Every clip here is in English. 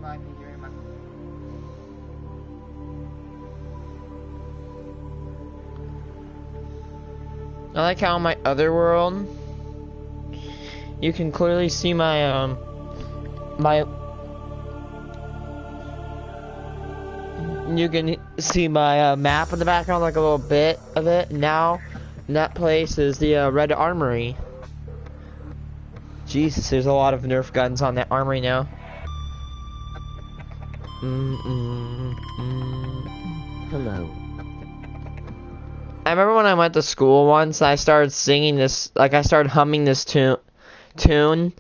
by me during my... I like how in my other world, you can clearly see my, you can see my map in the background, like a little bit of it. Now, that place is the Red Armory. Jesus, there's a lot of Nerf guns on that armory now. Hello. I remember when I went to school once, I started singing this, like I started humming this tune,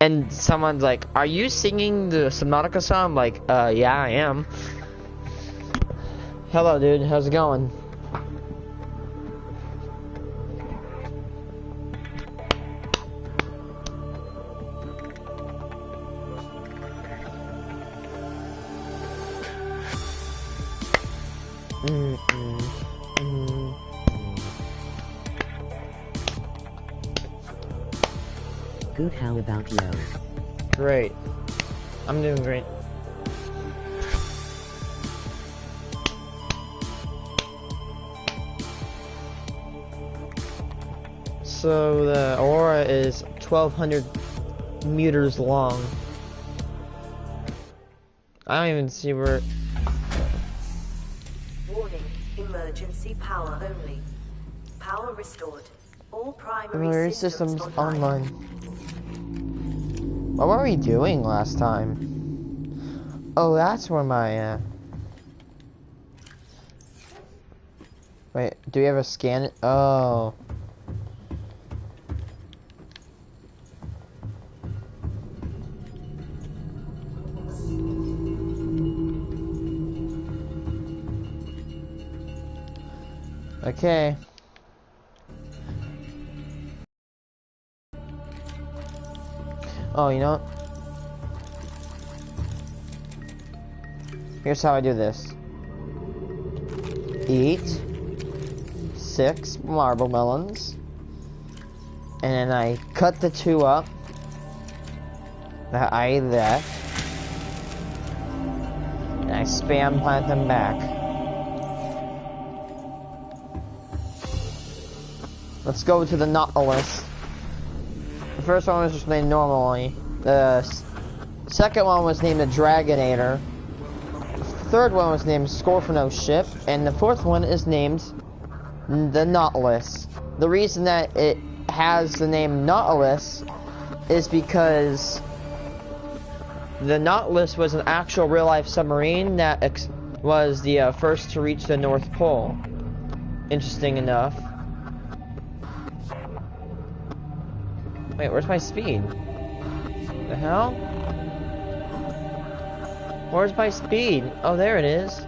and someone's like, "Are you singing the Subnautica song?" I'm like, yeah, I am. Hello, dude. How's it going? Good, how about you? Great. I'm doing great. So the aurora is 1,200 meters long. I don't even see where... Warning, emergency power only. Power restored. All primary systems online. What were we doing last time? Oh, that's where my, Wait, do we ever scan it? Oh. Okay. Oh, you know what? Here's how I do this. Eat 6 marble melons. And then I cut the 2 up that I left. And I spam plant them back. Let's go to the Nautilus. The first one was just named normally. The second one was named the Dragonator. The third one was named Scorpio Ship. And the fourth one is named the Nautilus. The reason that it has the name Nautilus is because the Nautilus was an actual real-life submarine that was the first to reach the North Pole. Interesting enough. Wait, where's my speed? The hell? Where's my speed? Oh, there it is.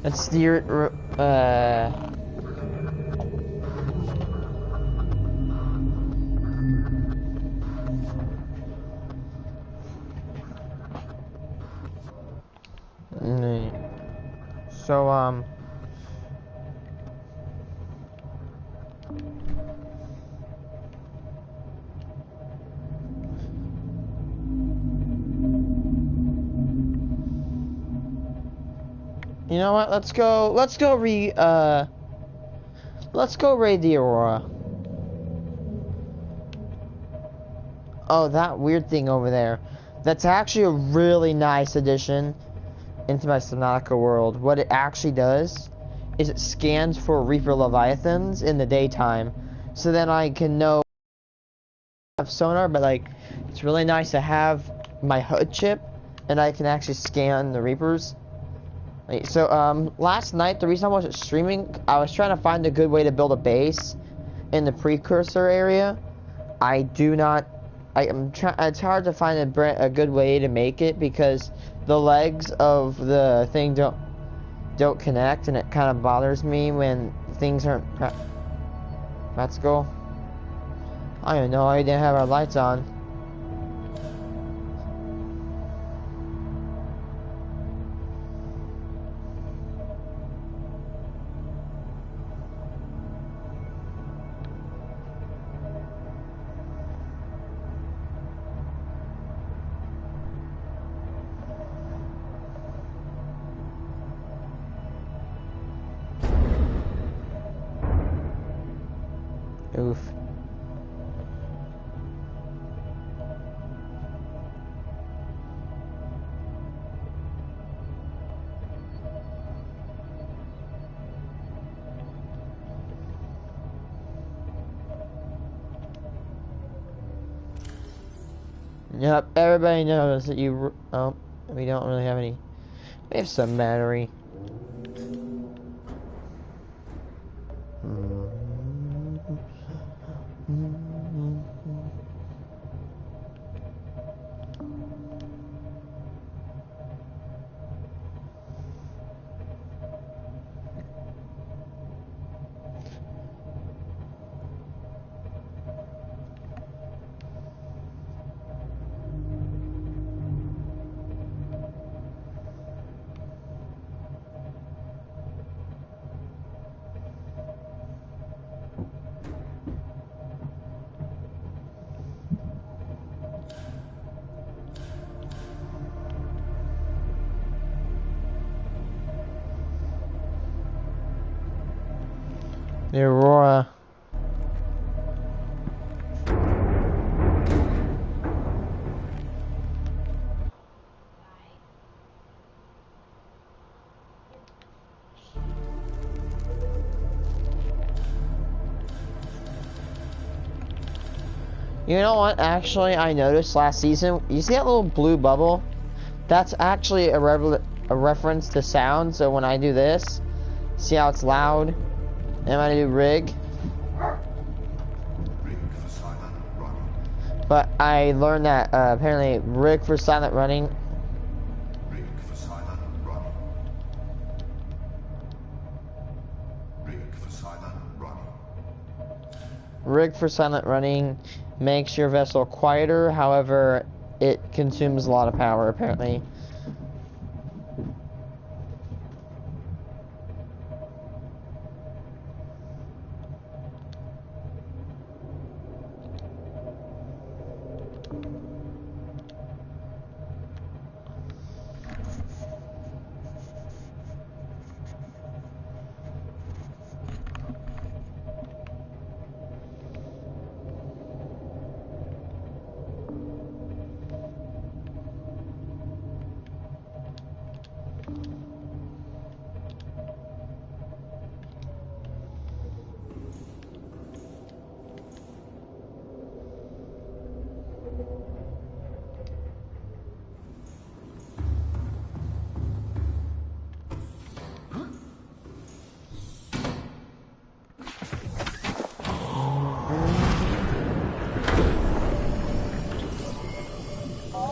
Let's steer it, So, you know what? Let's go raid the Aurora. Oh, that weird thing over there. That's actually a really nice addition into my Subnautica world. What it actually does is it scans for Reaper Leviathans in the daytime. So then I can know I have sonar, but like it's really nice to have my HUD chip and I can actually scan the Reapers. So last night, the reason I wasn't streaming, I was trying to find a good way to build a base in the precursor area. It's hard to find a good way to make it because the legs of the thing don't connect, and it kind of bothers me when things aren't practical. I don't even know why we didn't have our lights on. Oof. Yep, everybody knows that you... Oh, we don't really have any... We have some battery. The Aurora. You know what, actually, I noticed last season, you see that little blue bubble? That's actually a reference to sound, so when I do this, see how it's loud? And when I do rig. But I learned that, apparently, rig for silent running. Rig for silent running. Rig for silent running. Rig for silent running makes your vessel quieter, however, it consumes a lot of power, apparently.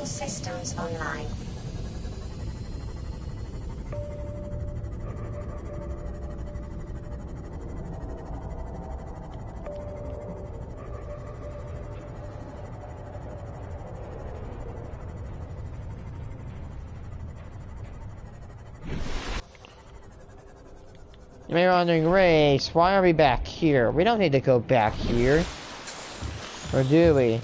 Systems online. You may be wondering, Rayce, why are we back here? We don't need to go back here. Or do we?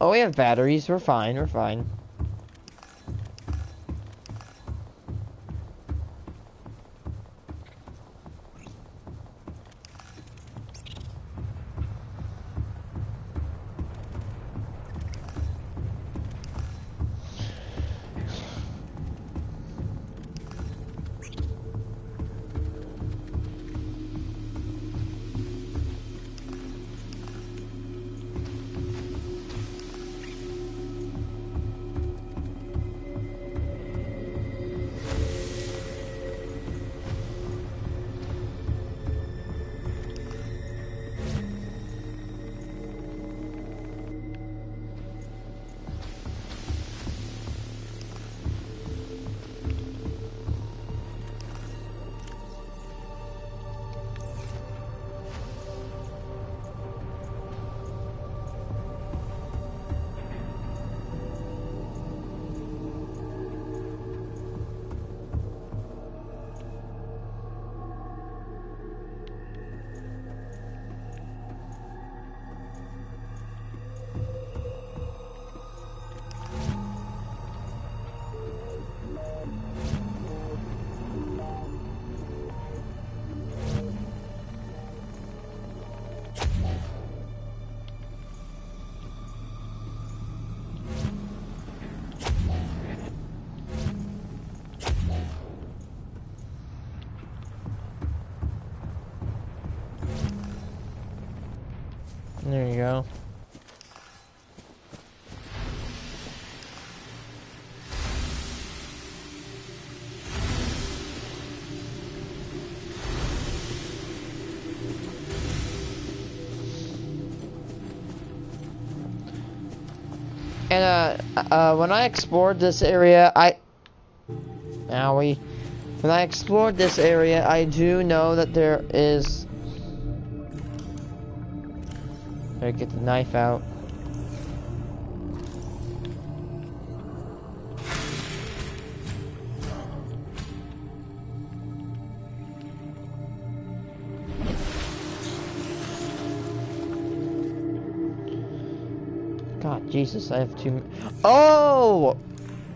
Oh, we have batteries. We're fine. We're fine. go. And when I explored this area, when I explored this area, I do know that there is. Better get the knife out. God, Jesus, I have two. Oh!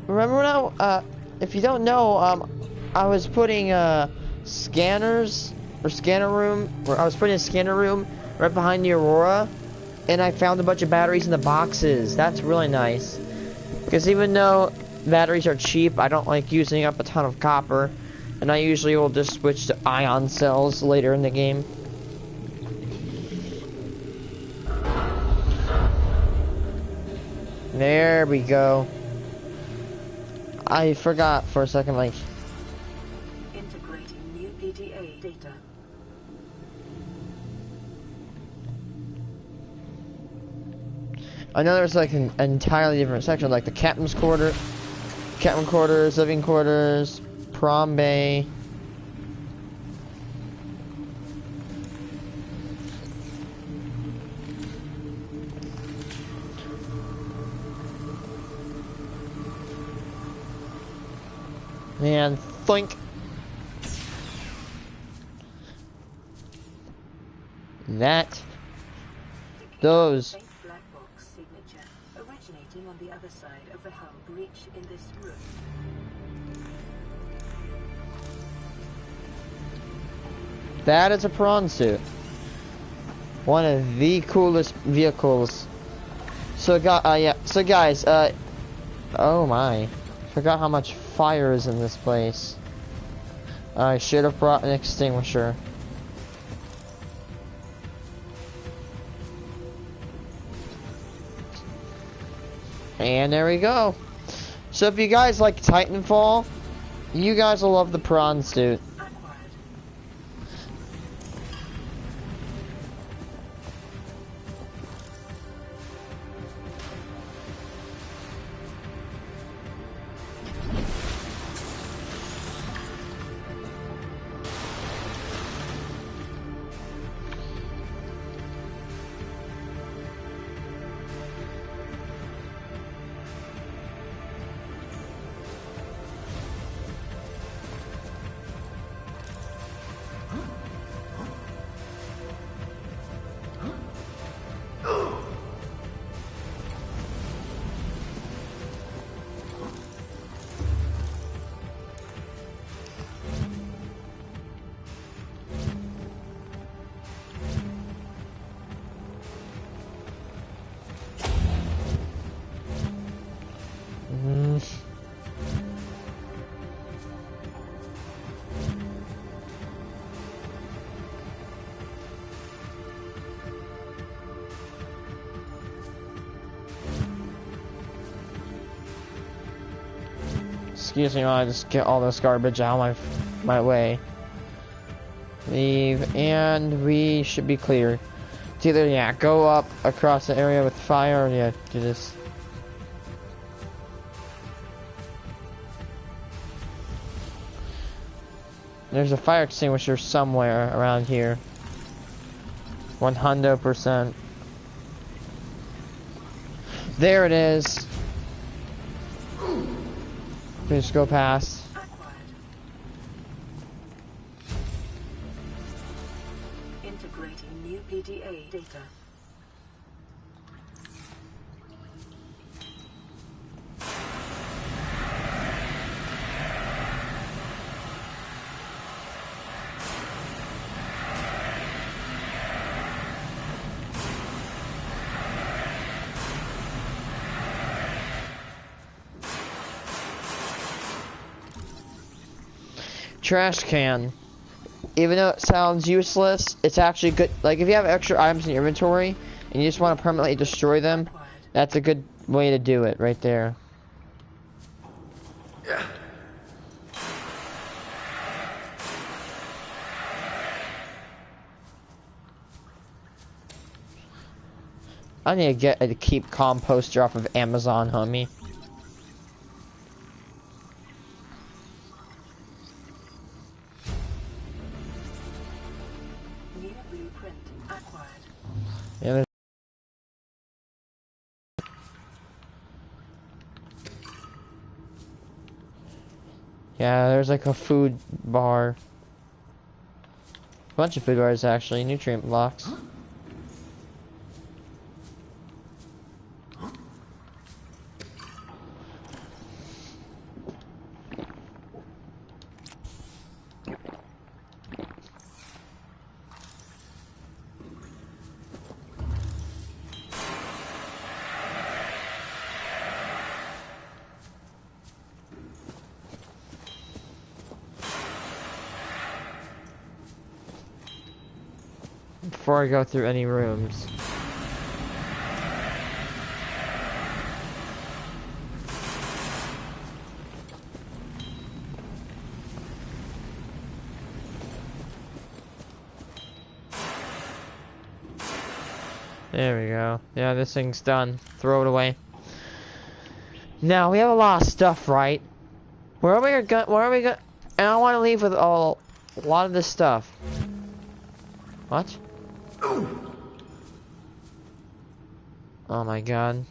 Remember now, if you don't know, I was putting, scanners, or scanner room, where I was putting a scanner room right behind the Aurora, and I found a bunch of batteries in the boxes. That's really nice. Because even though batteries are cheap, I don't like using up a ton of copper, and I usually will just switch to ion cells later in the game. There we go. I forgot for a second, like. Integrating new PDA data. I know there's like an entirely different section, like the captain's quarters, living quarters, prom bay. And think that those Black box signature originating on the other side of the hull breach in this room. that is a prawn suit. One of the coolest vehicles. So guys, oh my. Forgot how much fire is in this place. I should have brought an extinguisher. And there we go. So if you guys like Titanfall, you guys will love the prawn suit. Excuse me while I just get all this garbage out of my way. Leave, and we should be clear. It's either, yeah, go up across the area with fire, or yeah, do this. There's a fire extinguisher somewhere around here. 100%. There it is. Just go past. Integrating new PDA data. Trash can. Even though it sounds useless, it's actually good. Like if you have extra items in your inventory and you just want to permanently destroy them, that's a good way to do it right there. I need to get a keep composter off of Amazon, homie. New blueprint acquired. Yeah, there's like a food bar. A bunch of food bars actually, nutrient blocks. Before I go through any rooms. There we go. Yeah, this thing's done. Throw it away. Now, we have a lot of stuff, right? Where are we going? And I want to leave with a lot of this stuff. What? Oh my god.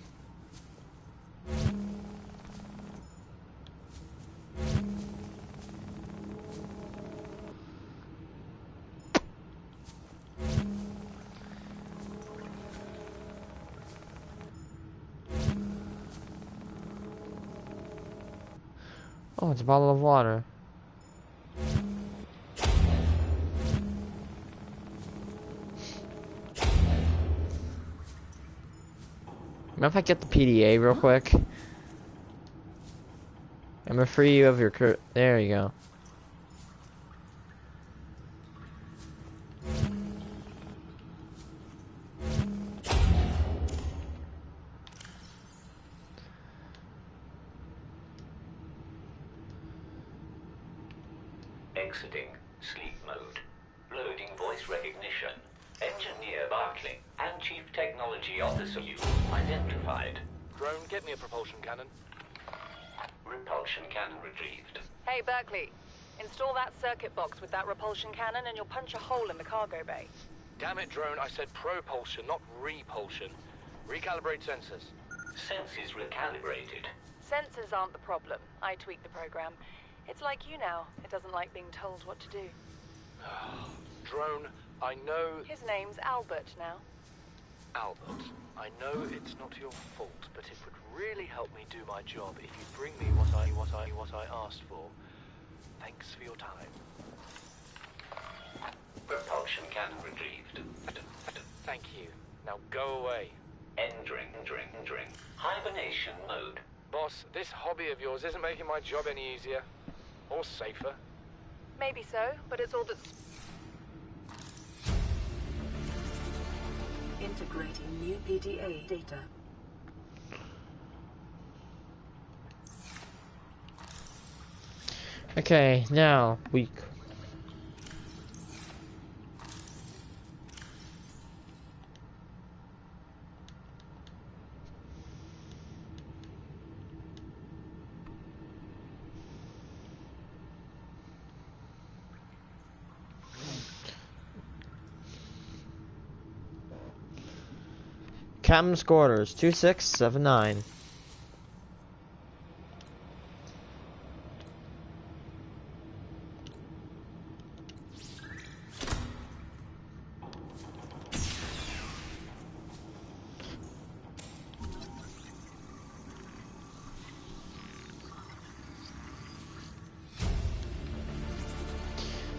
Oh, it's a bottle of water. Mind if I get the PDA real quick? I'm gonna free you of your there you go. Exiting sleep mode. Loading voice recognition. Engineer Barclay and Chief Technology Officer you identified. Drone, get me a propulsion cannon. Repulsion cannon retrieved. Hey, Berkeley. Install that circuit box with that repulsion cannon and you'll punch a hole in the cargo bay. Damn it, Drone, I said propulsion, not repulsion. Recalibrate sensors. Sensors recalibrated. Sensors aren't the problem. I tweaked the program. It's like you now. It doesn't like being told what to do. Drone, I know... His name's Albert now. Albert, I know it's not your fault, but it would really help me do my job if you bring me what I asked for. Thanks for your time. Propulsion cannon retrieved. Thank you. Now go away. Entering. Hibernation mode. Boss, this hobby of yours isn't making my job any easier. Or safer. Maybe so, but it's all that's... Integrating new PDA data. Okay, now we... Captain's quarters, 2679.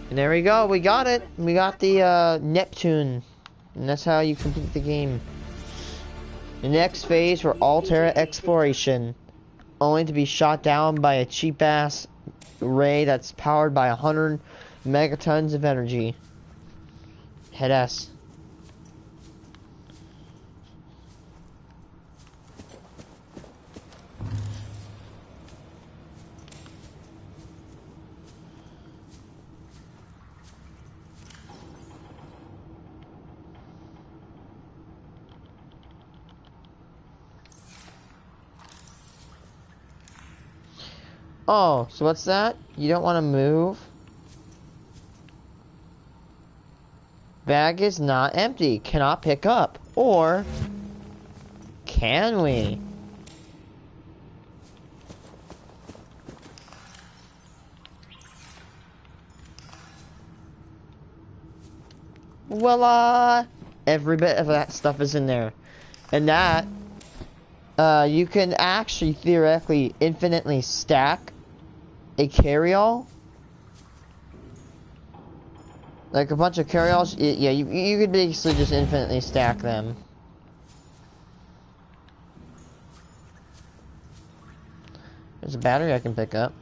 And there we go, we got it. We got the Neptune. And that's how you complete the game. The next phase for Altera exploration, only to be shot down by a cheap-ass ray that's powered by 100 megatons of energy. Hit S. Oh, so what's that? You don't want to move? Bag is not empty. Cannot pick up. Or can we? Voila! Every bit of that stuff is in there. And that, you can actually theoretically infinitely stack a carry-all. Like a bunch of carry-alls, yeah, you could basically just infinitely stack them. There's a battery I can pick up.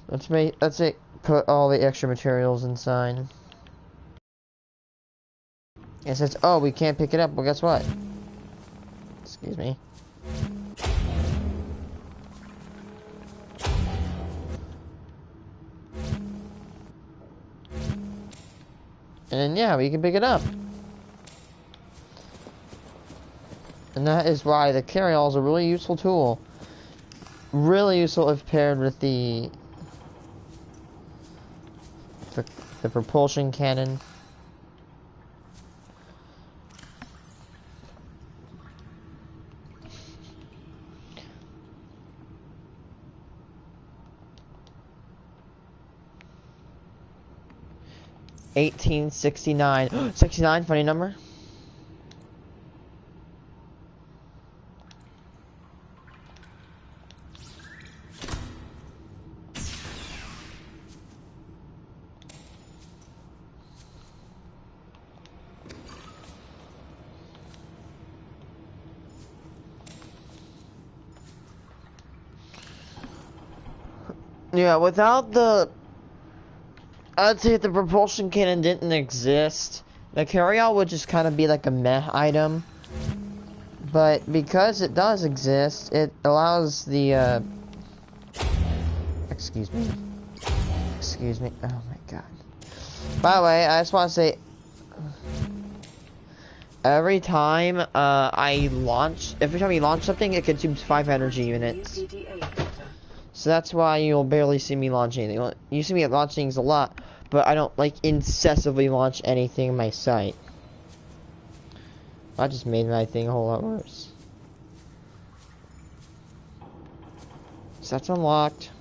Let's put all the extra materials inside. It says, oh, we can't pick it up. Well, guess what? Excuse me. And then, yeah, we can pick it up. And that is why the carry-all is a really useful tool. Really useful if paired with the propulsion cannon. $18.69. 69, funny number. Yeah, without the... I'd say if the propulsion cannon didn't exist, the carry-all would just kind of be like a meh item. But because it does exist, it allows the, Excuse me. Excuse me. Oh my god. By the way, I just want to say... Every time, every time you launch something, it consumes 5 energy units. So that's why you'll barely see me launch anything. You see me launch things a lot, but I don't, like, incessantly launch anything in my sight. I just made my thing a whole lot worse. So that's unlocked.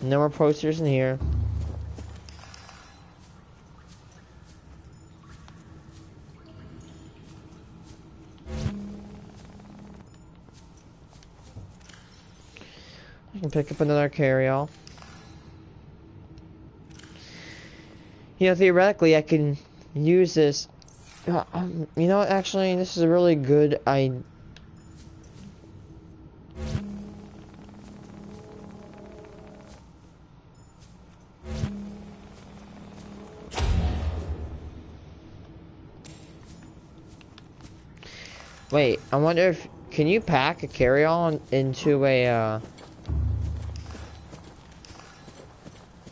No more posters in here. I can pick up another carry-all. You know, theoretically, I can use this. You know what, actually, this is a really good idea. Wait, I wonder if... Can you pack a carry-on into a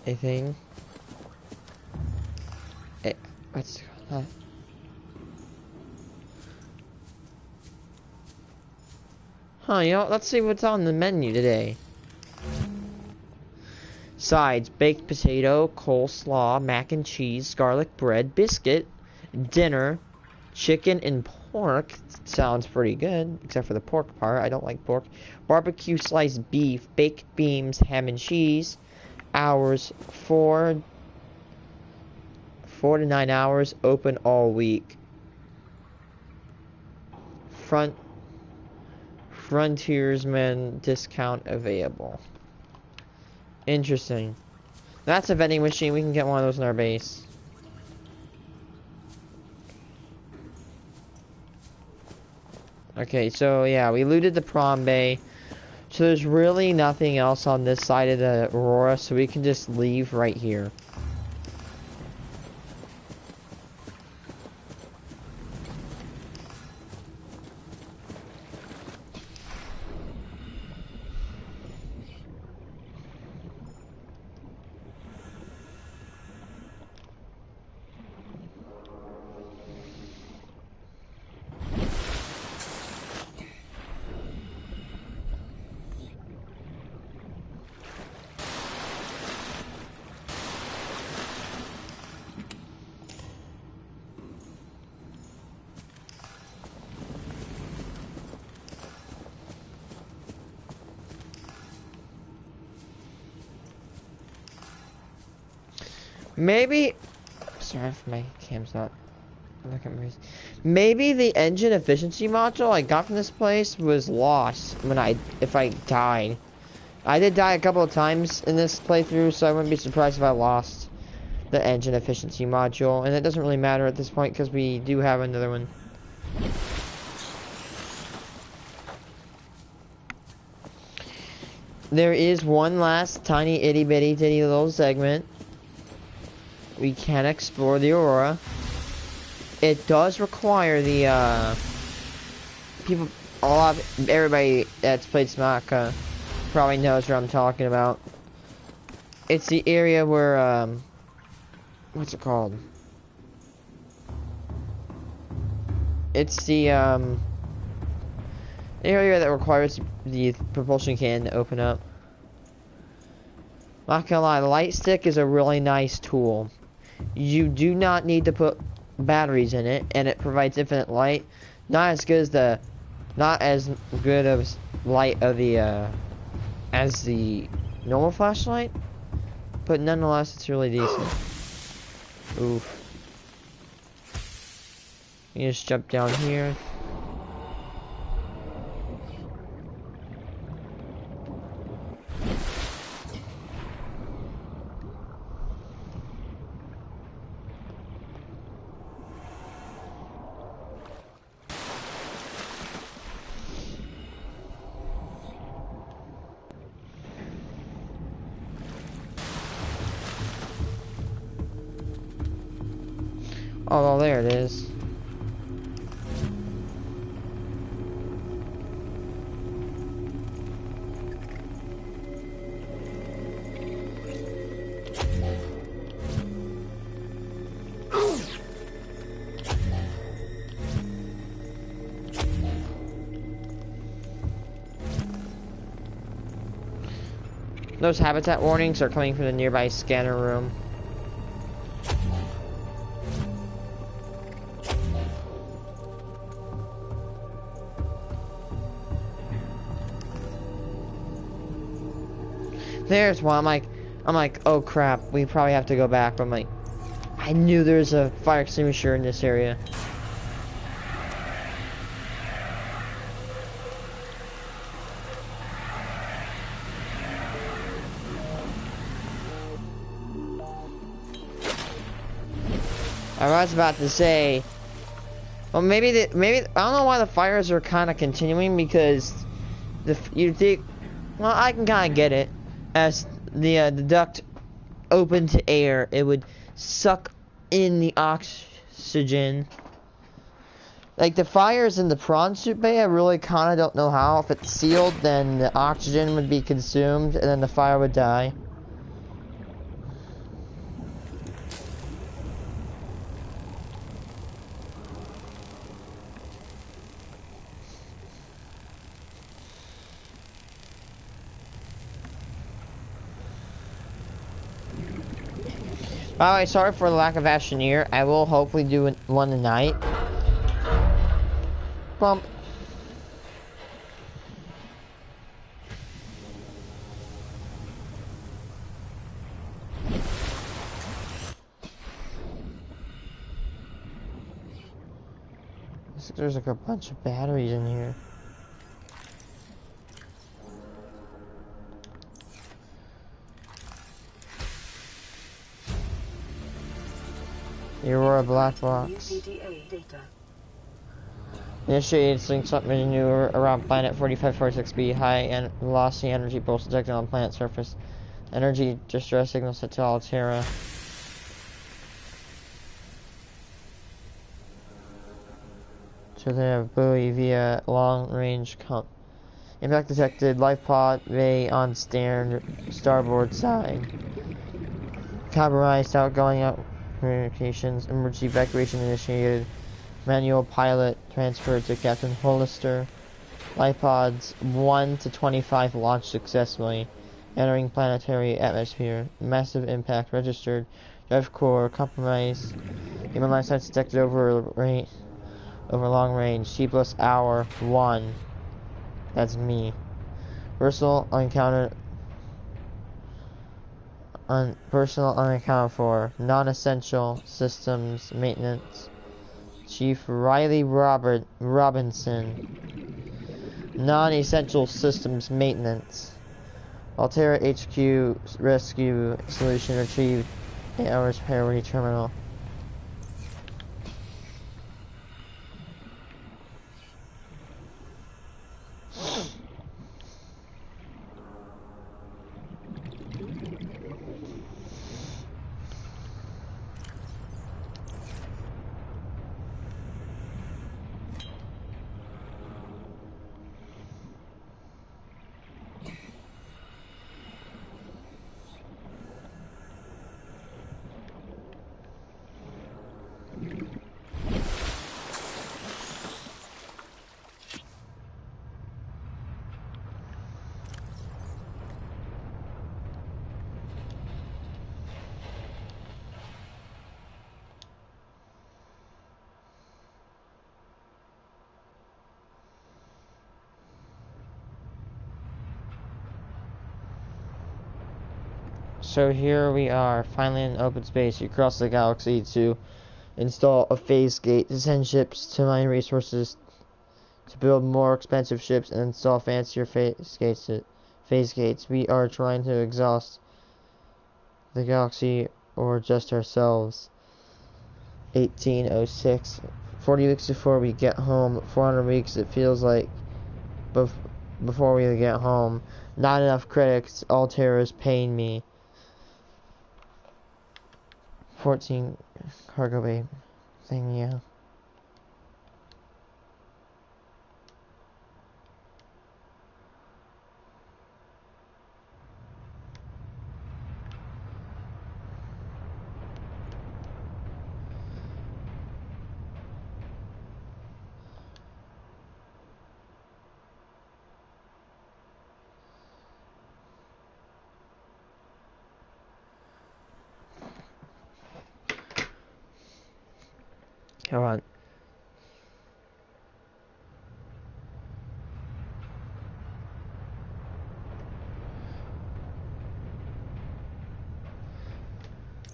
thing? What's... Huh, you know, let's see what's on the menu today. Sides, baked potato, coleslaw, mac and cheese, garlic bread, biscuit, dinner, chicken and pork. Sounds pretty good, except for the pork part. I don't like pork. Barbecue sliced beef, baked beans, ham and cheese. Hours, 4 to 9 hours, open all week. Frontiersman discount available. Interesting. That's a vending machine. We can get one of those in our base. Okay, so yeah, we looted the prom bay. So there's really nothing else on this side of the Aurora, so we can just leave right here. Maybe. Sorry if my cam's not. Maybe the engine efficiency module I got from this place was lost if I died. I did die a couple of times in this playthrough, so I wouldn't be surprised if I lost the engine efficiency module, and it doesn't really matter at this point because we do have another one. There is one last tiny itty bitty titty little segment. We can explore the Aurora. It does require the everybody that's played Subnautica probably knows what I'm talking about. It's the area where what's it called? It's the area that requires the propulsion can to open up. Not gonna lie, the light stick is a really nice tool. You do not need to put batteries in it, and it provides infinite light. Not as good of light of the as the normal flashlight, but nonetheless it's really decent. Oof. You just jump down here. Oh, well, there it is. Those habitat warnings are coming from the nearby scanner room. There's one. I'm like, oh crap, we probably have to go back. But I'm like, I knew there was a fire extinguisher in this area. I was about to say, well, maybe I don't know why the fires are kind of continuing, because you think, well, I can kind of get it. As the duct opened to air, it would suck in the oxygen. Like the fires in the prawn soup bay, I really kind of don't know how. If it's sealed, then the oxygen would be consumed, and then the fire would die. By the way, sorry for the lack of Astroneer. I will hopefully do one tonight. Bump. There's like a bunch of batteries in here. The Aurora black box. Initiated sync something new around planet 4546b. High velocity energy pulse detected on planet surface. Energy distress signal set to Altera. So they have buoy via long range impact detected. Life pod bay on starboard side. Compromised outgoing communications. Emergency evacuation initiated. Manual pilot transferred to Captain Hollister. Life pods 1 to 25 launched successfully. Entering planetary atmosphere. Massive impact registered. Drive core compromised. Human line sights detected over long range. C plus hour 1. That's me. Versal encounter Personal unaccounted for. Non-essential systems maintenance. Chief Riley Robinson. Non-essential systems maintenance. Altera HQ rescue solution retrieved. 8 hours priority terminal. So here we are, finally in open space. You cross the galaxy to install a phase gate to send ships to mine resources, to build more expensive ships, and install fancier phase gates. We are trying to exhaust the galaxy or just ourselves. 1806. 40 weeks before we get home. 400 weeks it feels like before we get home. Not enough critics. All terrorists paying me. 14 cargo bay thing, yeah. Come on.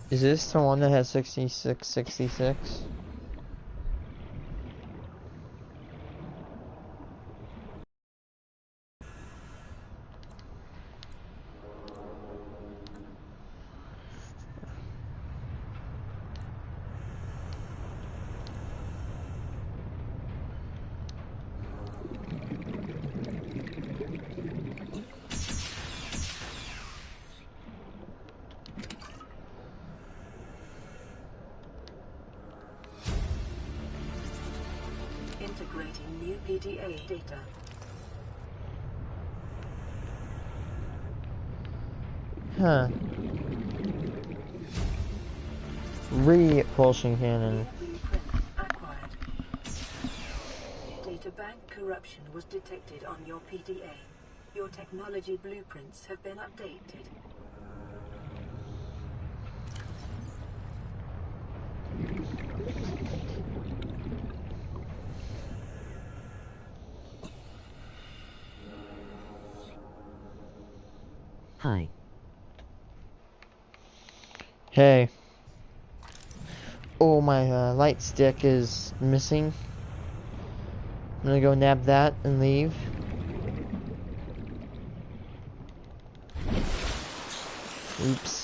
Is this the one that has 6666? Integrating new PDA data. Huh. Repulsion cannon. Blueprint acquired. Data bank corruption was detected on your PDA. Your technology blueprints have been updated. Hi. Hey. Oh, my light stick is missing. I'm gonna go nab that and leave. Oops.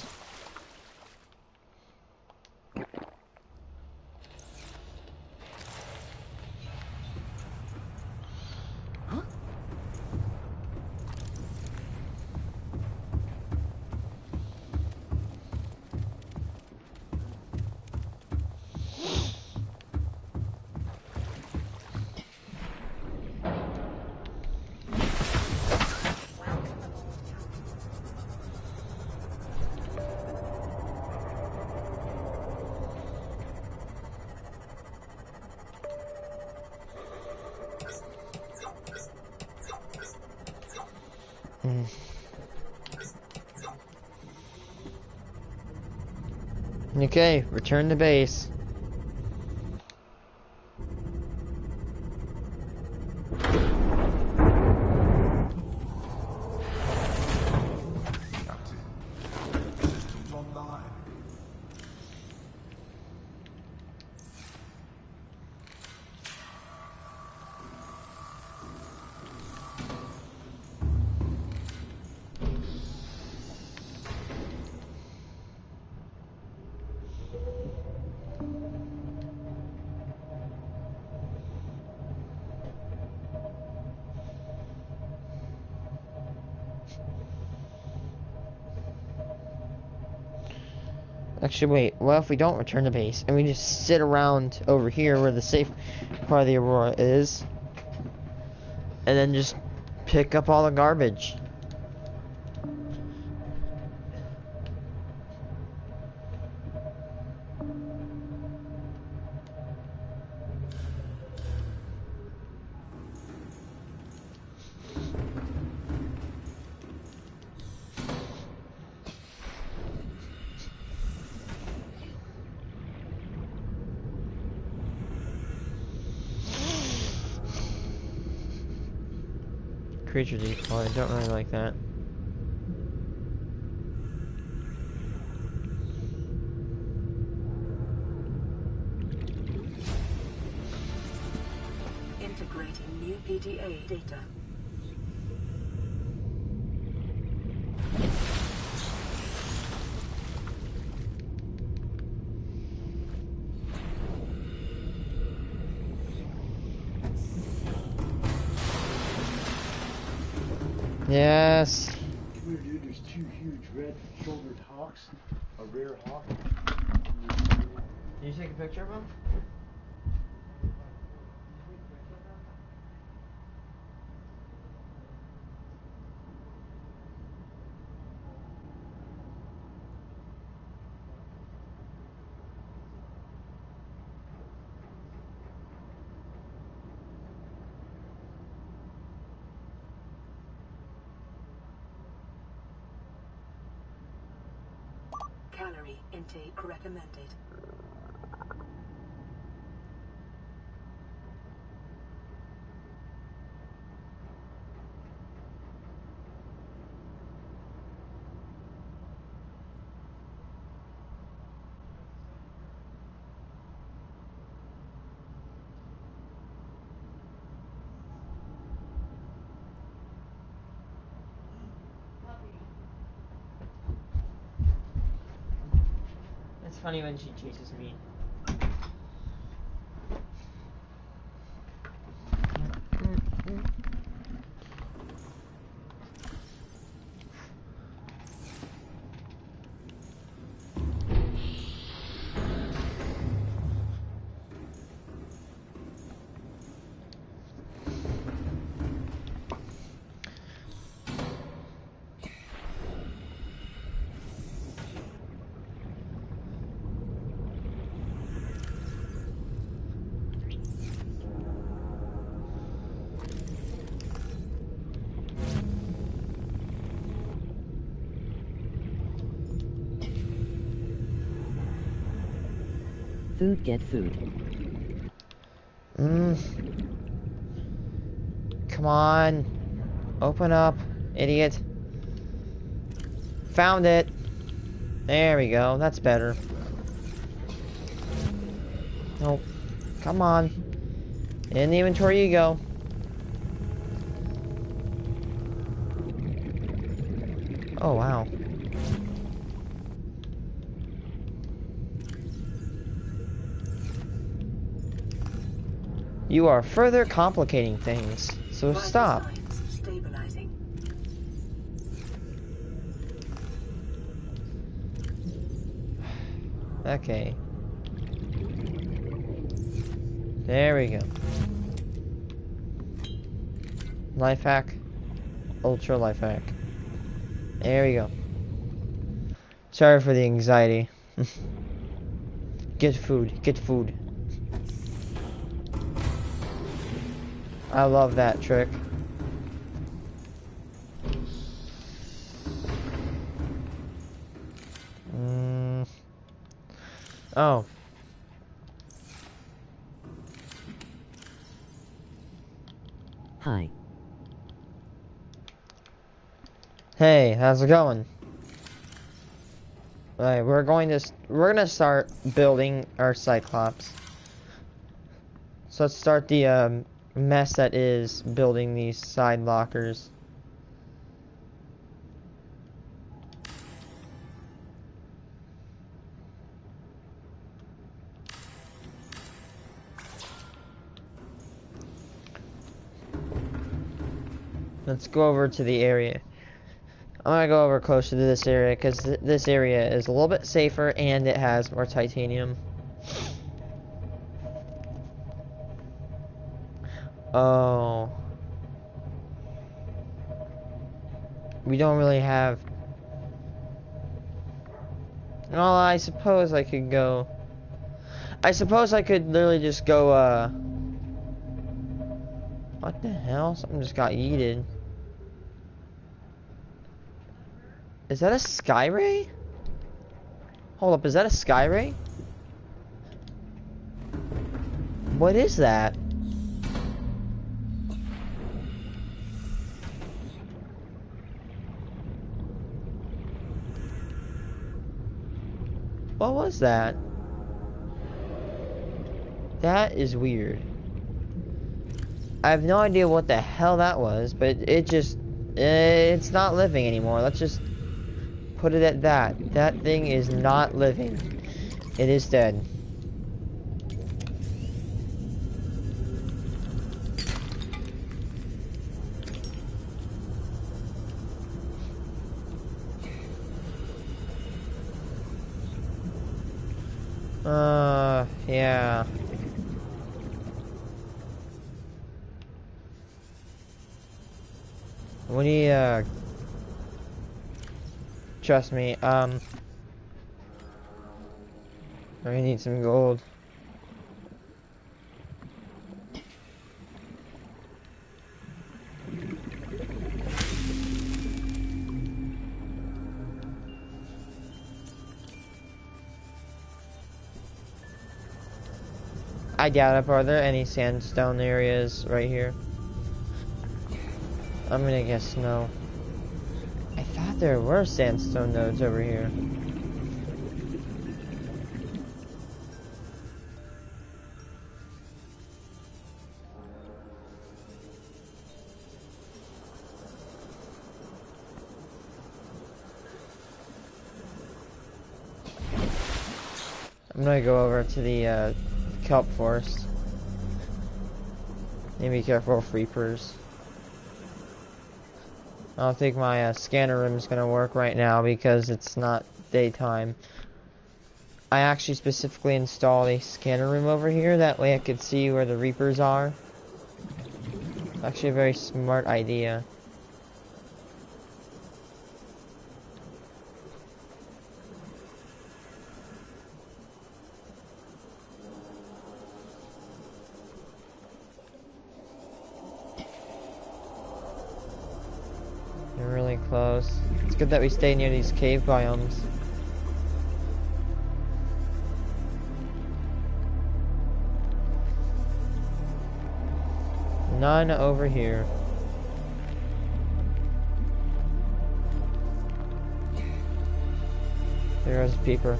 Okay, return to base. Captain, system Actually, wait. What if we don't return to base and we just sit around over here where the safe part of the Aurora is, and then just pick up all the garbage? Creature decoy, I don't really like that. Integrating new PDA data. Yes. Dude, there's two huge red-shouldered hawks, a rare hawk. Did you take a picture of them? Calorie intake recommended. It's funny when she chases me. Food, get food. Come on. Open up, idiot. Found it. There we go. That's better. Nope. Come on. In the inventory you go. Oh, wow. You are further complicating things, so Vital stop. signs stabilizing. Okay. There we go. Life hack. Ultra life hack. There we go. Sorry for the anxiety. Get food. Get food. I love that trick. Oh. Hi. Hey, how's it going? Alright, we're gonna start building our Cyclops. So let's start the mess that is building these side lockers. Let's go over to the area. I'm gonna go over closer to this area because this area is a little bit safer and it has more titanium. Oh. We don't really have... Well, I suppose I could go... I suppose I could literally just go, What the hell? Something just got yeeted. Is that a sky ray? Hold up, is that a sky ray? What is that? What was that? That is weird. I have no idea what the hell that was, but it just... it's not living anymore. Let's just put it at that. That thing is not living. It is dead. Yeah. What do you, trust me, I need some gold. I doubt it. Are there any sandstone areas right here? I'm gonna guess no. I thought there were sandstone nodes over here. I'm gonna go over to the kelp forest. Need to be careful of reapers. I don't think my scanner room is gonna work right now because it's not daytime. I actually specifically installed a scanner room over here, that way I could see where the reapers are. Actually a very smart idea. They're really close. It's good that we stay near these cave biomes. None over here. There goes a peeper.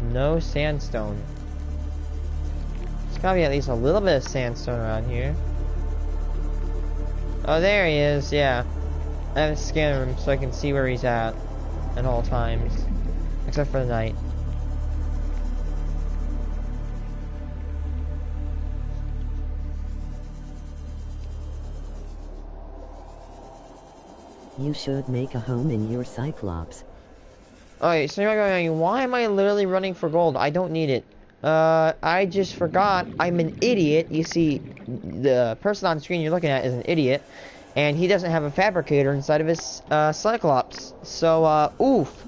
No sandstone. There's gotta be at least a little bit of sandstone around here. Oh, there he is, yeah. I have a scanner room so I can see where he's at all times. Except for the night. You should make a home in your Cyclops. Alright, so you're going, why am I literally running for gold? I don't need it. I just forgot. I'm an idiot. You see, the person on the screen you're looking at is an idiot. And he doesn't have a fabricator inside of his, Cyclops. So, oof.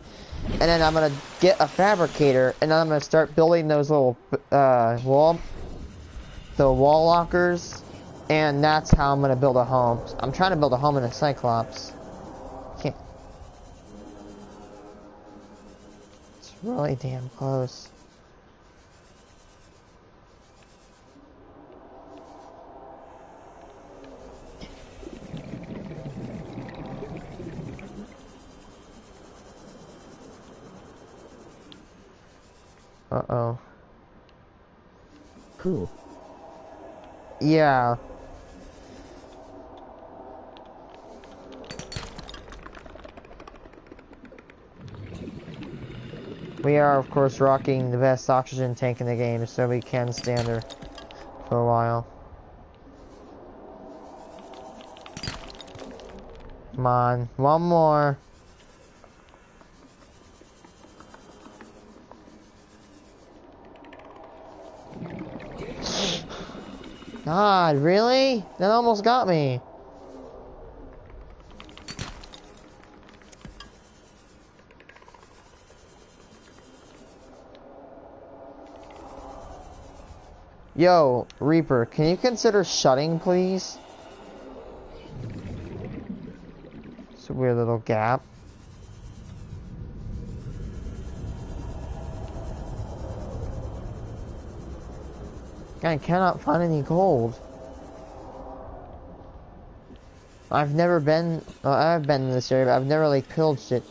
And then I'm gonna get a fabricator, and then I'm gonna start building those little, wall lockers. And that's how I'm gonna build a home. I'm trying to build a home in a Cyclops. Can't. It's really damn close. Uh-oh. Cool. Yeah. We are, of course, rocking the best oxygen tank in the game, so we can stand her for a while. Come on, one more. God, really? That almost got me. Yo, Reaper, can you consider shutting, please? It's a weird little gap. I cannot find any gold. I've never been, well, I've been in this area, but I've never like pillaged it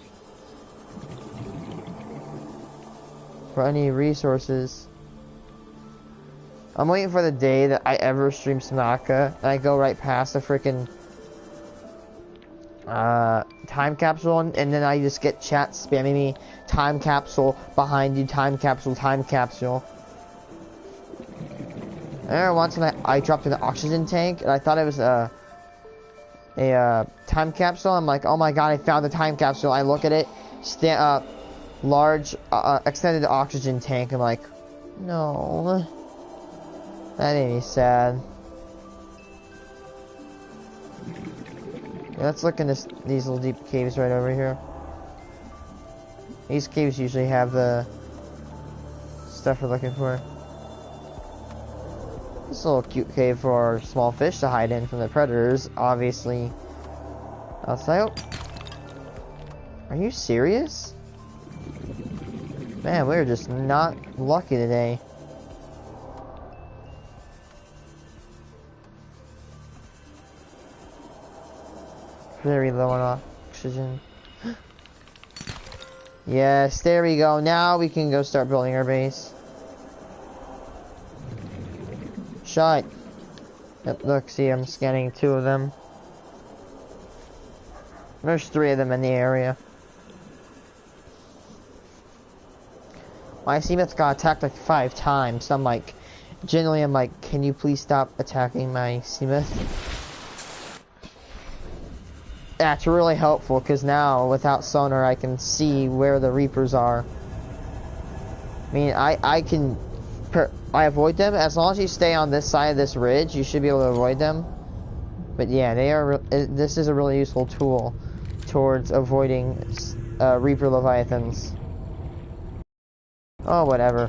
for any resources. I'm waiting for the day that I ever stream Subnautica and I go right past the freaking time capsule and then I just get chat spamming me, time capsule behind you, time capsule, time capsule. I remember once when I dropped in the oxygen tank and I thought it was a time capsule. I'm like, oh my god, I found the time capsule. I look at it, large extended oxygen tank. I'm like, no. That made me sad. Yeah, let's look in these little deep caves right over here. These caves usually have the stuff we're looking for. This little cute cave for small fish to hide in from the predators, obviously. Outside. Are you serious? Man, we're just not lucky today. Very low on oxygen. Yes, there we go. Now we can go start building our base. Shut. Yep, look, see, I'm scanning 2 of them. There's 3 of them in the area. My Seamoth got attacked like 5 times. So I'm like, generally I'm like, can you please stop attacking my Seamoth? That's really helpful, because now, without sonar, I can see where the Reapers are. I mean, I avoid them. As long as you stay on this side of this ridge, you should be able to avoid them. But yeah, this is a really useful tool towards avoiding Reaper Leviathans. Oh, whatever.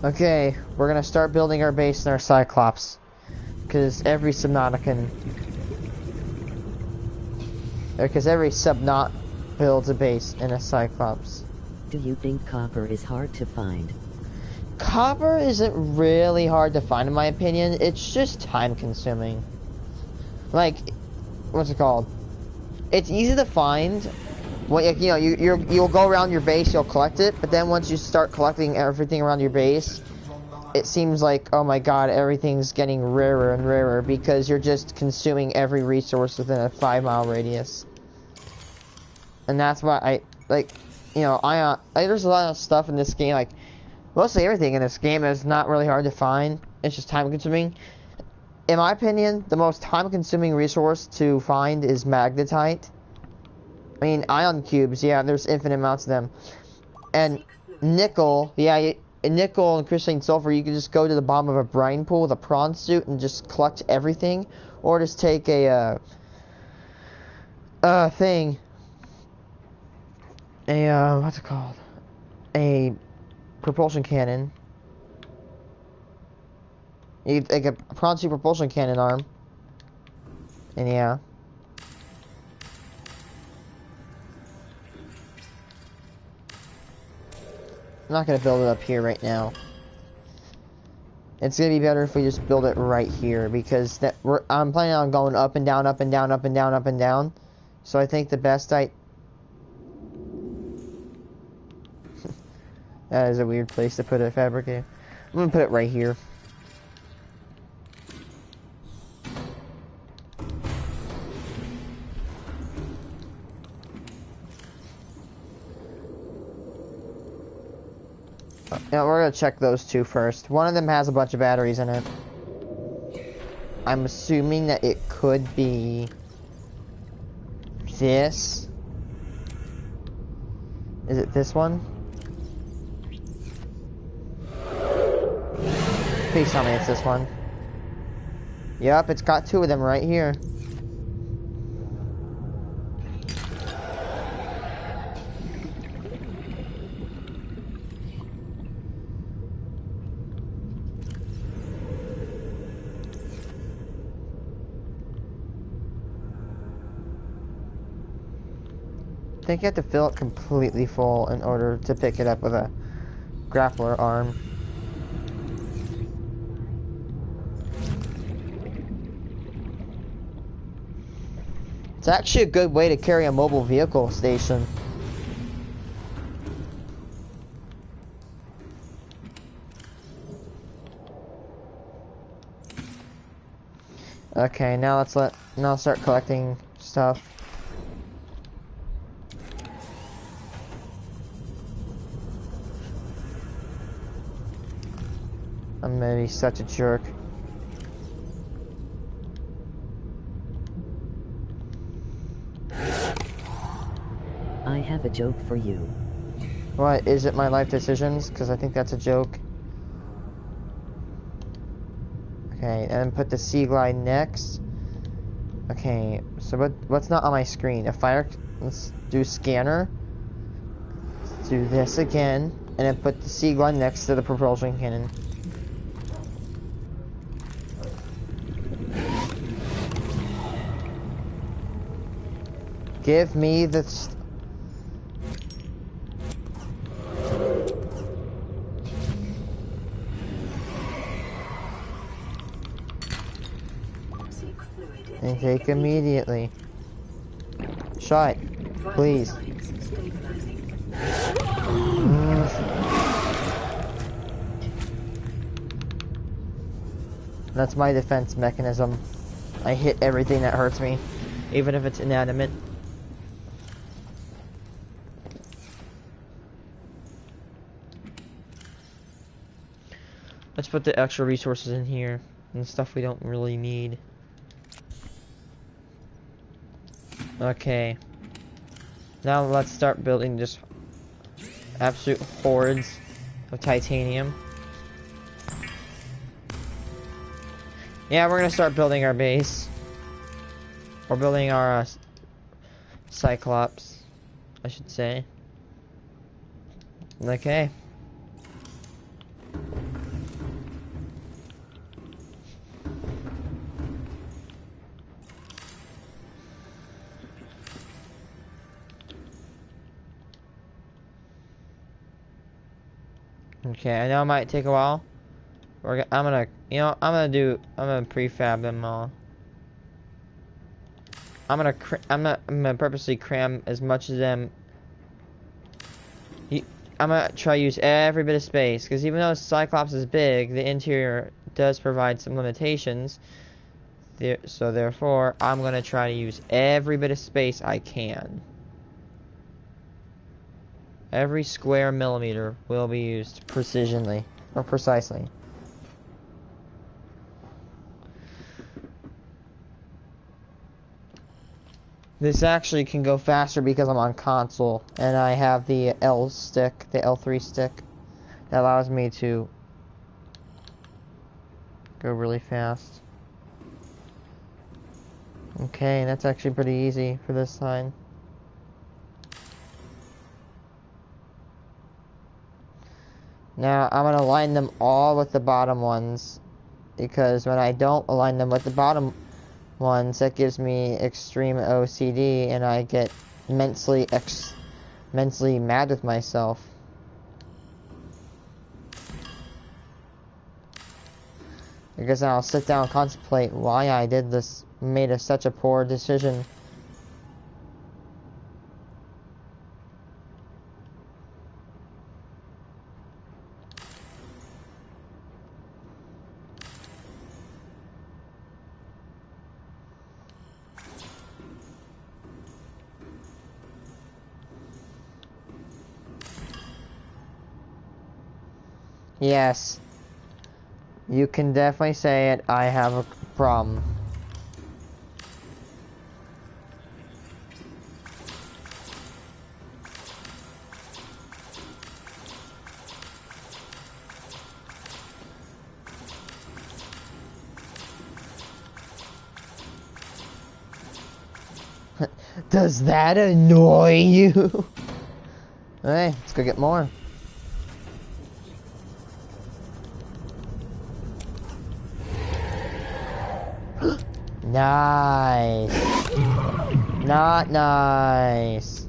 Okay, we're gonna start building our base in our Cyclops. Because every Subnautica builds a base in a Cyclops. Do you think copper is hard to find? Copper isn't really hard to find in my opinion, it's just time consuming. Like, what's it called? It's easy to find. Well, you know, you'll go around your base, you'll collect it, but then once you start collecting everything around your base, it seems like, oh my god, everything's getting rarer and rarer because you're just consuming every resource within a 5-mile radius. And that's why I, like, you know, there's a lot of stuff in this game, like, mostly everything in this game is not really hard to find, it's just time consuming. In my opinion, the most time consuming resource to find is magnetite. I mean, ion cubes, yeah, there's infinite amounts of them. And nickel, yeah, nickel and crystalline sulfur, you can just go to the bottom of a brine pool with a prawn suit and just collect everything. Or just take a, what's it called? A propulsion cannon. You take a prawn suit propulsion cannon arm. And yeah. I'm not gonna build it up here right now. It's gonna be better if we just build it right here because I'm planning on going up and down, up and down, up and down, up and down. So I think the best that is a weird place to put a fabricator. gonna put it right here. Yeah, we're gonna check those two first. One of them has a bunch of batteries in it. I'm assuming that it could be this. Is it this one? Please tell me it's this one. Yep, it's got two of them right here. I think you have to fill it completely full in order to pick it up with a grappler arm. It's actually a good way to carry a mobile vehicle station. Okay, now let's start collecting stuff. I'm gonna be such a jerk. I have a joke for you. What, is it my life decisions? Because I think that's a joke. Okay, and then put the sea glide next. Okay, so what's not on my screen? Let's do scanner. Let's do this again, and then put the sea glide next to the propulsion cannon. Give me the... Intake immediately. Shot. Please. That's my defense mechanism. I hit everything that hurts me, even if it's inanimate. Let's put the extra resources in here and stuff we don't really need. Okay. Now let's start building just absolute hordes of titanium. Yeah, we're gonna start building our base. We're building our Cyclops, I should say. Okay. Okay, I know it might take a while. I'm gonna prefab them all. I'm gonna purposely cram as much of them. I'm gonna try to use every bit of space, because even though Cyclops is big, the interior does provide some limitations. So therefore, I'm gonna try to use every bit of space I can. Every square millimeter will be used precisely. This actually can go faster because I'm on console, and I have the L stick, the L3 stick, that allows me to go really fast. Okay, that's actually pretty easy for this side. Now, I'm going to align them all with the bottom ones, because when I don't align them with the bottom ones, that gives me extreme OCD, and I get immensely mad with myself. Because then I'll sit down and contemplate why I did this, made such a poor decision. Yes. You can definitely say it. I have a problem. Does that annoy you? Hey, let's go get more. Nice. Not nice.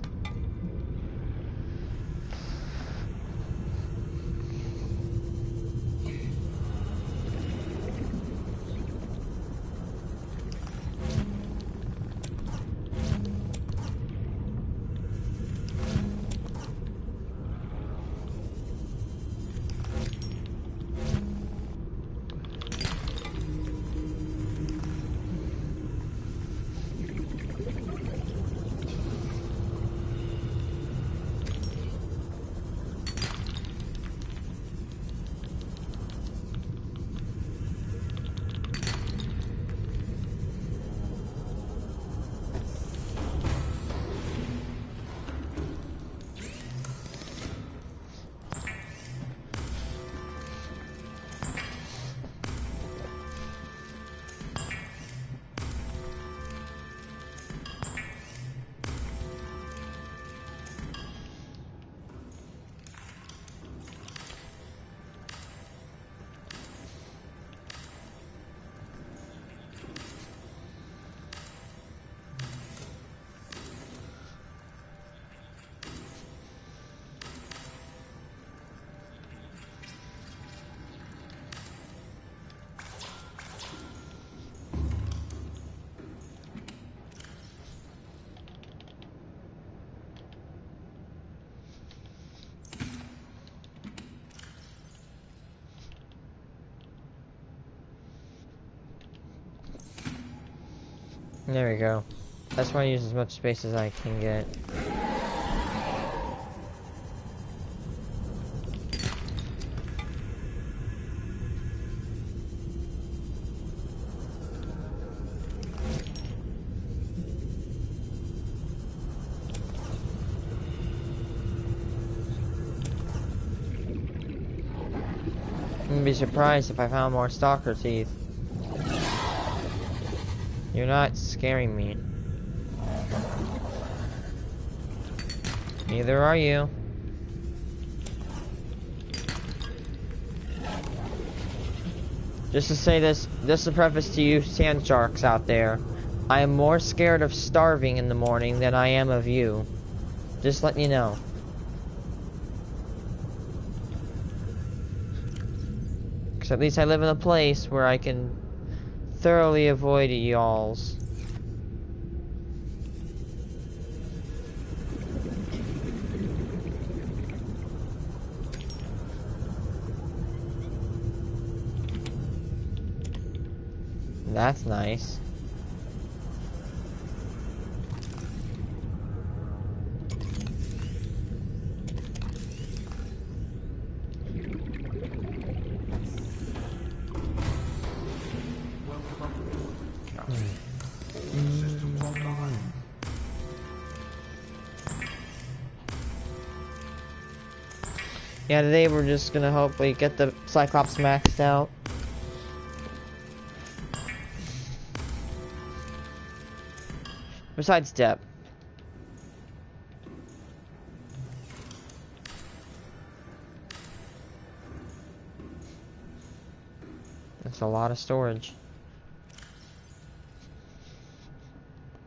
There we go. I just want to use as much space as I can get. I'm gonna be surprised if I found more stalker teeth. You're not scaring me. Neither are you. Just to say this is a preface to you sand sharks out there. I am more scared of starving in the morning than I am of you. Just letting you know. Because at least I live in a place where I can thoroughly avoid y'alls. That's nice. Systems online. Yeah, today we're just gonna hopefully get the Cyclops maxed out. Besides depth. That's a lot of storage.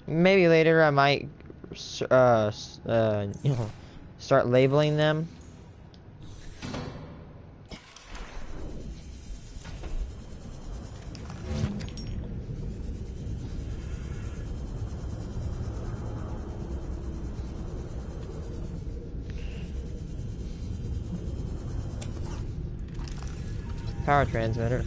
Maybe later I might, you know, start labeling them. Power transmitter.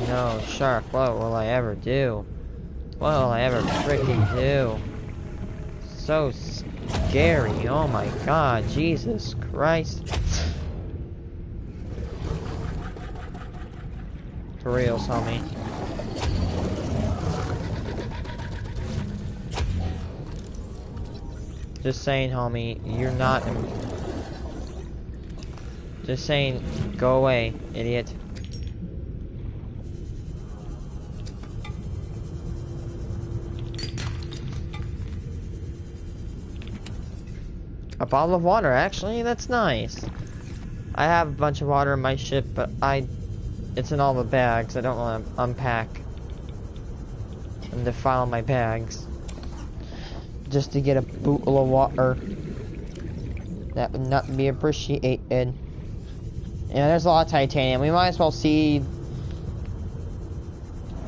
no, shark, what will I ever do? What will I ever freaking do? So scary, oh my god, Jesus Christ. For real, homie. Just saying, homie, you're not... Just saying, go away, idiot. A bottle of water, actually, that's nice. I have a bunch of water in my ship, but it's in all the bags. I don't want to unpack and defile my bags just to get a bottle of water. That would not be appreciated. Yeah, there's a lot of titanium. We might as well see,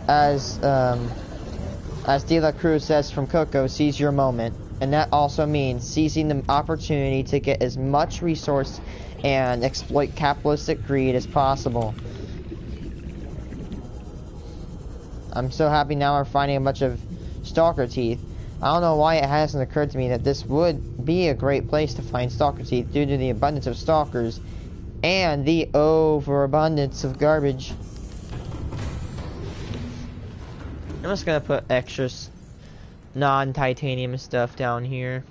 as De La Cruz says from Coco, seize your moment. And that also means seizing the opportunity to get as much resource and exploit capitalistic greed as possible. I'm so happy now we're finding a bunch of stalker teeth. I don't know why it hasn't occurred to me that this would be a great place to find stalker teeth due to the abundance of stalkers and the overabundance of garbage. I'm just gonna put extras non-titanium stuff down here.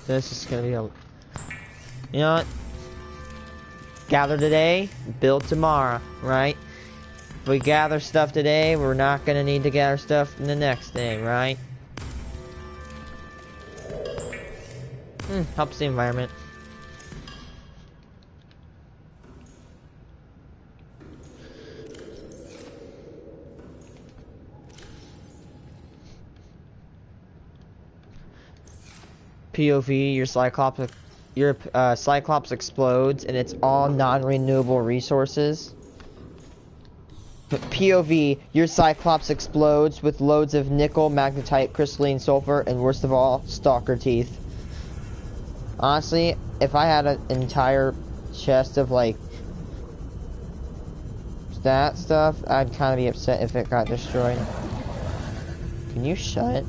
This is gonna be a... You know what? Gather today, build tomorrow, right? If we gather stuff today, we're not gonna need to gather stuff in the next day, right? Helps the environment. POV, your Cyclops explodes and it's all non-renewable resources. But POV, your Cyclops explodes with loads of nickel, magnetite, crystalline sulfur, and worst of all, stalker teeth. Honestly, if I had an entire chest of like that stuff, I'd kind of be upset if it got destroyed. Can you shut it,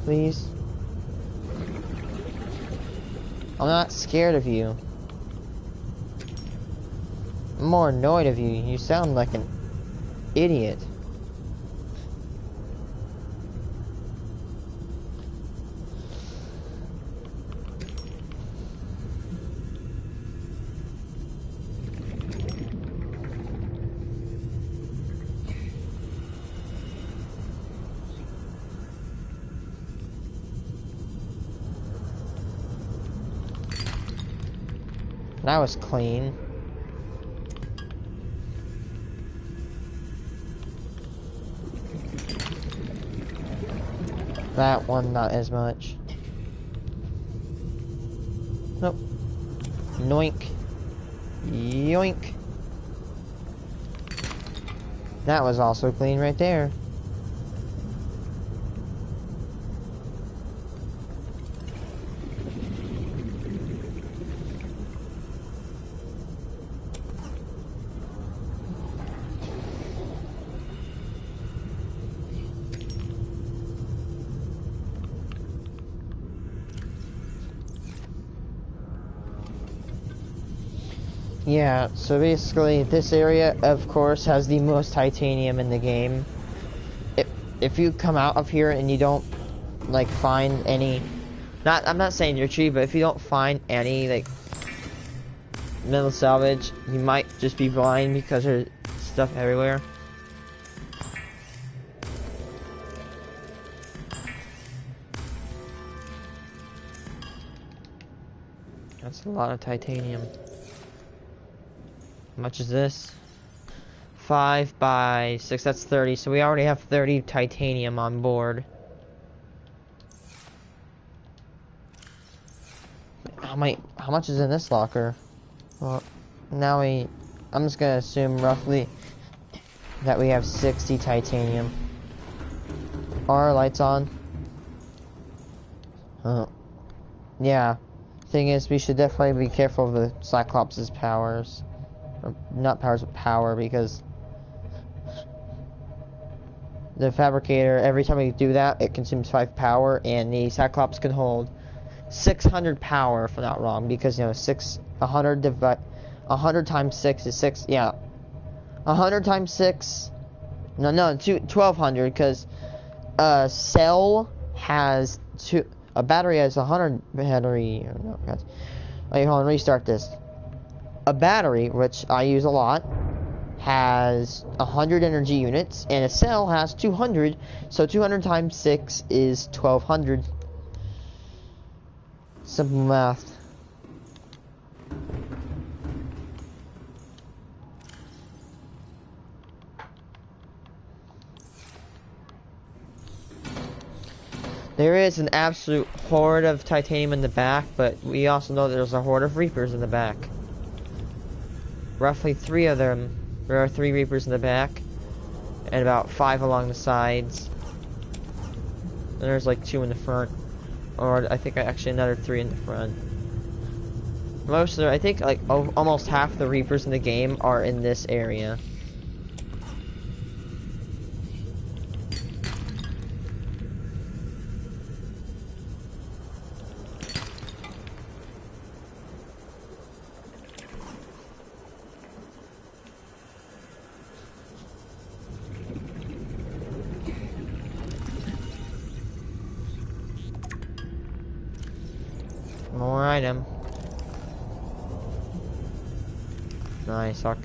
please? I'm not scared of you. I'm more annoyed of you. You sound like an idiot. That was clean. That one, not as much. Nope. Noink. Yoink. That was also clean right there. Yeah, so basically this area, of course, has the most titanium in the game. If you come out of here and you don't, like, find any... I'm not saying you're cheap, but if you don't find any, like, metal salvage, you might just be blind because there's stuff everywhere. That's a lot of titanium. How much is this? 5 by 6, that's 30, so we already have 30 titanium on board. How much is in this locker? Well, now I'm just gonna assume roughly that we have 60 titanium. Are our lights on? Yeah. thing is, we should definitely be careful of the Cyclops' powers. Or not powers, but power, because the Fabricator, every time we do that, it consumes 5 power, and the Cyclops can hold 600 power, if I'm not wrong, because, you know, 100 times 6 is 6, yeah. 100 times 6, no, 1200, because a cell has a battery has 100 battery, no, guys. Wait, hold on, restart this. A battery, which I use a lot, has 100 energy units, and a cell has 200, so 200 times 6 is 1200. Simple math. There is an absolute horde of titanium in the back, but we also know there's a horde of reapers in the back. Roughly 3 of them. There are 3 reapers in the back, and about 5 along the sides. And there's like 2 in the front, or I think actually another 3 in the front. Most of I think like almost half the reapers in the game are in this area. More item. Nice, suck.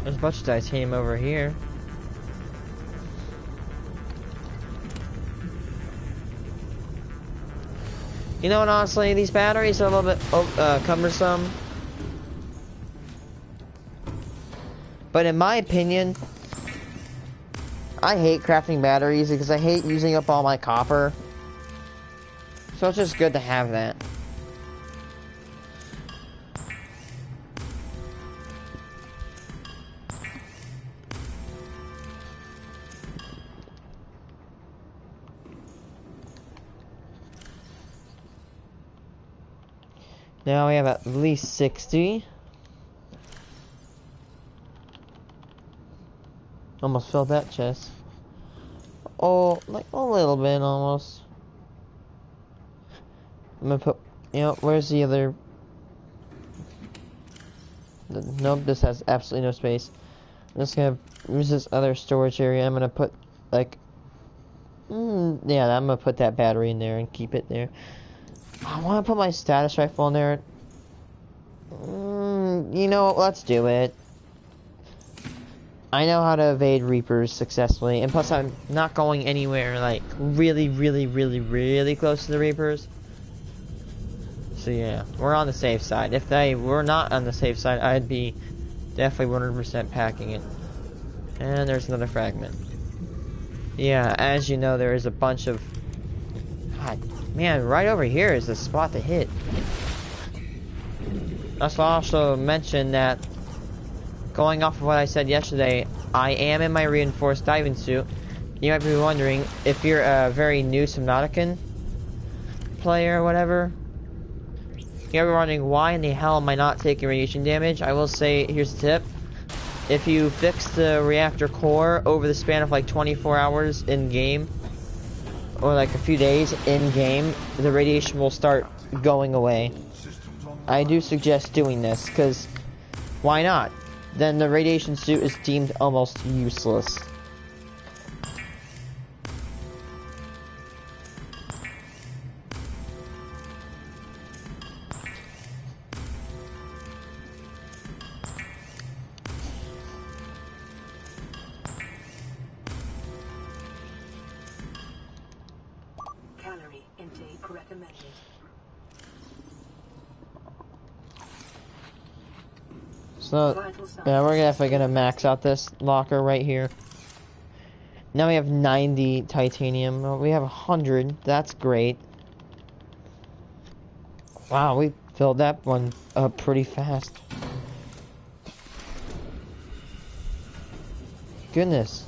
There's a bunch of titanium over here. You know what, honestly, these batteries are a little bit cumbersome. But in my opinion, I hate crafting batteries because I hate using up all my copper. So it's just good to have that. Now we have at least 60. Almost filled that chest. Oh, like a little bit almost. I'm gonna put, you know, where's the other? Nope, this has absolutely no space. I'm just gonna use this other storage area. I'm gonna put, like, yeah, I'm gonna put that battery in there and keep it there. I want to put my status rifle in there. You know what? Let's do it. I know how to evade Reapers successfully, and plus I'm not going anywhere like really close to the Reapers. So yeah, we're on the safe side. If they were not on the safe side, I'd be definitely 100% packing it. And there's another fragment. Yeah, as you know, there is a bunch of... God, man, right over here is the spot to hit. Let's also mention that, going off of what I said yesterday, I am in my reinforced diving suit. You might be wondering, if you're a very new Subnautica player or whatever, you might be wondering why in the hell am I not taking radiation damage. I will say, here's the tip. If you fix the reactor core over the span of like 24 hours in-game, or like a few days in-game, the radiation will start going away. I do suggest doing this, because why not? Then the radiation suit is deemed almost useless. Calorie intake recommended. So, yeah, we're definitely gonna max out this locker right here. Now we have 90 titanium. We have 100. That's great. Wow, we filled that one up pretty fast. Goodness.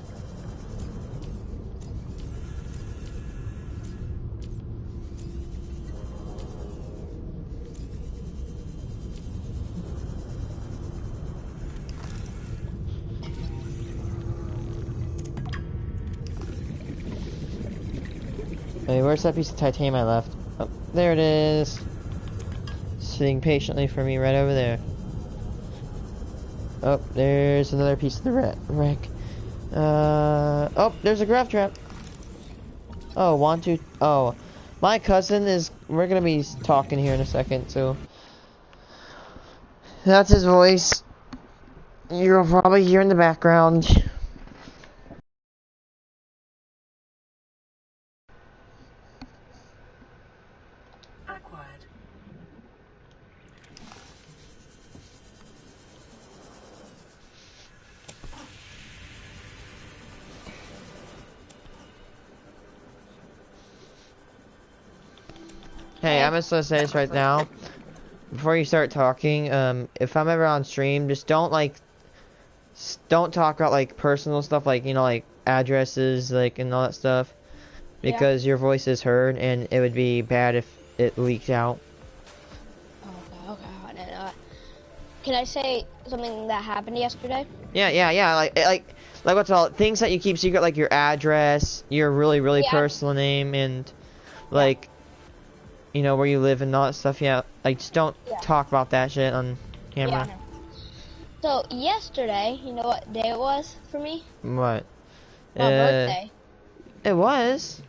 Hey, where's that piece of titanium I left? Oh, there it is. Sitting patiently for me right over there. Oh, there's another piece of the wreck. Oh, there's a graph trap. Oh, my cousin is, we're gonna be talking here in a second, so. That's his voice. You'll probably hear in the background. Acquired. Hey, I'm just gonna say this right now. Before you start talking, if I'm ever on stream, just don't talk about like personal stuff, like, you know, like addresses, like, and all that stuff, because your voice is heard, and it would be bad if it leaked out. Okay. Can I say something that happened yesterday? Yeah. Like what's all things that you keep secret, like your address, your really personal name, and like, you know, where you live and all that stuff. Yeah, like just don't talk about that shit on camera. Yeah. So yesterday, you know what day it was for me? What? My birthday. It was.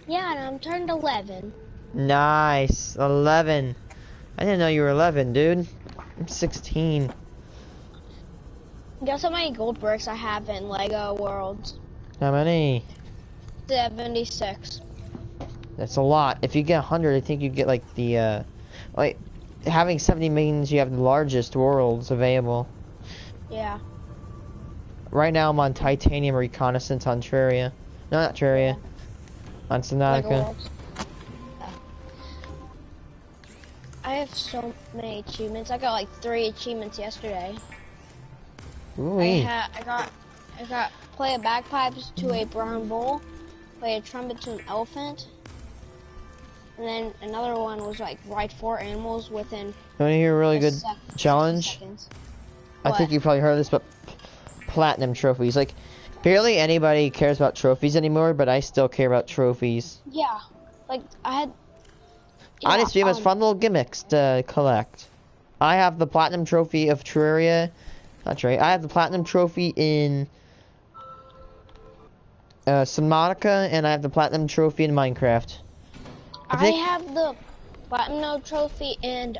Yeah, and I'm turned 11. Nice, 11. I didn't know you were 11, dude. I'm 16. Guess how many gold bricks I have in Lego Worlds? How many? 76. That's a lot. If you get 100, I think you get like the, like, having 70 means you have the largest worlds available. Yeah. Right now I'm on Titanium Reconnaissance on Terraria. No, not Terraria. On Subnautica. I have so many achievements. I got like 3 achievements yesterday. Ooh. I got play a bagpipes to a brown bull, play a trumpet to an elephant, and then another one was like ride 4 animals within. You want to hear a really good challenge? I think you probably heard this, but platinum trophies. Like, barely anybody cares about trophies anymore, but I still care about trophies. Yeah, like I had. Honest Stream has fun little gimmicks to collect. I have the platinum trophy of Terraria. Not Terraria. I have the platinum trophy in Subnautica, and I have the platinum trophy in Minecraft. I have the platinum trophy in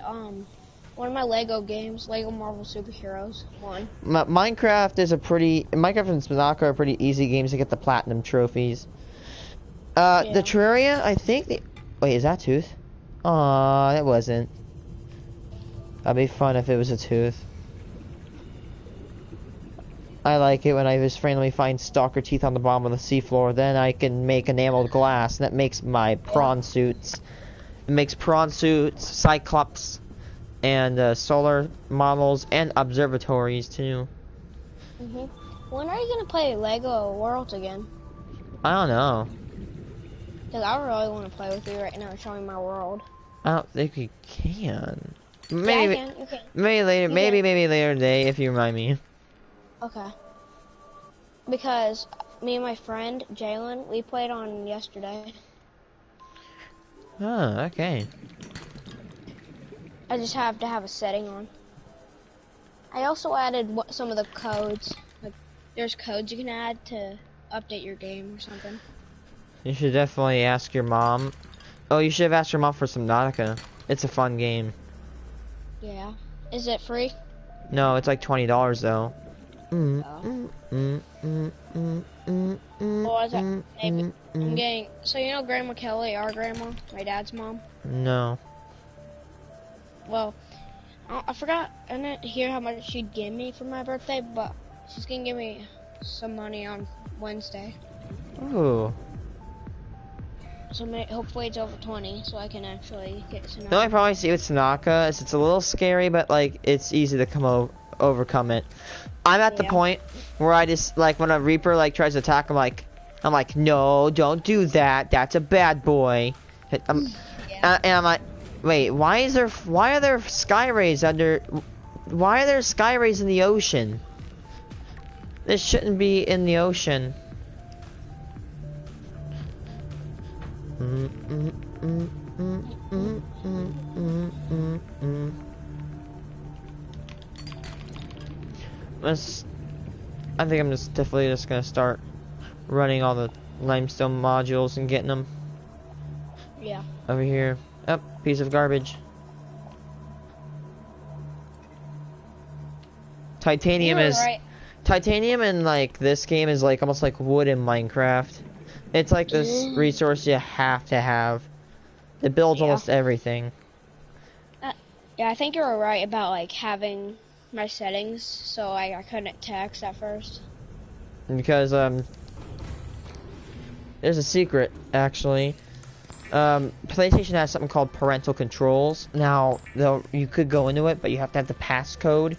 one of my Lego games, Lego Marvel Superheroes 1. Minecraft and Subnautica are pretty easy games to get the platinum trophies. The Terraria, I think wait, is that Tooth? Aw, that wasn't. That'd be fun if it was a tooth. I like it when I just randomly find stalker teeth on the bottom of the seafloor. Then I can make enameled glass, and that makes my prawn suits. It makes prawn suits, cyclops, and solar models, and observatories too. When are you gonna play Lego Worlds again? I don't know. Cause I really want to play with you right now, showing my world. I don't think we can. Maybe, yeah, you can. Maybe later. Maybe later today if you remind me. Okay. Because me and my friend Jalen, we played on yesterday. Oh, okay. I just have to have a setting on. I also added some of the codes. Like, there's codes you can add to update your game or something. You should definitely ask your mom. Oh, you should have asked your mom for Subnautica. It's a fun game. Yeah. Is it free? No, it's like $20 though. Or is it maybe I'm getting, so you know Grandma Kelly, our grandma, my dad's mom? No. Well, I forgot, I didn't hear how much she'd give me for my birthday, but she's gonna give me some money on Wednesday. Ooh. So hopefully it's over 20, so I can actually get some. The only problem I see with Subnautica is it's a little scary, but like it's easy to overcome it. I'm at the point where I just like when a Reaper like tries to attack, I'm like, no, don't do that. That's a bad boy. And I'm like, wait, why are there sky rays under? Why are there sky rays in the ocean? This shouldn't be in the ocean. I think I'm definitely just gonna start running all the limestone modules and getting them. Yeah. Over here. Oh, piece of garbage. Titanium Titanium in like this game is like almost like wood in Minecraft. It's like this resource you have to have. It builds almost everything. Yeah, I think you were right about like having my settings, so I couldn't text at first. Because there's a secret actually. PlayStation has something called parental controls. Now, though, you could go into it, but you have to have the passcode.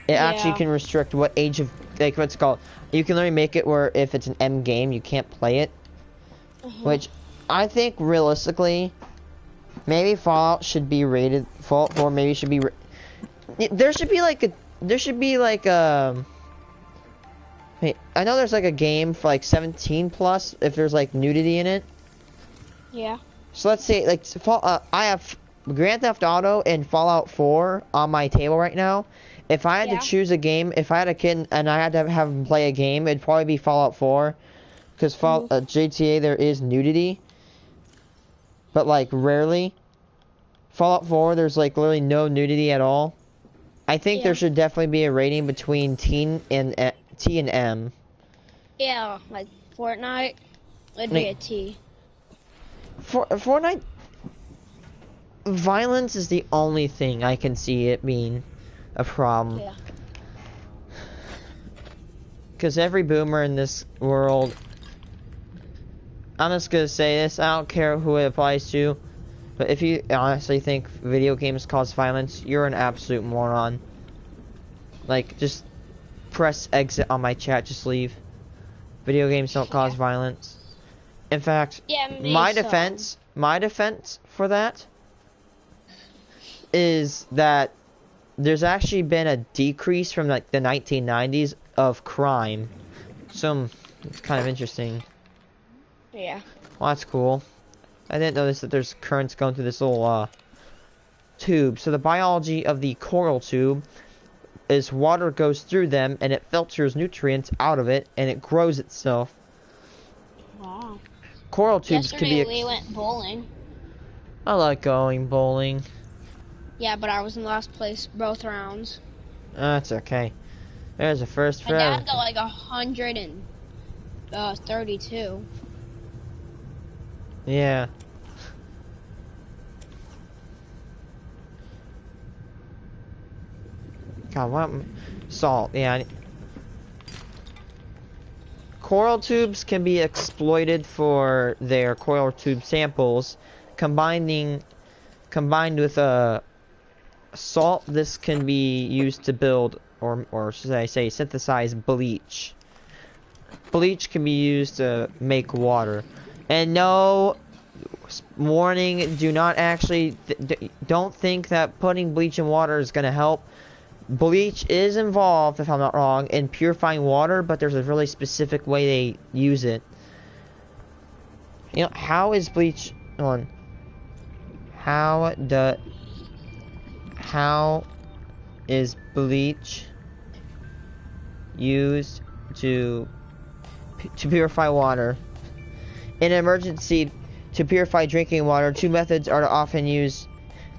It actually can restrict what age of, like, what's it called. You can literally make it where if it's an M game, you can't play it. Which, I think, realistically, maybe Fallout should be rated, Fallout 4 maybe should be, there should be like wait, I know there's like a game for like 17 plus, if there's like nudity in it. Yeah. So let's say, like, I have Grand Theft Auto and Fallout 4 on my table right now. If I had to choose a game, if I had a kid and I had to have him play a game, it'd probably be Fallout 4. Because GTA, there is nudity. But, like, rarely. Fallout 4, there's, like, literally no nudity at all. I think there should definitely be a rating between T and M. Yeah, like Fortnite would be a T. Fortnite, violence is the only thing I can see it being a problem. Yeah. Because every boomer in this world, I'm just gonna say this, I don't care who it applies to, but if you honestly think video games cause violence, you're an absolute moron. Like, just press exit on my chat, just leave. Video games don't cause violence. In fact, my defense for that is that there's actually been a decrease from like the 1990s of crime. So it's kind of interesting. Yeah. Well, that's cool. I didn't notice that there's currents going through this little tube. So the biology of the coral tube is water goes through them and it filters nutrients out of it and it grows itself. Wow. Coral tubes could be. Yesterday we went bowling. I like going bowling. Yeah, but I was in last place both rounds. That's okay. There's a first for my dad got like 132. Yeah. God, what? Salt. Yeah. Coral tubes can be exploited for their coral tube samples. Combined with salt, this can be used to build, or should I say, synthesize bleach. Bleach can be used to make water. And no, warning, do not actually, don't think that putting bleach in water is going to help. Bleach is involved, if I'm not wrong, in purifying water, but there's a really specific way they use it. You know, how is bleach on? How is bleach used to purify water? In an emergency, to purify drinking water, two methods are often used.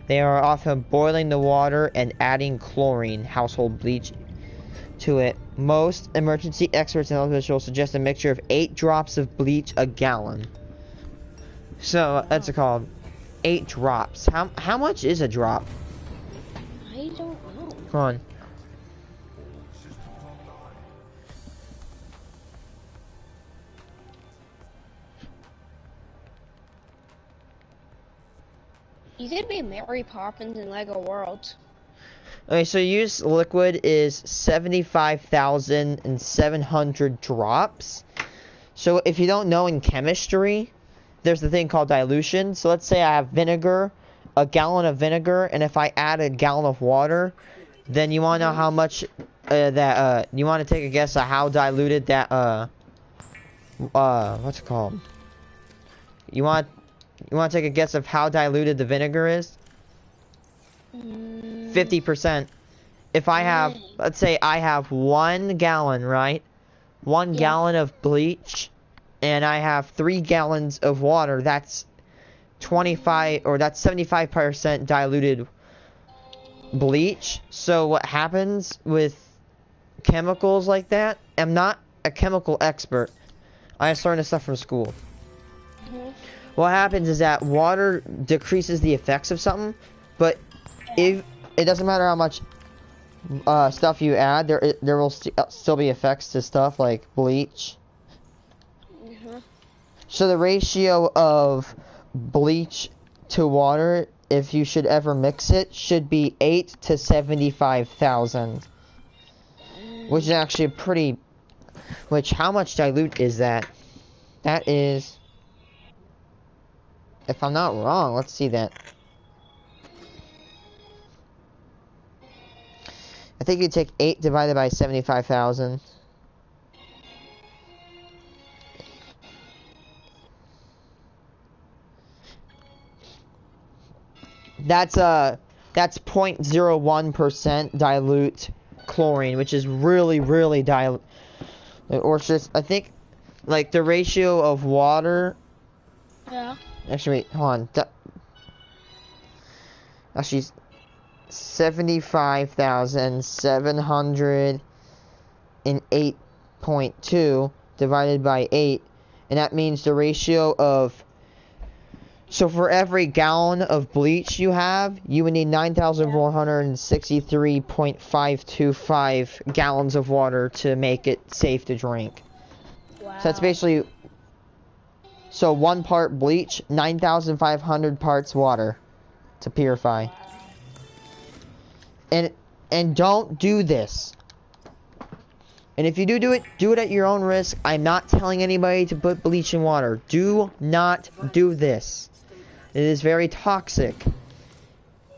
They are often boiling the water and adding chlorine, household bleach, to it. Most emergency experts and health officials suggest a mixture of 8 drops of bleach a gallon. So that's called 8 drops. How much is a drop? I don't know. Come on. You could be Mary Poppins in Lego Worlds. Okay, so use liquid is 75,700 drops. So if you don't know in chemistry, there's the thing called dilution. So let's say I have vinegar, a gallon of vinegar, and if I add a gallon of water, then you want to know how much you want to take a guess at how diluted that what's it called? You want to take a guess of how diluted the vinegar is? 50%. If I have, let's say I have 1 gallon, right? 1 gallon of bleach, and I have 3 gallons of water. That's 25, or that's 75% diluted bleach. So what happens with chemicals like that? I'm not a chemical expert. I just learned this stuff from school. What happens is that water decreases the effects of something, but if it doesn't matter how much stuff you add, there will still be effects to stuff like bleach. So the ratio of bleach to water, if you should ever mix it, should be 8 to 75,000. Which is actually pretty... Which, how much dilute is that? That is... If I'm not wrong, let's see that. I think you take 8 divided by 75,000. That's 0.01% dilute chlorine, which is really dilute. Or just, I think, like the ratio of water. Yeah. Actually, wait, hold on. Actually, 75,708.2 divided by 8, and that means the ratio of... So for every gallon of bleach you have, you would need 9,463.525 gallons of water to make it safe to drink. Wow. So that's basically... So 1 part bleach, 9,500 parts water to purify. And don't do this. And if you do it at your own risk. I'm not telling anybody to put bleach in water. Do not do this. It is very toxic.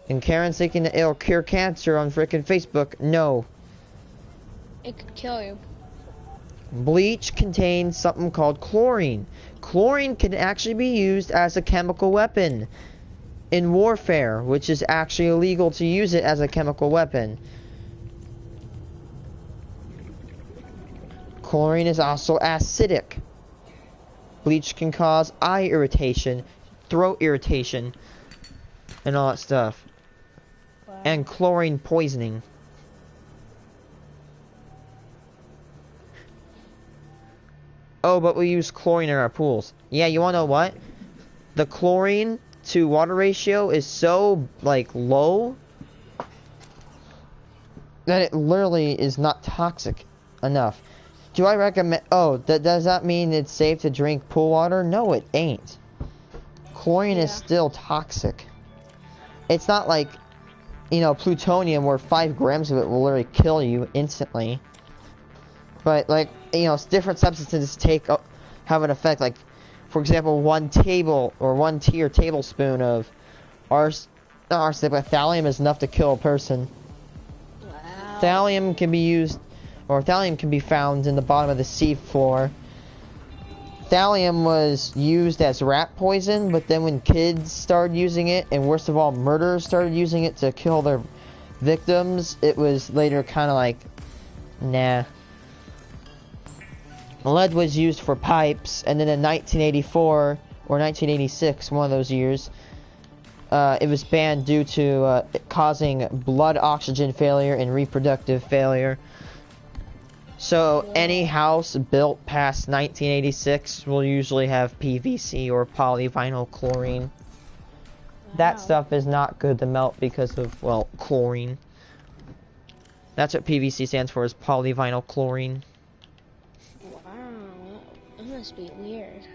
And Karen's thinking that it'll cure cancer on frickin' Facebook. No. It could kill you. Bleach contains something called chlorine. Chlorine can actually be used as a chemical weapon in warfare, which is actually illegal to use it as a chemical weapon. Chlorine is also acidic. Bleach can cause eye irritation, throat irritation, and all that stuff. Wow. And chlorine poisoning. Oh, but we use chlorine in our pools. Yeah, you wanna know what? The chlorine to water ratio is so, like, low that it literally is not toxic enough. Do I recommend... Oh, does that mean it's safe to drink pool water? No, it ain't. Chlorine is still toxic. It's not like, you know, plutonium where 5 grams of it will literally kill you instantly. But, like, you know, different substances have an effect. Like, for example, 1 tea or tablespoon of arsenic, but thallium is enough to kill a person. Wow. Thallium can be used, or thallium can be found in the bottom of the sea floor. Thallium was used as rat poison, but then when kids started using it, and worst of all, murderers started using it to kill their victims, it was later kind of like, nah. Lead was used for pipes, and then in 1984 or 1986, one of those years, it was banned due to causing blood oxygen failure and reproductive failure. So any house built past 1986 will usually have PVC or polyvinyl chlorine. Wow. That stuff is not good to melt because of, well, chlorine. That's what PVC stands for, is polyvinyl chlorine. Wow, that must be weird.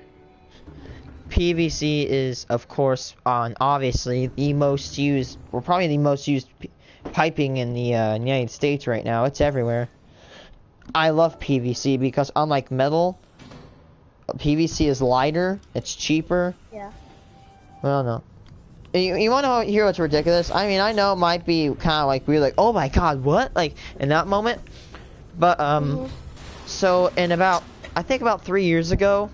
PVC is, of course, obviously the most used, or probably the most used piping in the United States right now. It's everywhere. I love PVC because unlike metal, PVC is lighter, it's cheaper. Yeah. Well, no. You want to hear what's ridiculous? I mean, I know it might be kind of like we're like, oh my god, what? Like in that moment. But so in I think about 3 years ago,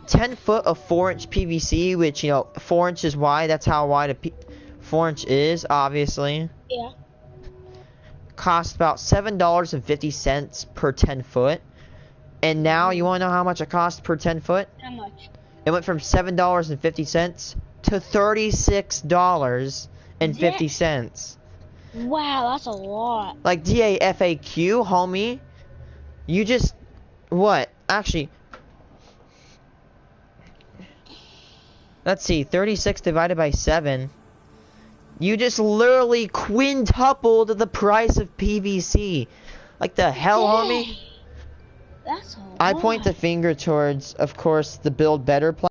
10 foot of 4-inch PVC, which 4 inches wide. That's how wide a 4-inch is, obviously. Yeah. Cost about $7.50 per 10 foot. And now you want to know how much it costs per 10 foot? How much? It went from $7.50 to $36.50. Wow, that's a lot. Like DAFAQ, homie. You just what? Actually, let's see. 36 divided by 7. You just literally quintupled the price of PVC. Like the hell, homie? That's a lot. I point the finger towards, of course, the Build Better plan.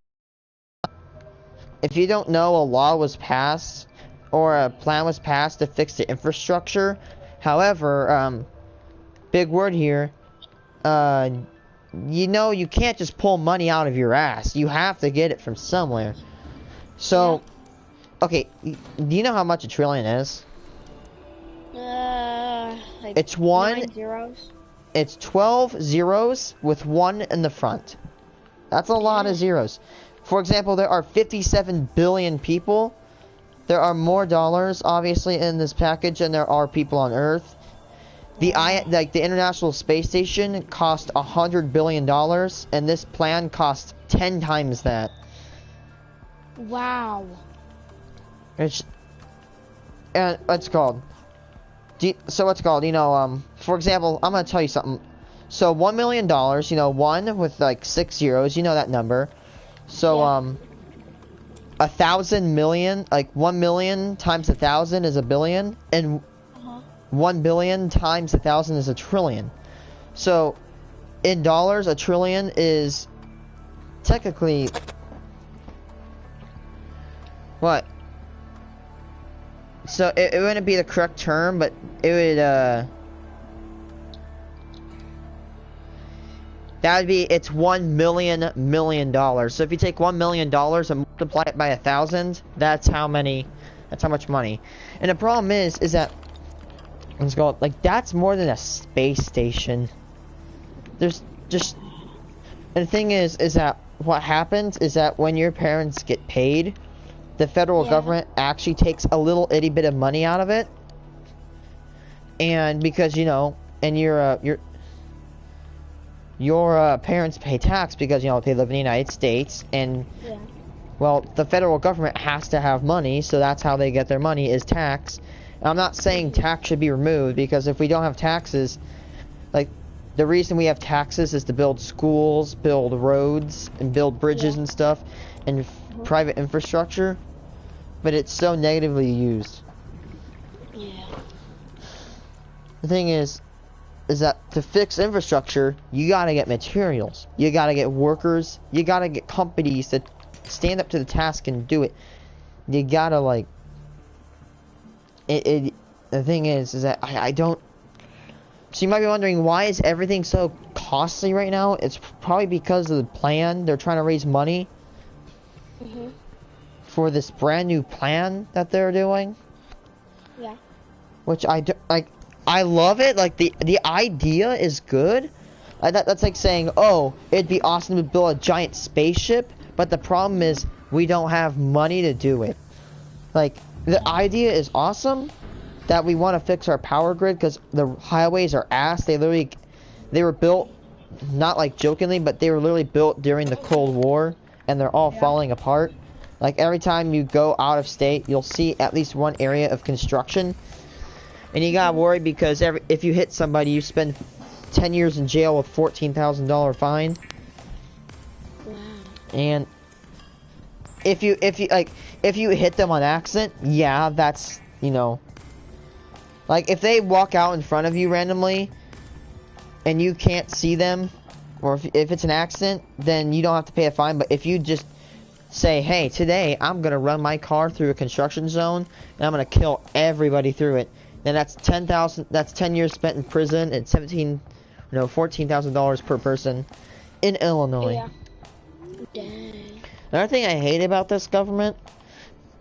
If you don't know, a law was passed, or a plan was passed to fix the infrastructure. However, big word here, you can't just pull money out of your ass. You have to get it from somewhere. So, okay, do you know how much a trillion is? Like It's 9 zeros. It's 12 zeros with 1 in the front. That's a lot of zeros. For example, there are 57 billion people. There are more dollars, obviously, in this package than there are people on Earth. The International Space Station cost $100 billion, and this plan costs 10 times that. Wow. It's called. So what's called, for example, I'm going to tell you something. So $1 million, 1 with like 6 zeros, you know that number. So, 1,000 million, like 1 million times 1,000 is a billion, and 1 billion times 1,000 is a trillion. So, in dollars, a trillion is technically what? So it wouldn't be the correct term, but it would that would be, it's $1 million. So if you take $1 million and multiply it by 1,000, that's how much money. And the problem is that let's go, like, that's more than a space station. There's just, and the thing is that what happens is that when your parents get paid, the federal government actually takes a little itty bit of money out of it, and because and your parents pay tax because they live in the United States, and well, the federal government has to have money, so that's how they get their money, is tax. And I'm not saying tax should be removed, because if we don't have taxes, like, the reason we have taxes is to build schools, build roads, and build bridges and stuff, and private infrastructure. But it's so negatively used. Yeah. The thing is that to fix infrastructure, you gotta get materials. You gotta get workers. You gotta get companies that stand up to the task and do it. You gotta, like... The thing is that I don't... So you might be wondering, why is everything so costly right now? It's probably because of the plan. They're trying to raise money. For this brand new plan that they're doing. Yeah. Which I love it. Like, the idea is good. That's like saying, oh, it'd be awesome to build a giant spaceship, but the problem is we don't have money to do it. Like, the idea is awesome, that we want to fix our power grid because the highways are ass. They were built, not like jokingly, but they were literally built during the Cold War, and they're all falling apart. Like, every time you go out of state, you'll see at least one area of construction. And you gotta worry because if you hit somebody, you spend 10 years in jail with $14,000 fine. Wow. And if you hit them on accident, yeah, that's, like, if they walk out in front of you randomly and you can't see them, or if it's an accident, then you don't have to pay a fine. But if you just say, hey, today I'm gonna run my car through a construction zone and I'm gonna kill everybody through it, then that's 10,000. That's 10 years spent in prison and $14,000 per person in Illinois. Yeah. Dang. Another thing I hate about this government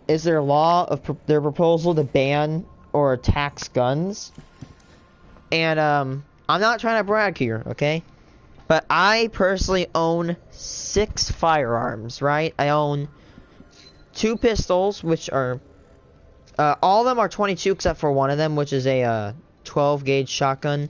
is their their proposal to ban or tax guns. And I'm not trying to brag here, okay? But I personally own 6 firearms, right? I own 2 pistols, which are all of them are 22 except for one of them, which is a 12 gauge shotgun.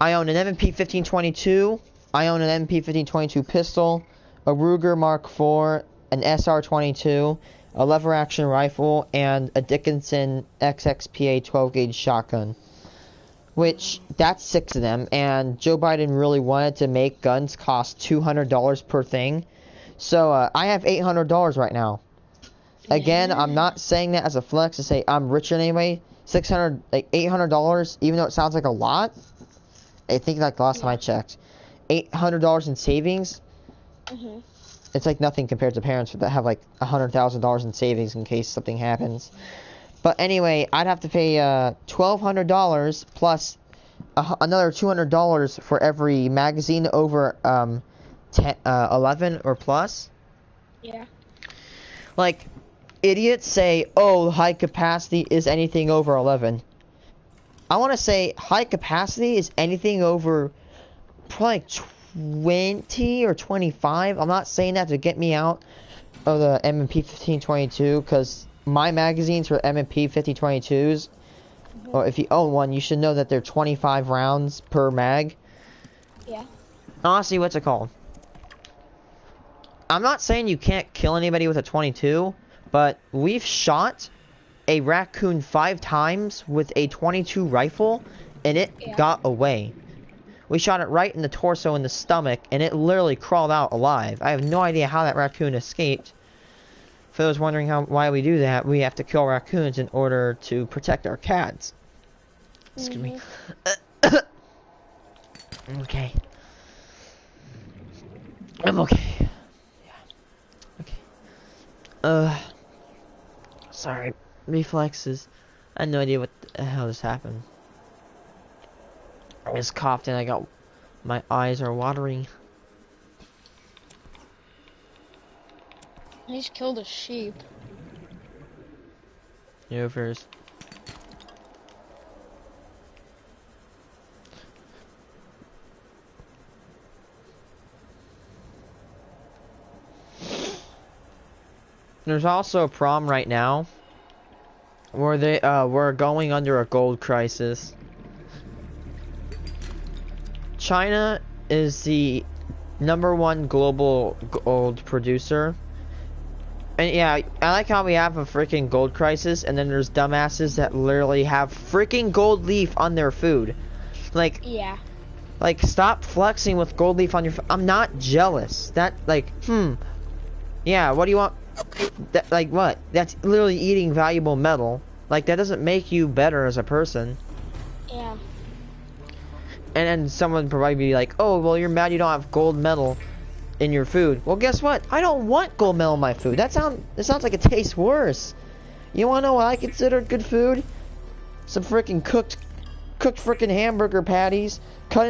I own an M&P 1522. I own an M&P 1522 pistol, a Ruger Mark IV, an SR22, a lever action rifle, and a Dickinson XXPA 12 gauge shotgun. Which, that's 6 of them, and Joe Biden really wanted to make guns cost $200 per thing. So, I have $800 right now. Again, I'm not saying that as a flex to say I'm richer anyway. $800, even though it sounds like a lot. I think like the last time I checked. $800 in savings. It's like nothing compared to parents that have like $100,000 in savings in case something happens. But anyway, I'd have to pay $1,200 plus another $200 for every magazine over 11 or plus. Yeah. Like, idiots say, oh, high capacity is anything over 11. I want to say high capacity is anything over probably 20 or 25. I'm not saying that to get me out of the M&P 1522 because my magazines for M&P 1522s, or if you own one, you should know that they're 25 rounds per mag. Yeah. Honestly, what's it called? I'm not saying you can't kill anybody with a 22, but we've shot a raccoon 5 times with a 22 rifle, and it got away. We shot it right in the torso and the stomach, and it literally crawled out alive. I have no idea how that raccoon escaped. For those wondering why we do that, we have to kill raccoons in order to protect our cats. Excuse me. Okay. I'm okay. Yeah. Okay. Sorry. Reflexes. I had no idea what the hell just happened. I just coughed and my eyes are watering. He's killed a sheep. You first. There's also a problem right now where we're going under a gold crisis. China is the #1 global gold producer. And yeah, I like how we have a freaking gold crisis, and then there's dumbasses that literally have freaking gold leaf on their food. Like, yeah. Like, stop flexing with gold leaf on your food. I'm not jealous. That, like, yeah, what do you want? That, like, what? That's literally eating valuable metal. Like, that doesn't make you better as a person. Yeah. And then someone would probably be like, oh, well, you're mad you don't have gold metal in your food. Well, guess what? I don't want gold metal in my food. It sounds like it tastes worse. You wanna know what I consider good food? Some freaking cooked freaking hamburger patties, cut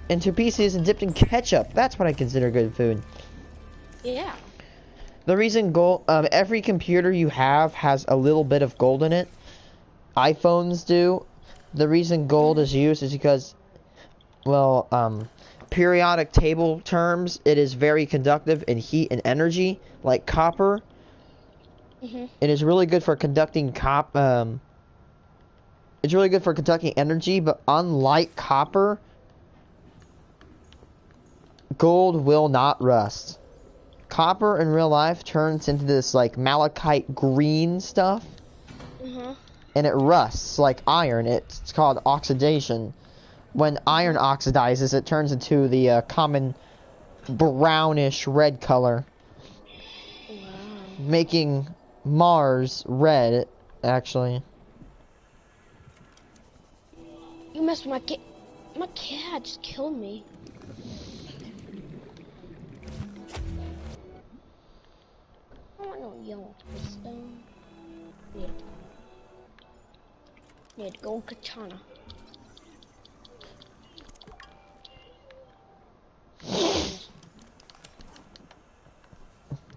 into pieces and dipped in ketchup. That's what I consider good food. Yeah. The reason every computer you have has a little bit of gold in it. iPhones do. The reason gold is used is because, well, periodic table terms, it is very conductive in heat and energy, like copper. It is really good for conducting it's really good for conducting energy, but unlike copper, gold will not rust. Copper in real life turns into this like malachite green stuff, and it rusts like iron. It's called oxidation. When iron oxidizes, it turns into the common brownish red color, making Mars red, actually. You messed with my cat. My cat just killed me. want no yellow stone. Need gold katana.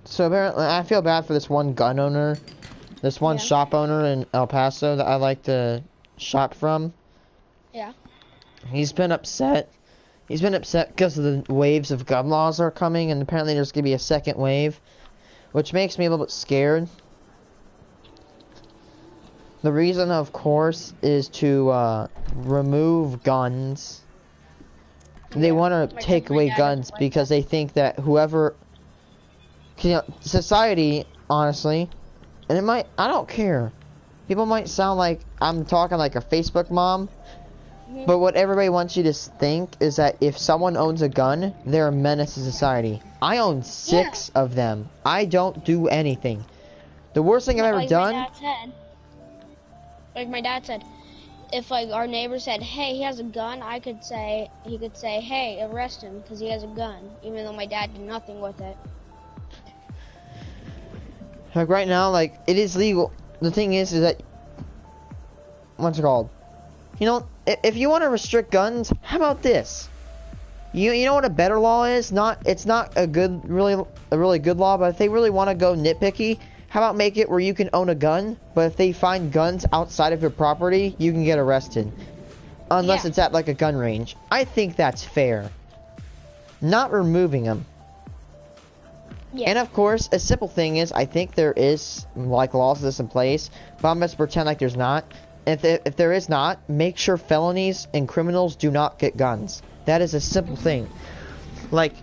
So apparently, I feel bad for this one gun owner, this one shop owner in El Paso that I like to shop from. Yeah. He's been upset. He's been upset because of the waves of gun laws are coming, and apparently there's gonna be a second wave, which makes me a little bit scared. The reason, of course, is to remove guns. They want to take away guns because they think that whoever, you know, society, honestly, and it might, I don't care. People might sound like I'm talking like a Facebook mom, but what everybody wants you to think is that if someone owns a gun, they're a menace to society. I own 6 of them. I don't do anything. The worst thing I've ever done. Like my dad said, if like our neighbor said, "Hey, he has a gun," he could say, "Hey, arrest him because he has a gun," even though my dad did nothing with it. Like right now, like it is legal. The thing is that what's it called? You know, if you want to restrict guns, how about this? You know what a better law is? It's not a really good law, but if they really want to go nitpicky, how about make it where you can own a gun, but if they find guns outside of your property, you can get arrested. Unless it's at like a gun range. I think that's fair. Not removing them. Yeah. And of course, a simple thing is, I think there is like laws of this in place, but I'm going to pretend like there's not. If there is not, make sure felonies and criminals do not get guns. That is a simple thing. Like,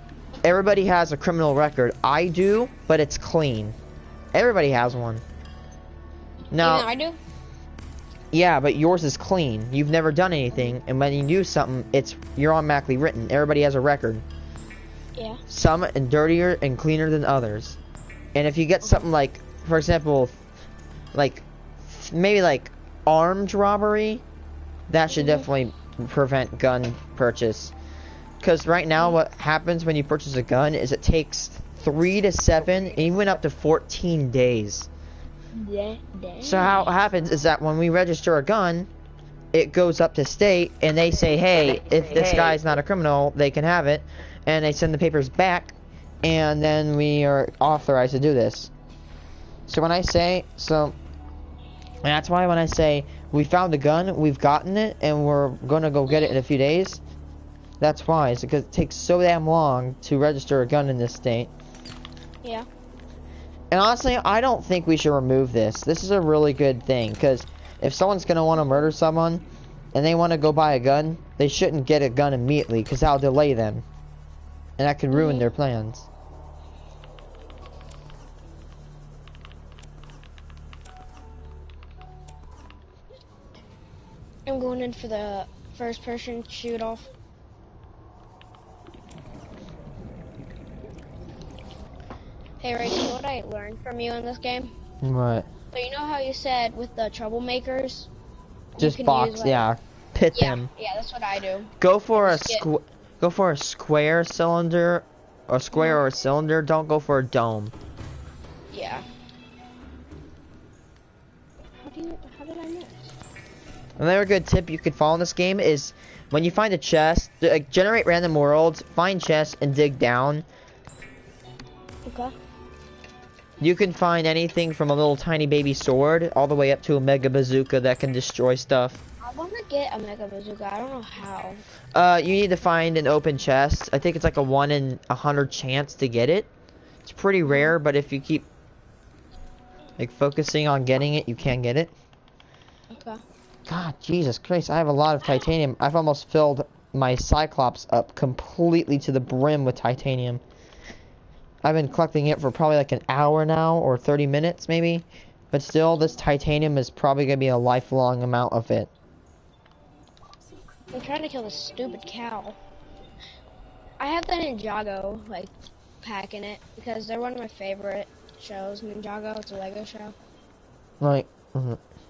everybody has a criminal record. I do, but it's clean. Everybody has one. Now, I do. Yeah, but yours is clean. You've never done anything, and when you do something, you're automatically written. Everybody has a record. Yeah. Some and dirtier and cleaner than others. And if you get something like, for example, like maybe like armed robbery, that should definitely prevent gun purchase. Because right now, what happens when you purchase a gun is it takes 3 to 7, even up to 14 days. Yeah. So how it happens is that when we register a gun, it goes up to state, and they say, hey, if this guy's not a criminal, they can have it, and they send the papers back, and then we are authorized to do this. So when I say, and that's why when I say we found a gun, we've gotten it, and we're gonna go get it in a few days, that's why. It's because it takes so damn long to register a gun in this state. Yeah. And honestly, I don't think we should remove this. This is a really good thing, because if someone's going to want to murder someone, and they want to go buy a gun, they shouldn't get a gun immediately, because that'll delay them. And that could ruin their plans. I'm going in for the first person shoot off. Hey Rayce, you know what I learned from you in this game? What? So you know how you said with the troublemakers? Just box, pit them. Yeah, that's what I do. Go for a square cylinder, or square or a cylinder. Don't go for a dome. Yeah. How did I miss? Another good tip you could follow in this game is when you find a chest, generate random worlds, find chests, and dig down. Okay. You can find anything from a little tiny baby sword all the way up to a mega bazooka that can destroy stuff. I want to get a mega bazooka. I don't know how. You need to find an open chest. I think it's like a 1 in 100 chance to get it. It's pretty rare, but if you keep like focusing on getting it, you can get it. Okay. God, Jesus Christ, I have a lot of titanium. I've almost filled my Cyclops up completely to the brim with titanium. I've been collecting it for probably like an hour now, or 30 minutes maybe. But still, this titanium is probably going to be a lifelong amount of it. I'm trying to kill this stupid cow. I have the Ninjago, like, pack in it, because they're one of my favorite shows. Ninjago, it's a Lego show. Like,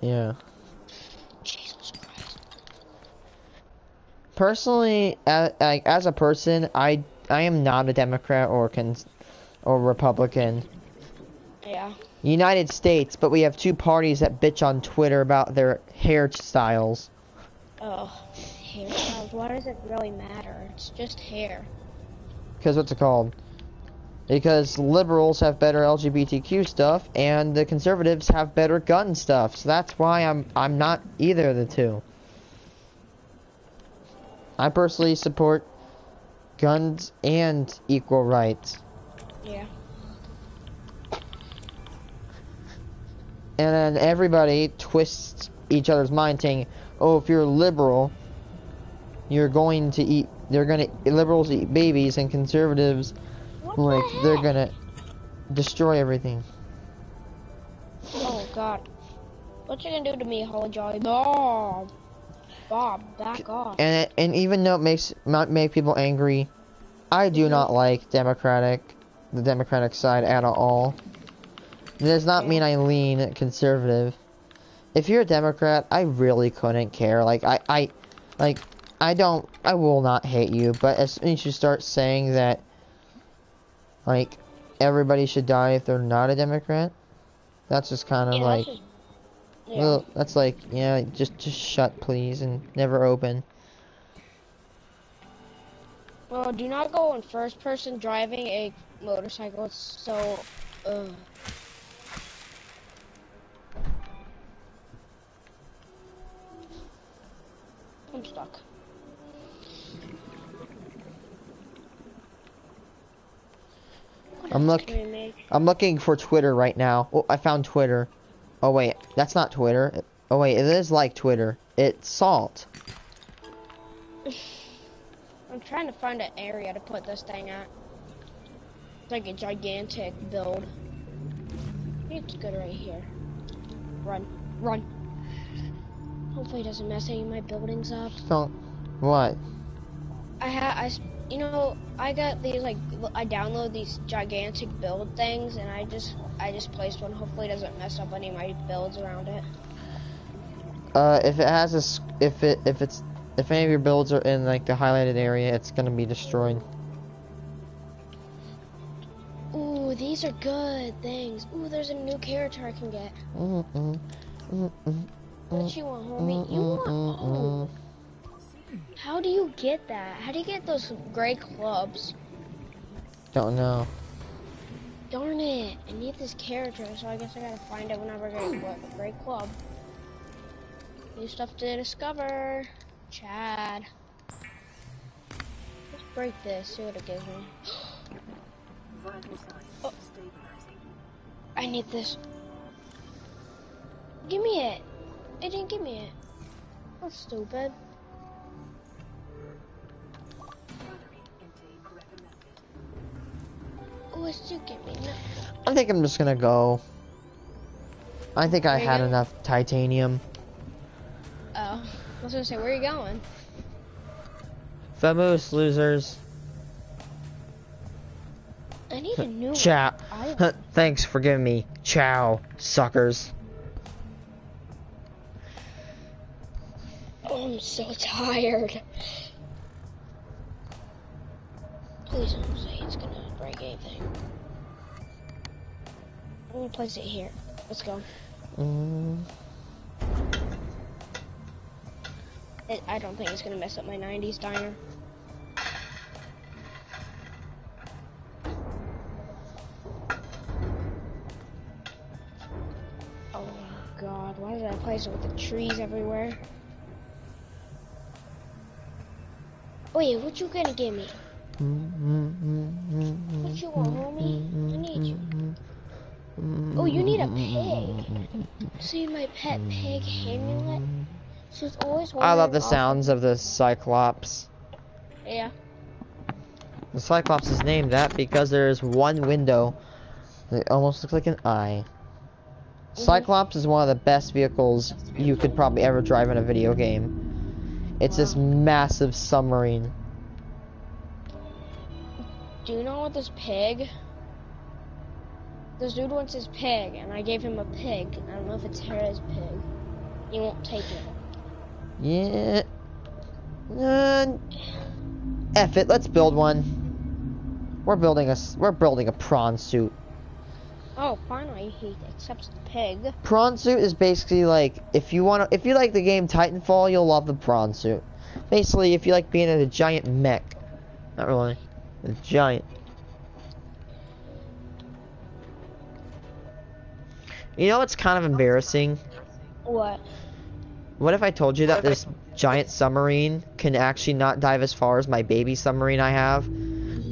yeah. Jesus Christ. Personally, as a person, I am not a Democrat or Republican. Yeah. United States, but we have two parties that bitch on Twitter about their hairstyles. Oh, hairstyles. Why does it really matter? It's just hair. Because what's it called? Because liberals have better LGBTQ stuff, and the conservatives have better gun stuff. So that's why I'm not either of the two. I personally support guns and equal rights. Yeah. And then everybody twists each other's mind saying, oh, if you're liberal, you're going to eat, liberals eat babies, and conservatives, like, they're gonna destroy everything. Oh, God. What you gonna do to me, Holly Jolly? Bob, back off. And even though it might make people angry, I do not like the Democratic side at all. It does not mean I lean conservative. If you're a Democrat, I really couldn't care. Like, I will not hate you, but as soon as you start saying that, like, everybody should die if they're not a Democrat, that's just kind of like, well, that's like, yeah, just shut, please, and never open. Well, do not go in first person driving a motorcycle. It's so, I'm stuck. I'm looking for Twitter right now. Oh, I found Twitter. Oh wait, that's not Twitter. Oh wait, it is like Twitter. It's Salt. I'm trying to find an area to put this thing at. It's like a gigantic build. It's good right here. Run, run. Hopefully it doesn't mess any of my buildings up. Don't. What? You know, I got these, like, I download these gigantic build things, and I just placed one. Hopefully it doesn't mess up any of my builds around it. If it has if any of your builds are in, like, the highlighted area, it's gonna be destroyed. Ooh, these are good things. Ooh, there's a new character I can get. What you want, homie? You want? Oh. How do you get that? How do you get those gray clubs? Don't know. Darn it! I need this character, so I guess I gotta find it whenever I get a gray club. New stuff to discover. Chad. Let's break this, see what it gives me. Oh. I need this. Give me it. It didn't give me it. That's stupid. Oh, it's still give me no. I think I'm just gonna go. I think I had enough titanium. Oh, I was gonna say, where are you going? Famous losers. I need a new Ciao. one. Thanks for giving me ciao, suckers. Oh, I'm so tired. Please don't say it's gonna break anything. I'm gonna place it here. Let's go. I don't think it's gonna mess up my 90s diner. Oh God, why did I place it with the trees everywhere? Wait, what you gonna give me? What you want, homie? I need you. Oh, you need a pig. See my pet pig Hamlet? She's always I love the sounds of the Cyclops. Yeah. The Cyclops is named that because there's one window that almost looks like an eye. Cyclops is one of the best vehicles you could probably ever drive in a video game. It's this massive submarine. Do you know what this pig? This dude wants his pig, and I gave him a pig. I don't know if it's his pig. He won't take it. Yeah. F it, let's build one. We're building a prawn suit. Oh, finally he accepts the pig. Prawn suit is basically like if you like the game Titanfall, you'll love the prawn suit. Basically, if you like being in a giant mech, not really, a giant. You know what's kind of embarrassing? What? What if I told you that this giant submarine can actually not dive as far as my baby submarine I have?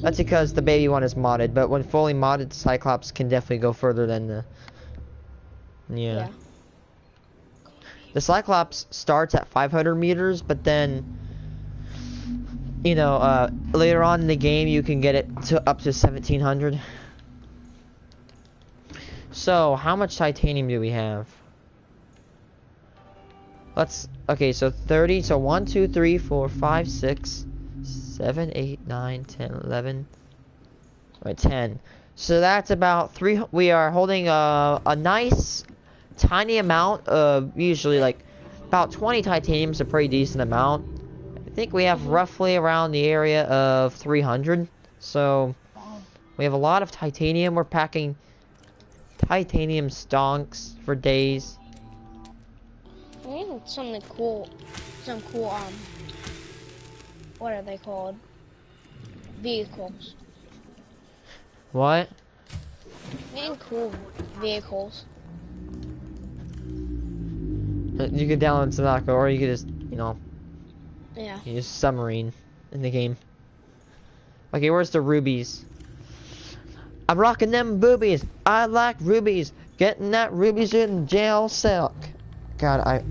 That's because the baby one is modded, but when fully modded, Cyclops can definitely go further than the... Yeah. The Cyclops starts at 500 meters, but then... You know, later on in the game, you can get it to up to 1700. So, how much titanium do we have? Okay, so 30, so 1, 2, 3, 4, 5, 6, 7, 8, 9, 10, 11, right, 10. So that's about 3, we are holding a nice, tiny amount of, usually like, about 20 titanium is a pretty decent amount. I think we have roughly around the area of 300, so we have a lot of titanium. We're packing titanium stonks for days. I need something cool. Some cool, what are they called? Vehicles. What? I need cool vehicles. You can download Subnautica, or you can just, you know, Yeah. use submarine in the game. Okay, where's the rubies? I'm rocking them boobies. I like rubies. Getting that rubies in jail silk. God, I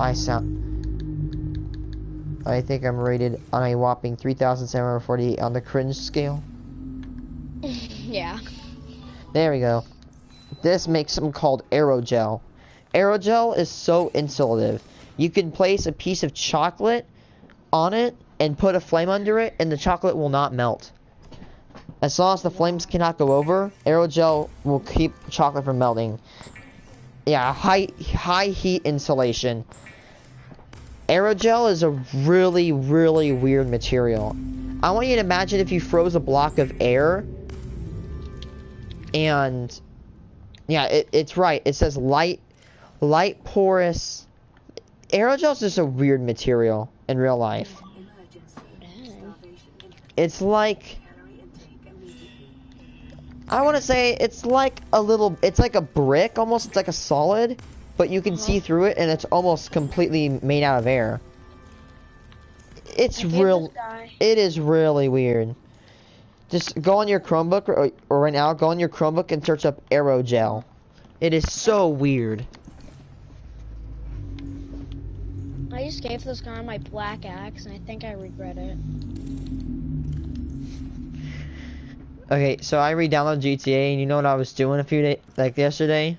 think I'm rated on a whopping 3,748 on the cringe scale. Yeah. There we go. This makes something called aerogel. Aerogel is so insulative. You can place a piece of chocolate on it and put a flame under it, and the chocolate will not melt. As long as the flames cannot go over, aerogel will keep chocolate from melting. Yeah, high heat insulation. Aerogel is a really, really weird material. I want you to imagine if you froze a block of air, and yeah, it's right. It says light porous. Aerogel is just a weird material in real life. It's like, I want to say it's like it's like a brick, almost. It's like a solid, but you can see through it, and it's almost completely made out of air. It's real. It is really weird. Just go on your Chromebook, or right now, go on your Chromebook and search up aerogel. It is so weird. I just gave this guy my black axe, and I think I regret it. Okay, so I re-downloaded GTA, and you know what I was doing a few days, like yesterday?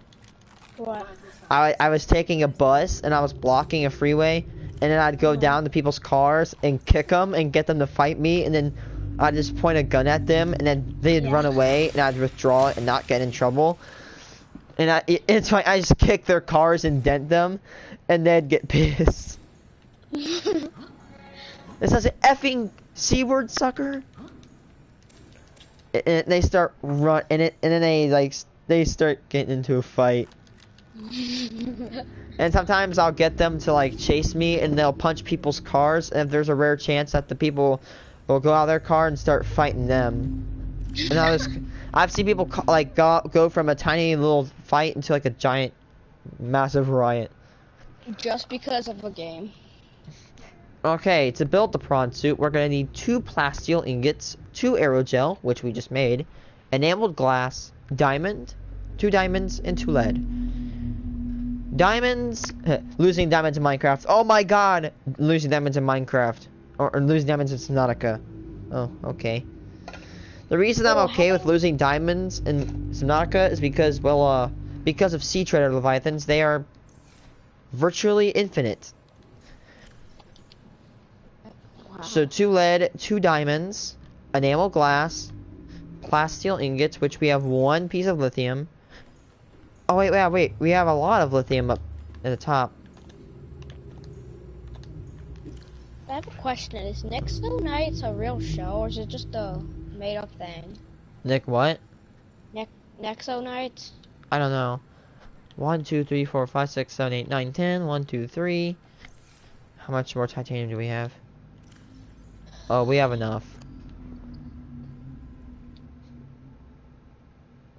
What? I was taking a bus, and I was blocking a freeway, and then I'd go down to people's cars and kick them and get them to fight me, and then I'd just point a gun at them, and then they'd run away, and I'd withdraw it and not get in trouble. And it's fine, I just kick their cars and dent them, and they'd get pissed. It says effing C-word, sucker. And they start and then they start getting into a fight. And sometimes I'll get them to like chase me, and they'll punch people's cars, and if there's a rare chance that the people will go out of their car and start fighting them. And I've seen people like go from a tiny little fight into like a giant massive riot. Just because of a game. Okay, to build the prawn suit, we're going to need 2 plasteel ingots, 2 aerogel, which we just made, enameled glass, diamond, 2 diamonds, and 2 lead. Diamonds, losing diamonds in Minecraft. Oh my god, losing diamonds in Minecraft. Or losing diamonds in Subnautica. Oh, okay. The reason I'm okay with losing diamonds in Subnautica is because, well, because of Sea Treader Leviathans, they are virtually infinite. So 2 lead, 2 diamonds, enamel glass, plasteel ingots, which we have 1 piece of lithium. Oh wait, we have a lot of lithium up at the top. I have a question. Is Nexo Nights a real show, or is it just a made-up thing? Nick, what? Nexo Nights? I don't know. 1, 2, 3, 4, 5, 6, 7, 8, 9, 10. 1, 2, 3. How much more titanium do we have? Oh, we have enough.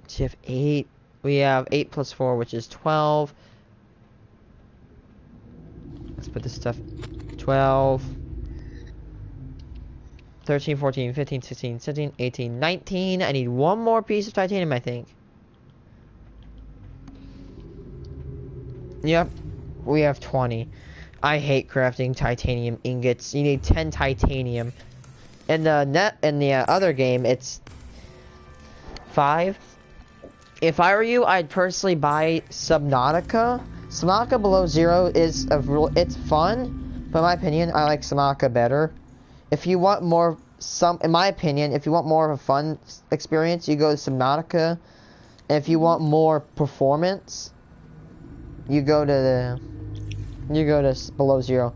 So you have 8. We have 8 plus 4, which is 12. Let's put this stuff. 12. 13, 14, 15, 16, 17, 18, 19. I need one more piece of titanium, I think. Yep. We have 20. I hate crafting titanium ingots. You need 10 titanium. In the other game, it's 5. If I were you, I'd personally buy Subnautica. Subnautica Below Zero is it's fun, but in my opinion, I like Subnautica better. If you want more, in my opinion, if you want more of a fun experience, you go to Subnautica. And if you want more performance, you go to Below Zero.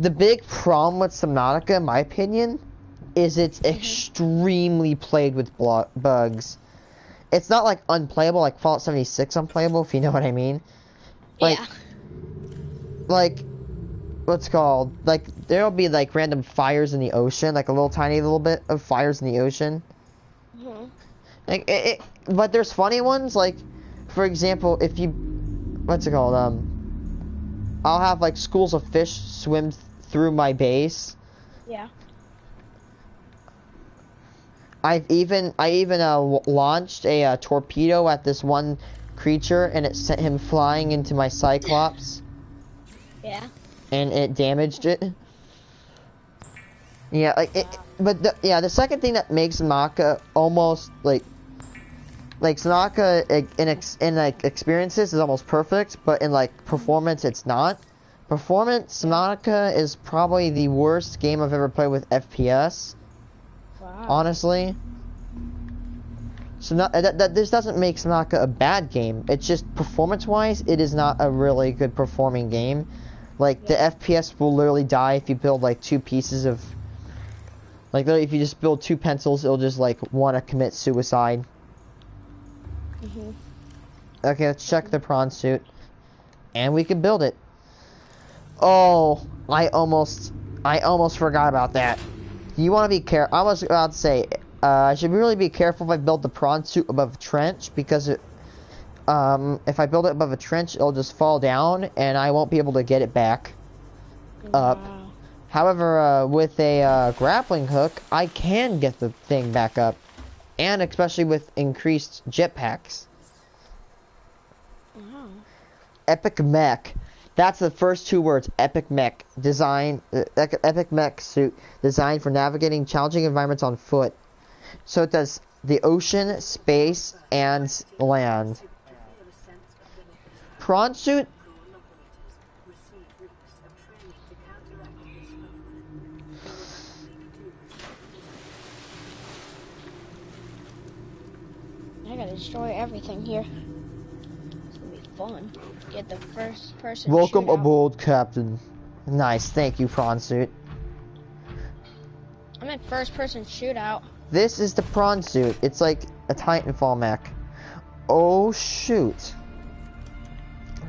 The big problem with Subnautica, in my opinion, is it's extremely plagued with bugs. It's not like unplayable, like Fallout 76 unplayable, if you know what I mean. Like, yeah. Like, what's called? Like, there'll be like random fires in the ocean, like a little tiny little bit of fires in the ocean. Like, but there's funny ones, like, for example, if you, what's it called? I'll have like schools of fish swim through my base. Yeah. I even launched a torpedo at this one creature, and it sent him flying into my Cyclops. Yeah. And it damaged it. Yeah, like the second thing that makes Subnautica almost like Subnautica in like experiences is almost perfect, but in like performance it's not. Performance, Subnautica is probably the worst game I've ever played with FPS. Wow. Honestly. So this doesn't make Subnautica a bad game. It's just performance-wise, it is not a really good performing game. Like, the FPS will literally die if you build like 2 pieces of, like, literally if you just build 2 pencils, it'll just like want to commit suicide. Okay, let's check the prawn suit, and we can build it. Oh, I almost forgot about that. You want to be careful. I was about to say, I should really be careful if I build the prawn suit above a trench, because if I build it above a trench, it'll just fall down, and I won't be able to get it back up. However, with a grappling hook, I can get the thing back up, and especially with increased jetpacks. Epic mech. That's the first 2 words. Epic mech. Epic mech suit designed for navigating challenging environments on foot. So it does the ocean, space, and land. Prawn suit. I gotta destroy everything here. It's gonna be fun. Get the first person. Welcome shootout. aboard, Captain. Nice, thank you, prawn suit. I'm in first person shootout. This is the prawn suit. It's like a Titanfall mech. Oh shoot.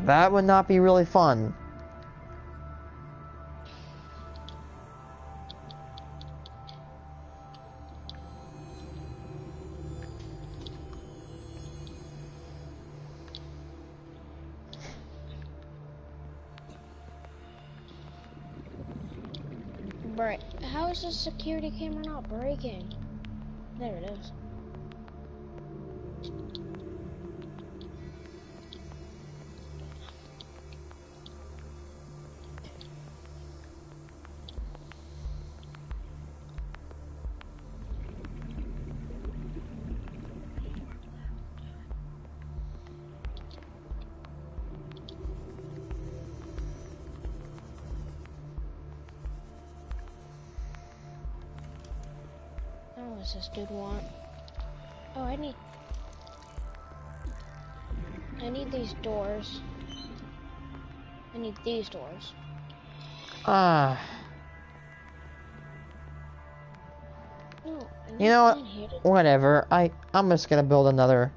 That would not be really fun. Right. How is the security camera not breaking? There it is. What does this dude want? Oh, I need these doors. I need these doors. Ah. No, You know what? Whatever. I'm just gonna build another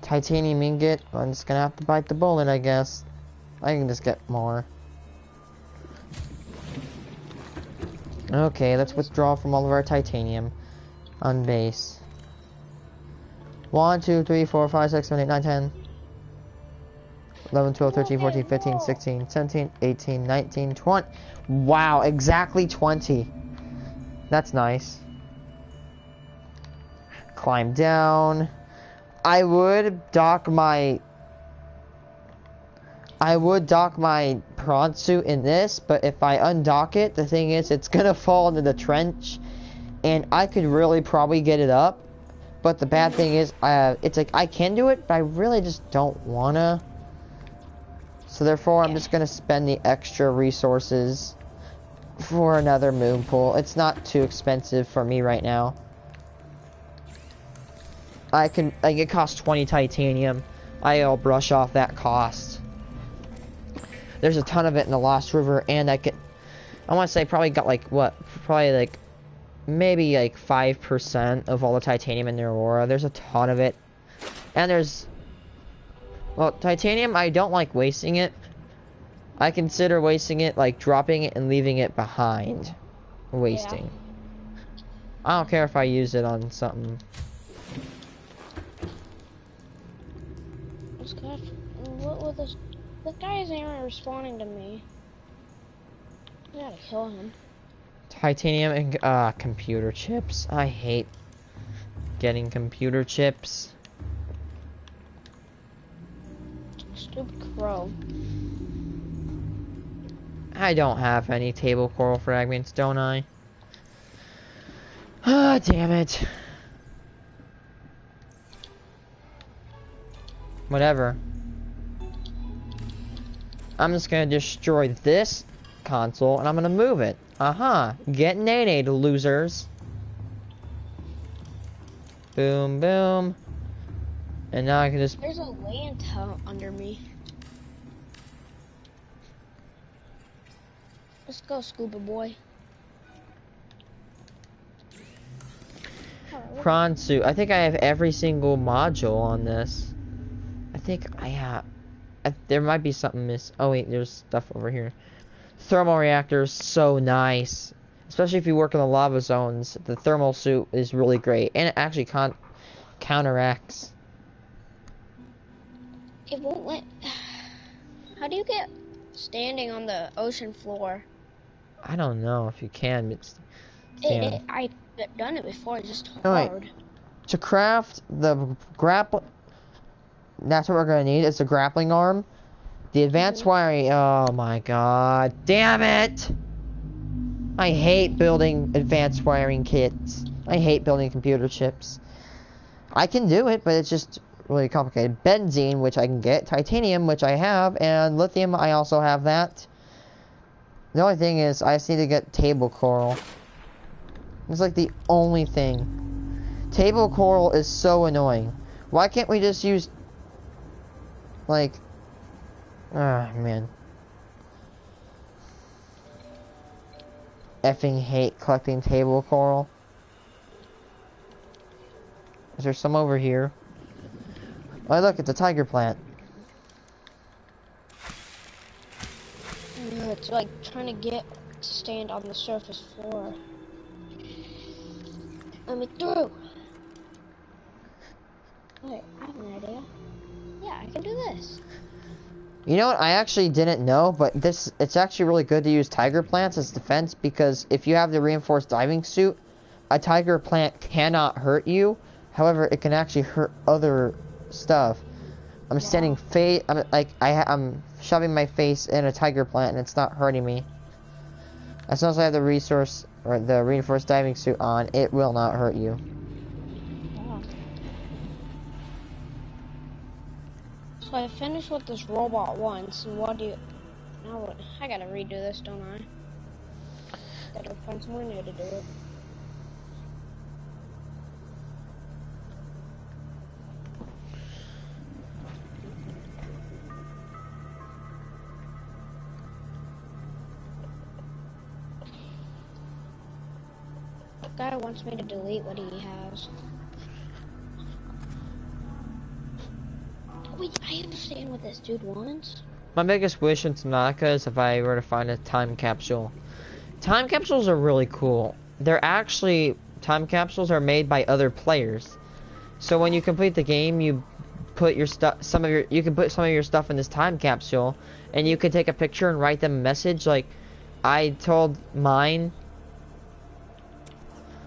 titanium ingot. I'm just gonna have to bite the bullet, I guess. I can just get more. Okay, let's withdraw from all of our titanium on base. 1, 2, 3, 4, 5, 6, 7, 8, 9, 10. 11, 12, 13, 14, 15, 16, 17, 18, 19, 20. Wow, exactly 20. That's nice. Climb down. I would dock my prawn suit in this, but if I undock it, the thing is it's gonna fall into the trench, and I could really probably get it up. But the bad thing is, it's like I can do it, but I really just don't wanna. So therefore, I'm just gonna spend the extra resources for another moon pool. It's not too expensive for me right now. It costs 20 titanium. I'll brush off that cost. There's a ton of it in the Lost River, and I want to say probably got like what? Probably like maybe like 5% of all the titanium in the Aurora. There's a ton of it, and well, titanium. I don't like wasting it. I consider wasting it like dropping it and leaving it behind. Wasting. Yeah. I don't care if I use it on something. What was this? This guy isn't even responding to me. I gotta kill him. Titanium and computer chips. I hate getting computer chips. Stupid crow. I don't have any table coral fragments, don't I? Ah, damn it. Whatever. I'm just gonna destroy this console and I'm gonna move it. Get nade, losers. Boom, boom. And now I can just... There's a land hut under me. Let's go, scuba boy. Prawn suit. I think I have every single module on this. I think I have... there might be something missing. Oh wait, there's stuff over here. Thermal reactors, so nice. Especially if you work in the lava zones. The thermal suit is really great. And it actually counteracts. It won't let... How do you get standing on the ocean floor? I don't know if you can. I've done it before, it's just hard. Wait. To craft the grapple... That's what we're gonna need. It's a grappling arm. The advanced wiring. Oh my god. Damn it! I hate building advanced wiring kits. I hate building computer chips. I can do it, but it's just really complicated. Benzene, which I can get. Titanium, which I have. And lithium, I also have that. The only thing is, I just need to get table coral. It's like the only thing. Table coral is so annoying. Why can't we just use... Like... Ah, man. Effing hate collecting table coral. Is there some over here? Oh, look, it's a tiger plant. Yeah, it's like trying to get to stand on the surface floor. Let me through. Wait, I have an idea. Yeah, I can do this. You know what? I actually didn't know, but it's actually really good to use tiger plants as defense, because if you have the reinforced diving suit, a tiger plant cannot hurt you. However, it can actually hurt other stuff. I'm standing I'm shoving my face in a tiger plant and it's not hurting me. As long as I have the reinforced diving suit on, it will not hurt you. So I finished with this robot once, and what do you... Now what? I gotta redo this, don't I? Gotta find somewhere new to do it. The guy wants me to delete what he has. I understand what this dude wants. My biggest wish in Subnautica is if I were to find a time capsule. Time capsules are really cool. They're actually, time capsules are made by other players. So when you complete the game, you put your stuff, you can put some of your stuff in this time capsule, and you can take a picture and write them a message. Like, I told mine,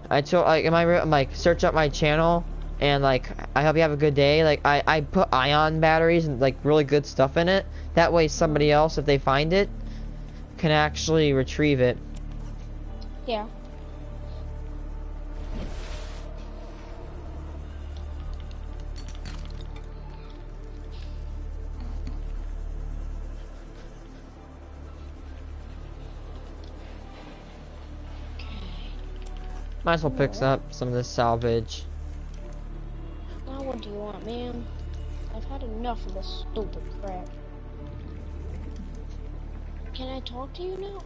like in my room, like, search up my channel, and like, I hope you have a good day. Like, I put ion batteries and like really good stuff in it. That way somebody else, if they find it, can actually retrieve it. Yeah. Might as well pick up some of this salvage. Now what do you want, man? I've had enough of this stupid crap. Can I talk to you now?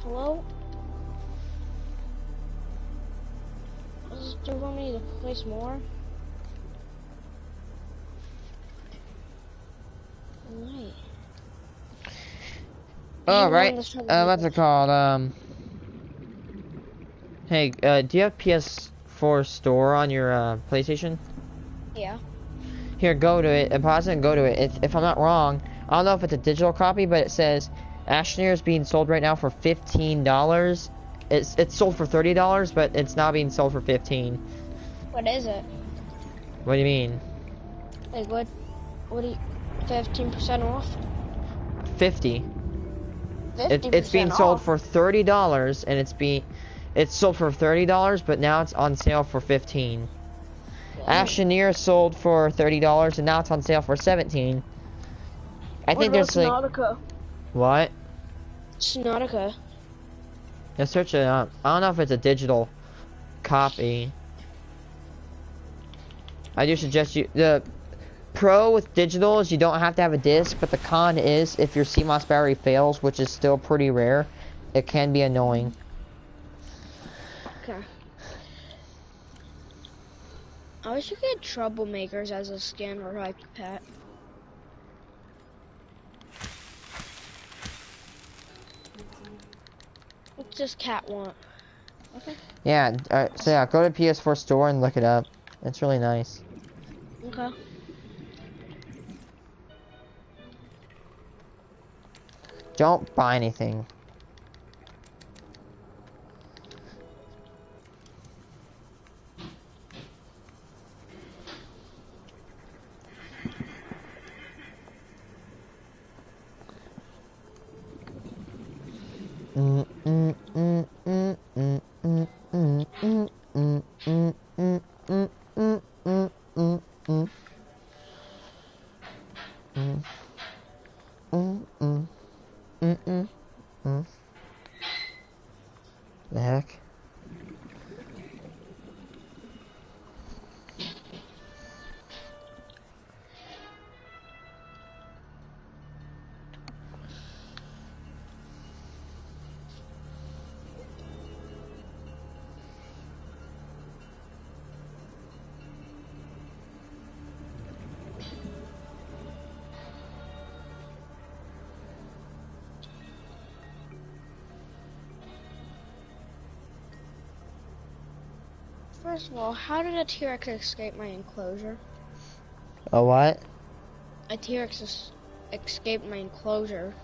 Hello? Do you want me to place more? Alright. Oh, right. What's it called? Hey, do you have PS4 Store on your, PlayStation? Yeah. Here, go to it, and pause it and go to it. If I'm not wrong, I don't know if it's a digital copy, but it says Astroneer is being sold right now for $15. It's sold for $30, but it's now being sold for $15. What is it? What do you mean? Like what do you, 15% off? 50. 50% It's being sold off. for $30, and it's sold for $30, but now it's on sale for $15. Astroneer sold for $30, and now it's on sale for $17. I think there's like Subnautica? what? Subnautica. Let's search it up. I don't know if it's a digital copy. I do suggest you the pro with digital is you don't have to have a disc, but the con is if your CMOS battery fails, which is still pretty rare, it can be annoying. Okay. I wish you could get troublemakers as a skin or like pet. What's this cat want? Okay. Yeah, so yeah, go to PS4 Store and look it up. It's really nice. Okay. Don't buy anything. The heck? First of all, how did a T-Rex escape my enclosure? A what? A T-Rex escaped my enclosure.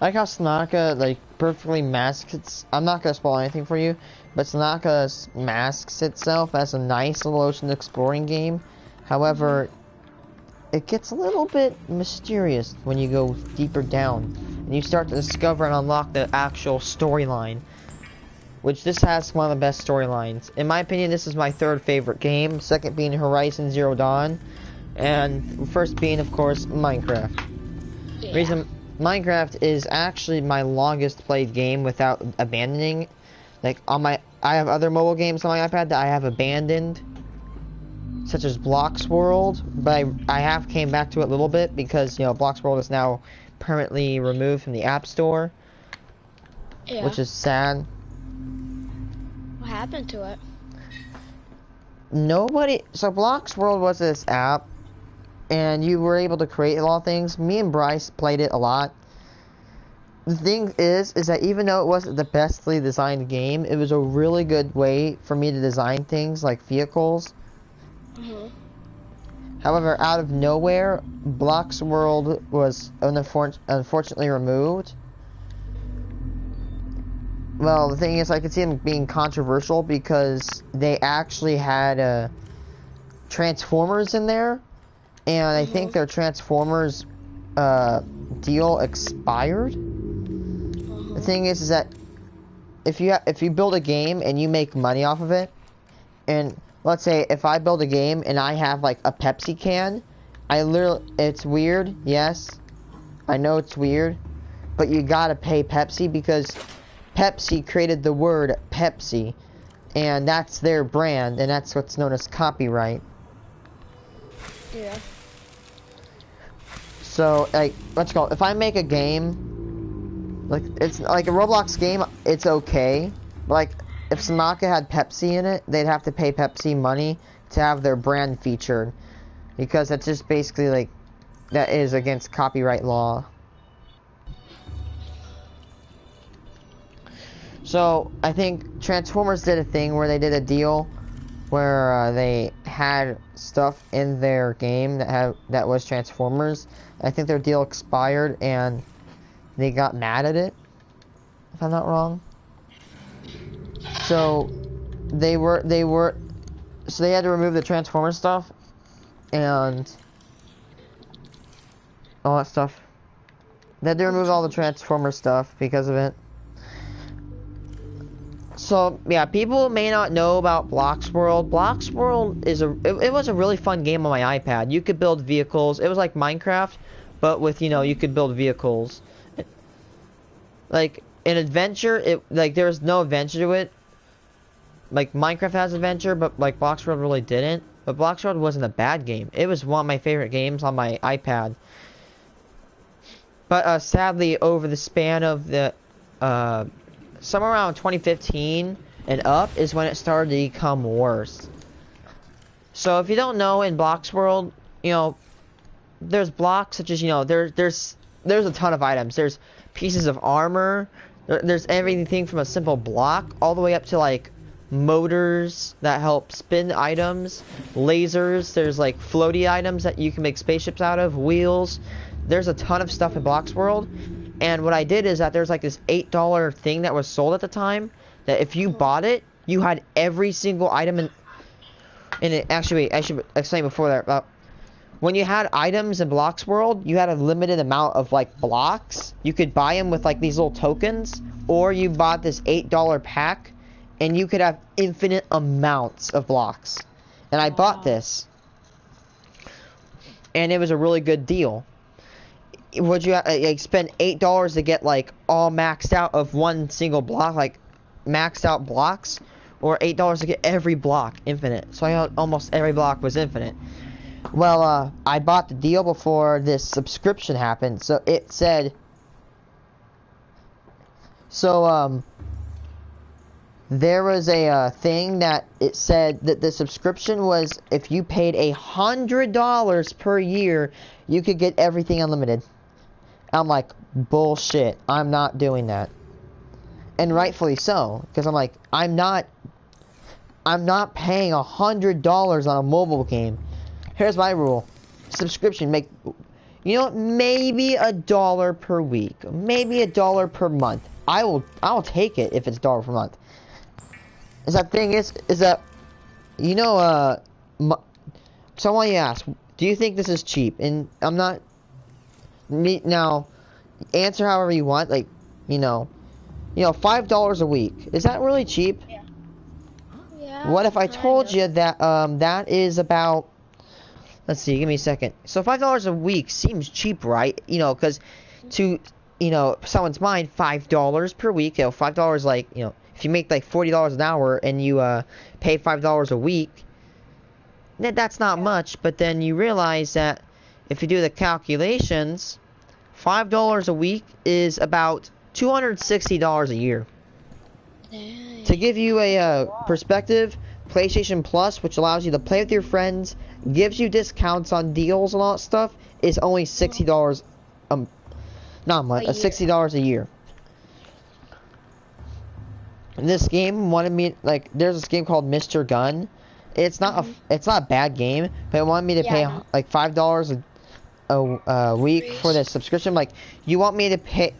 I like how Subnautica like perfectly masks its. I'm not gonna spoil anything for you, but Subnautica masks itself as a nice little ocean exploring game. However, it gets a little bit mysterious when you go deeper down and you start to discover and unlock the actual storyline. Which this has one of the best storylines. In my opinion, this is my third favorite game. Second being Horizon Zero Dawn, and first being, of course, Minecraft. Yeah. Reason Minecraft is actually my longest played game without abandoning. Like I have other mobile games on my iPad that I have abandoned, such as Blox World, but I have came back to it a little bit because Blox World is now permanently removed from the App Store, Yeah. which is sad. What happened to it? So Blox World was this app, and you were able to create a lot of things. Me and Bryce played it a lot. The thing is that even though it wasn't the bestly designed game, it was a really good way for me to design things like vehicles. However, out of nowhere, Blox World was unfortunately removed. Well, the thing is, I could see them being controversial because they actually had Transformers in there, and I think their Transformers deal expired. The thing is that if you build a game and you make money off of it, and let's say if I build a game and I have like a Pepsi can, it's weird, yes, I know it's weird, but you gotta pay Pepsi because Pepsi created the word Pepsi, and that's their brand, and that's what's known as copyright. Yeah. So, like, let's go. If I make a game, like, it's like a Roblox game, it's okay. But, like, if Subnautica had Pepsi in it, they'd have to pay Pepsi money to have their brand featured. Because that's just basically, like, that is against copyright law. So, I think Transformers did a thing where they did a deal where they had stuff in their game that was Transformers. I think their deal expired and they got mad at it, if I'm not wrong. So they had to remove the Transformers stuff and all that stuff. They had to remove all the Transformers stuff because of it. So, yeah, people may not know about Blox World. Blox World is it was a really fun game on my iPad. You could build vehicles. It was like Minecraft, but with, you could build vehicles. Like, an adventure, there was no adventure to it. Like, Minecraft has adventure, but, like, Blox World really didn't. But Blox World wasn't a bad game. It was one of my favorite games on my iPad. But, sadly, over the span of the, somewhere around 2015 and up is when it started to become worse. So if you don't know, in Blox World, there's blocks such as, there's a ton of items. There's pieces of armor. There's everything from a simple block all the way up to like motors that help spin items, lasers. There's like floaty items that you can make spaceships out of, wheels. There's a ton of stuff in Blox World. And what I did is that there's like this $8 thing that was sold at the time, that if you bought it, you had every single item in it. Actually, wait, I should explain before that. When you had items in Blox World, you had a limited amount of like blocks. You could buy them with like these little tokens, or you bought this $8 pack, and you could have infinite amounts of blocks. And I bought this, and it was a really good deal. Would you spend $8 to get like all maxed out of one single block, like maxed out blocks, or $8 to get every block infinite? So I thought almost every block was infinite. Well, I bought the deal before this subscription happened, so it said. So there was a thing that it said that the subscription was if you paid $100 per year, you could get everything unlimited. I'm like, bullshit, I'm not doing that. And rightfully so, because I'm like, I'm not paying $100 on a mobile game. Here's my rule. Subscription, You know what? Maybe $1 per week. Maybe $1 per month. I'll take it if it's $1 per month. Is that thing is that, you know, so I want you to ask, do you think this is cheap? And I'm not, now, answer however you want, like, $5 a week. Is that really cheap? Yeah. Yeah. What if I told kinda. you that, that is about, let's see, give me a second. So $5 a week seems cheap, right? Because to, someone's mind, $5 per week, $5 like, if you make like $40 an hour and you pay $5 a week, that's not much. But then you realize that if you do the calculations, $5 a week is about $260 a year. Dang. To give you a perspective, PlayStation Plus, which allows you to play with your friends, gives you discounts on deals and all that stuff, is only $60. Not much. $60 a year. And this game wanted me like. There's this game called Mr. Gun. It's not it's not a bad game, but it wanted me to pay like $5 a week for the subscription. Like you want me to pay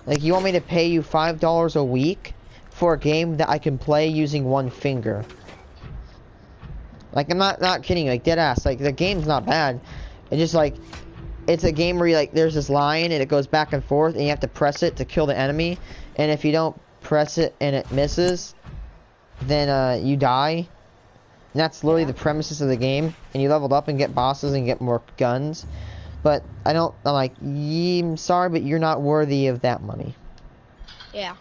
you $5 a week for a game that I can play using one finger. Like I'm not kidding, like dead ass. Like the game's not bad. It's just like it's a game where you there's this line and it goes back and forth and you have to press it to kill the enemy, and if you don't press it and it misses, then you die. And that's literally the premises of the game. And you leveled up and get bosses and get more guns. But I'm like, I'm sorry, but you're not worthy of that money. Yeah.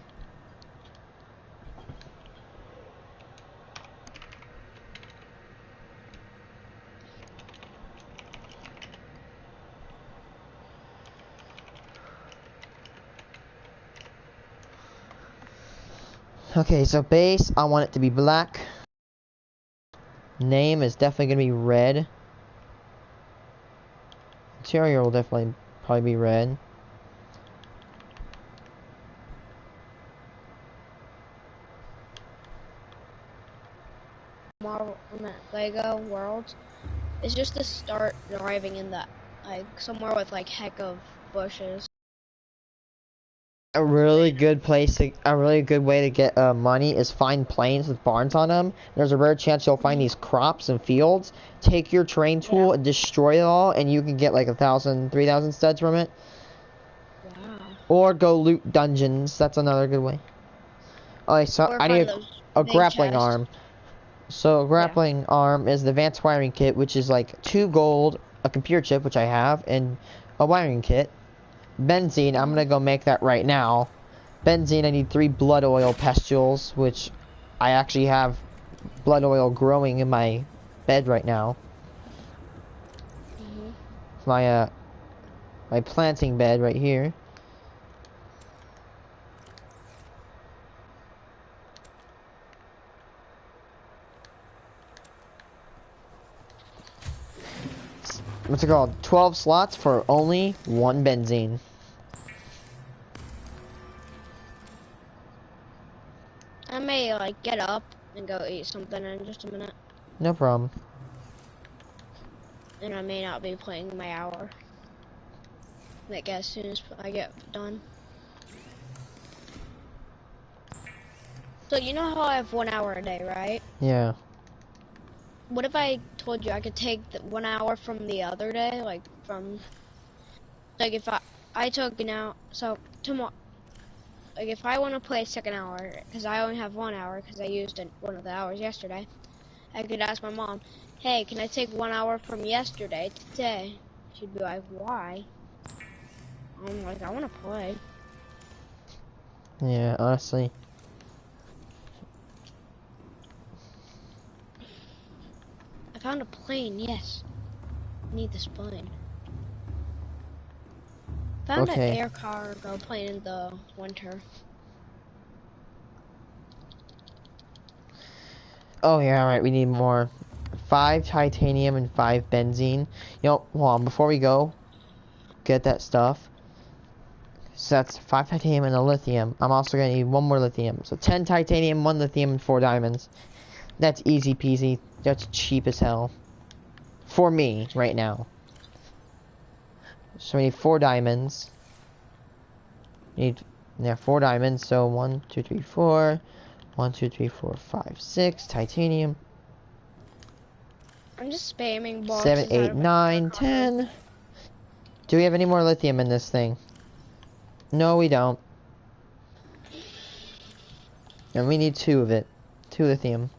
Okay, so base, I want it to be black. Name is definitely gonna be red. Interior will definitely probably be red. Marvel, Lego Worlds. It's just to start arriving in that, somewhere with heck of bushes. A really good way to get money is find plains with barns on them. There's a rare chance you'll find these crops and fields. Take your train tool and destroy it all, and you can get like 1,000, 3,000 studs from it. Wow. Or go loot dungeons. That's another good way. Okay, so I need a grappling arm. So a grappling arm is the advanced wiring kit, which is like 2 gold, a computer chip, which I have, and a wiring kit. Benzene, I'm gonna go make that right now. Benzene, I need 3 blood oil pustules, which I actually have blood oil growing in my bed right now. My planting bed right here. What's it called? 12 slots for only 1 benzene. I may get up and go eat something in just a minute. No problem. And I may not be playing my hour. As soon as I get done. So you know how I have 1 hour a day, right? Yeah. What if I told you I could take 1 hour from the other day, if I took so tomorrow, if I want to play a second hour, because I only have 1 hour, because I used one of the hours yesterday, I could ask my mom, hey, can I take 1 hour from yesterday today? She'd be like, why? I'm like, I want to play. Yeah, honestly. I found a plane, yes. I need this plane. Found an air cargo plane in the winter. Oh yeah, right, we need more. 5 titanium and 5 benzene. Hold on, before we go, get that stuff. So that's 5 titanium and a lithium. I'm also gonna need 1 more lithium. So 10 titanium, 1 lithium, and 4 diamonds. That's easy peasy. That's cheap as hell. For me, right now. So we need 4 diamonds. Need 4 diamonds. So 1, 2, 3, 4. 1, 2, 3, 4, 5, 6. Titanium. I'm just spamming boxes. 7, 8, 9, 10. Do we have any more lithium in this thing? No, we don't. And we need 2 of it. 2 lithium.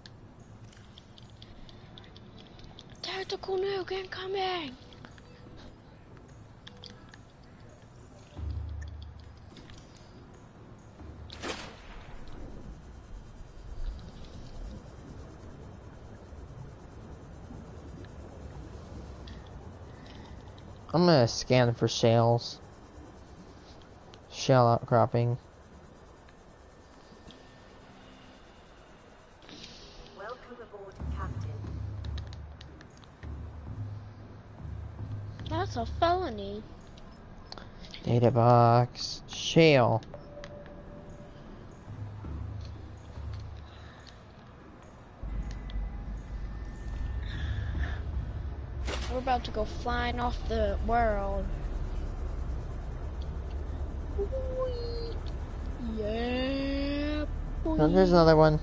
Tactical nuke incoming! I'm gonna scan for shales. Shell outcropping. Welcome aboard, Captain. That's a felony. Data box. Shale. We're about to go flying off the world. Whee! Yeah. Oh, there's another one.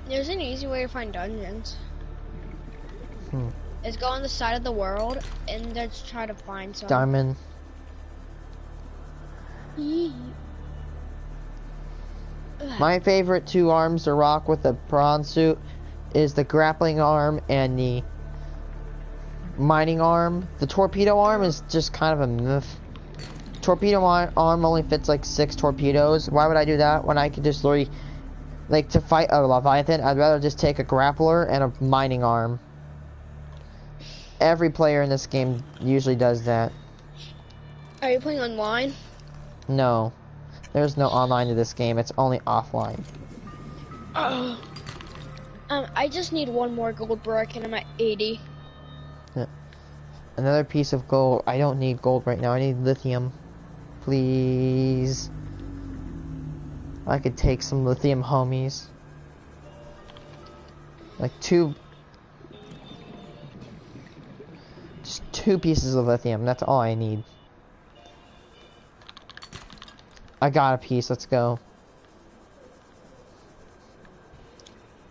There's an easy way to find dungeons. Hmm. Is go on the side of the world and just try to find some. Diamond. Yee. My favorite 2 arms to rock with the prawn suit is the grappling arm and the mining arm. The torpedo arm is just kind of a myth. Torpedo arm only fits like 6 torpedoes. Why would I do that when I could just literally, like, to fight a Leviathan, I'd rather just take a grappler and a mining arm. Every player in this game usually does that. Are you playing online? No. There's no online to this game, it's only offline. I just need 1 more gold brick and I'm at 80. Yeah. Another piece of gold. I don't need gold right now, I need lithium. Please. I could take some lithium, homies. Like 2... Just 2 pieces of lithium, that's all I need. I got a piece, let's go.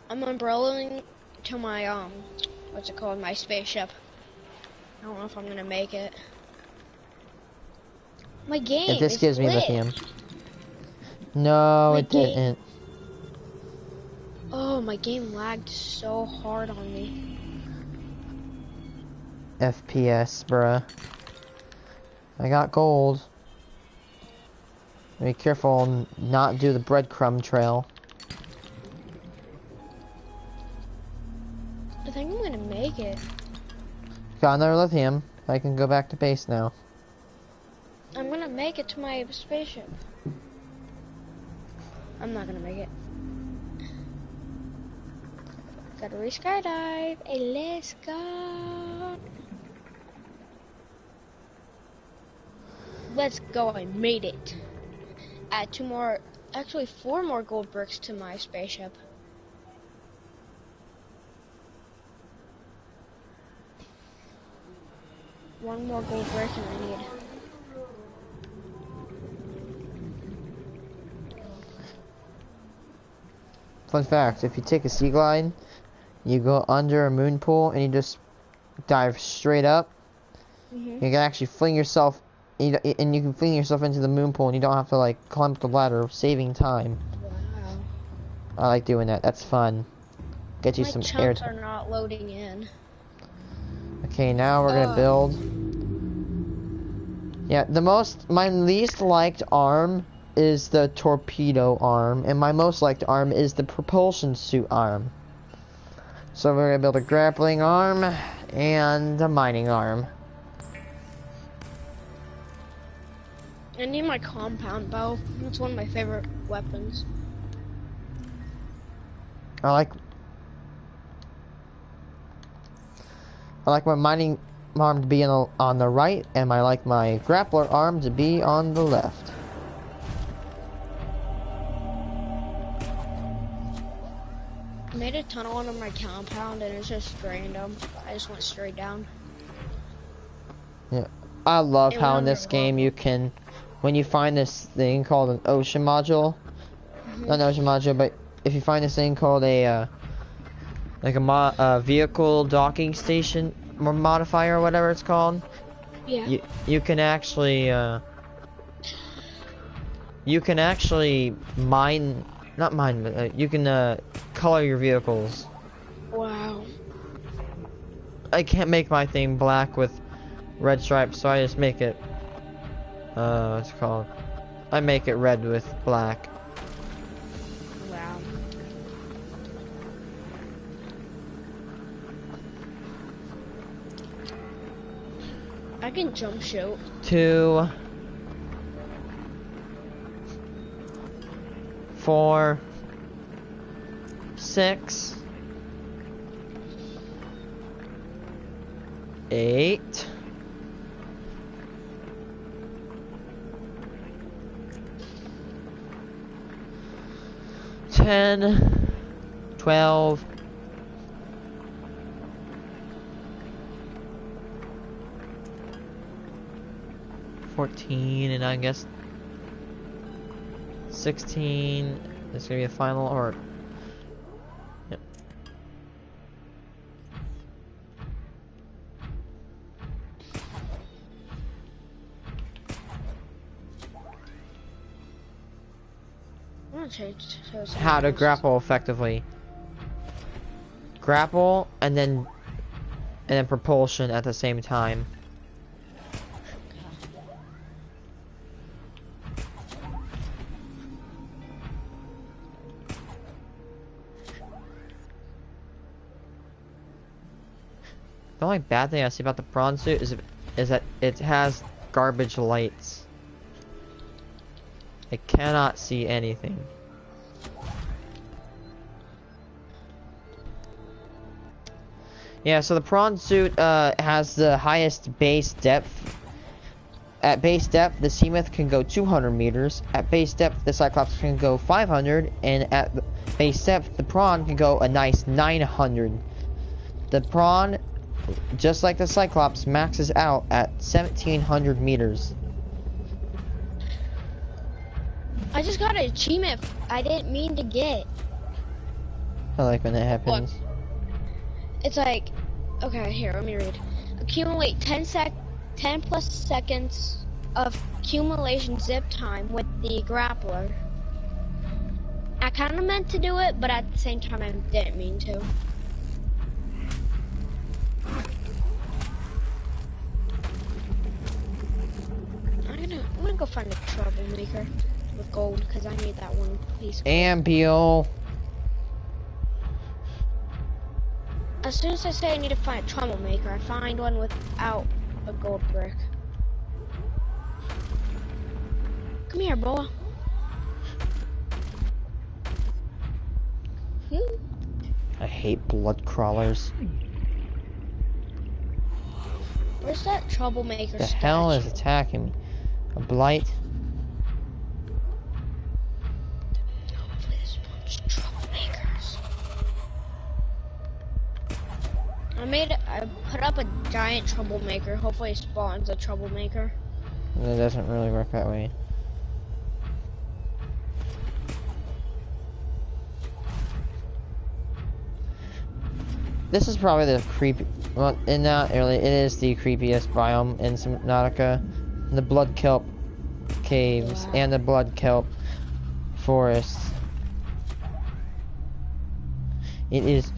I'm umbrellaing to my, what's it called, my spaceship. I don't know if I'm gonna make it. My game If this is gives me lit. lithium. No, My it game- didn't. Oh, my game lagged so hard on me. FPS, bruh. I got gold. Be careful and not do the breadcrumb trail. I think I'm gonna make it. Got another lithium. I can go back to base now. I'm gonna make it to my spaceship. I'm not gonna make it. Gotta re-skydive. Hey, let's go. Let's go, I made it. Add 2 more, actually 4 more gold bricks to my spaceship. One more gold brick and I need. Fun fact, if you take a sea glide, you go under a moon pool and you just dive straight up, you can actually fling yourself, and you can fling yourself into the moon pool and you don't have to like climb up the ladder, saving time. Wow. I like doing that, that's fun. Get you My some air chunks are not loading in. Okay, now we're gonna build. Yeah, my least liked arm is the torpedo arm, and my most liked arm is the propulsion suit arm. So we're gonna build a grappling arm and a mining arm. I need my compound bow. It's one of my favorite weapons. I like my mining arm to be on the right, and I like my grappler arm to be on the left. made a tunnel under my compound and it's just random. I just went straight down. Yeah, I love It how went in this game underwater. you can, when you find this thing called an ocean module, not an ocean module, but if you find this thing called a like a vehicle docking station or modifier or whatever it's called, Yeah. you can actually mine, not mine, but you can color your vehicles. Wow. I can't make my thing black with red stripes, so I just make it what's it called? I make it red with black. Wow. I can jump shoot. 2, 4, 6, 8, 10, 12, 14, and I guess 16 is gonna be a final, or yep. I'm gonna change to How to grapple effectively. Grapple and then propulsion at the same time. The only bad thing I see about the prawn suit is that it has garbage lights. I cannot see anything. Yeah, so the prawn suit has the highest base depth. At base depth, the Seamoth can go 200 meters. At base depth, the Cyclops can go 500. And at base depth, the prawn can go a nice 900. The prawn, just like the Cyclops, maxes out at 1700 meters. I just got an achievement I didn't mean to get. I like when that happens. What? It's like, okay, here, let me read. Accumulate 10 plus seconds of accumulation zip time with the grappler. I kind of meant to do it, but at the same time I didn't mean to. I'm gonna go find a troublemaker with gold, because I need that one piece of gold. Ambiel. As soon as I say I need to find a troublemaker, I find one without a gold brick. Come here, boy. I hate blood crawlers. Where's that troublemaker The statue? hell is attacking me? A blight? Hopefully this one's troublemakers. I put up a giant troublemaker. Hopefully it spawns a troublemaker. It doesn't really work that way. This is probably the creepy. Well, in that area, it is the creepiest biome in Subnautica. The blood kelp caves and the blood kelp forests. It is.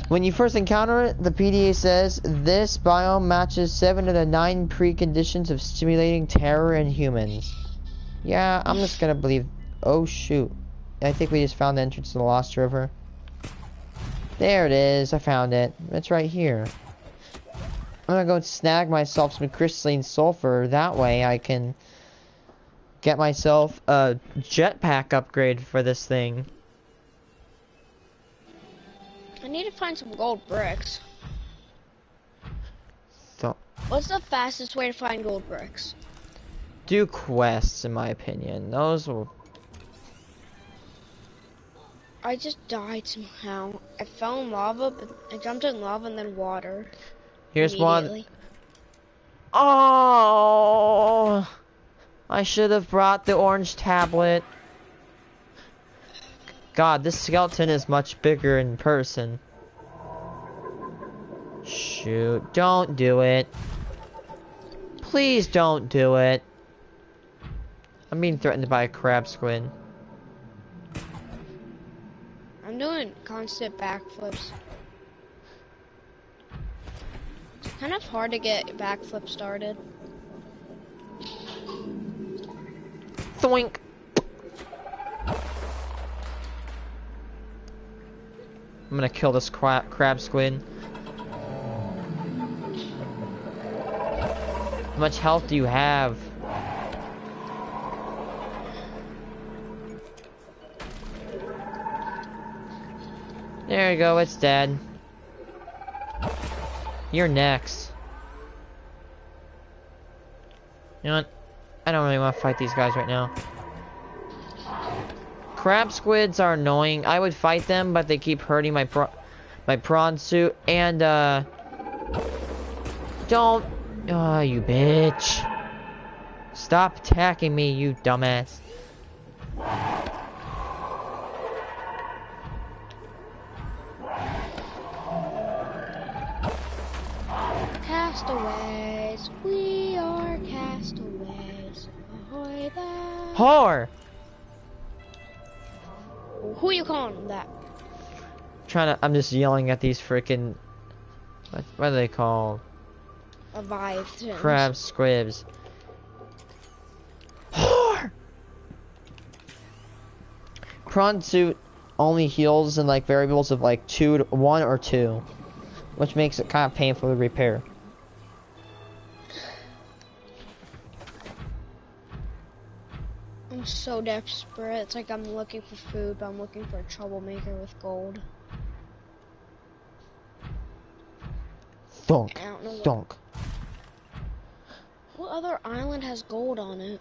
When you first encounter it, the PDA says this biome matches 7 of the 9 preconditions of stimulating terror in humans. Yeah, I'm just gonna believe. Oh shoot! I think we just found the entrance to the Lost River. There it is. I found it. It's right here. I'm gonna go snag myself some crystalline sulfur. That way I can get myself a jetpack upgrade for this thing. I need to find some gold bricks. So, What's the fastest way to find gold bricks? do quests, in my opinion. Those will. I just died somehow. I fell in lava, but I jumped in lava and then water. Here's one. Oh, I should have brought the orange tablet. God, this skeleton is much bigger in person. Shoot, don't do it. Please don't do it. I'm being threatened by a crab squid. I'm doing constant backflips. It's kind of hard to get backflip started. Thoink. I'm gonna kill this crab squid. How much health do you have? There you go, it's dead. You're next. You know what? I don't really want to fight these guys right now. Crab squids are annoying. I would fight them, but they keep hurting my prawn suit. And, don't... Oh, you bitch. Stop attacking me, you dumbass. Castaways, we are castaways. Ahoy there. Whore! Who are you calling that? I'm just yelling at these freaking... What are they called? Leviathans. Crab squibs. Whore! Prawn suit only heals in like variables of like 1 or 2. Which makes it kind of painful to repair. I'm so desperate. It's like I'm looking for food, but I'm looking for a troublemaker with gold. Thunk. I don't know Thunk. what other island has gold on it?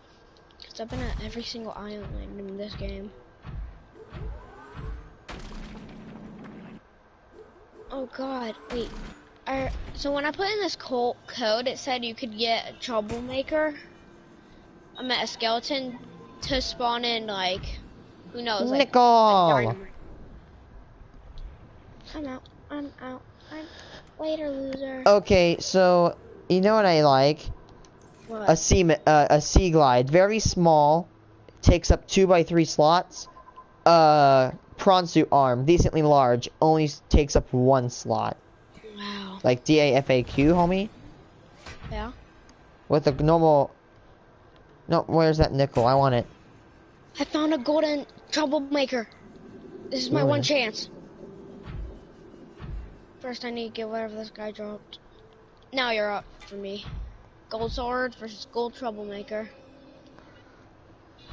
Because I've been at every single island in this game. Oh god, wait. So when I put in this code, it said you could get a troublemaker. I meant a skeleton to spawn in, like, who knows, like, Nickel! I'm out. Later, loser. Okay, so, you know what I like? What? A sea glide. Very small. Takes up 2x3 slots. Prawn suit arm. Decently large. Only takes up 1 slot. Wow. Like DAFAQ, homie? Yeah. With a normal... No, where's that nickel? I want it. I found a golden troublemaker. This is my one chance. First I need to get whatever this guy dropped. Now you're up for me. Gold sword versus gold troublemaker.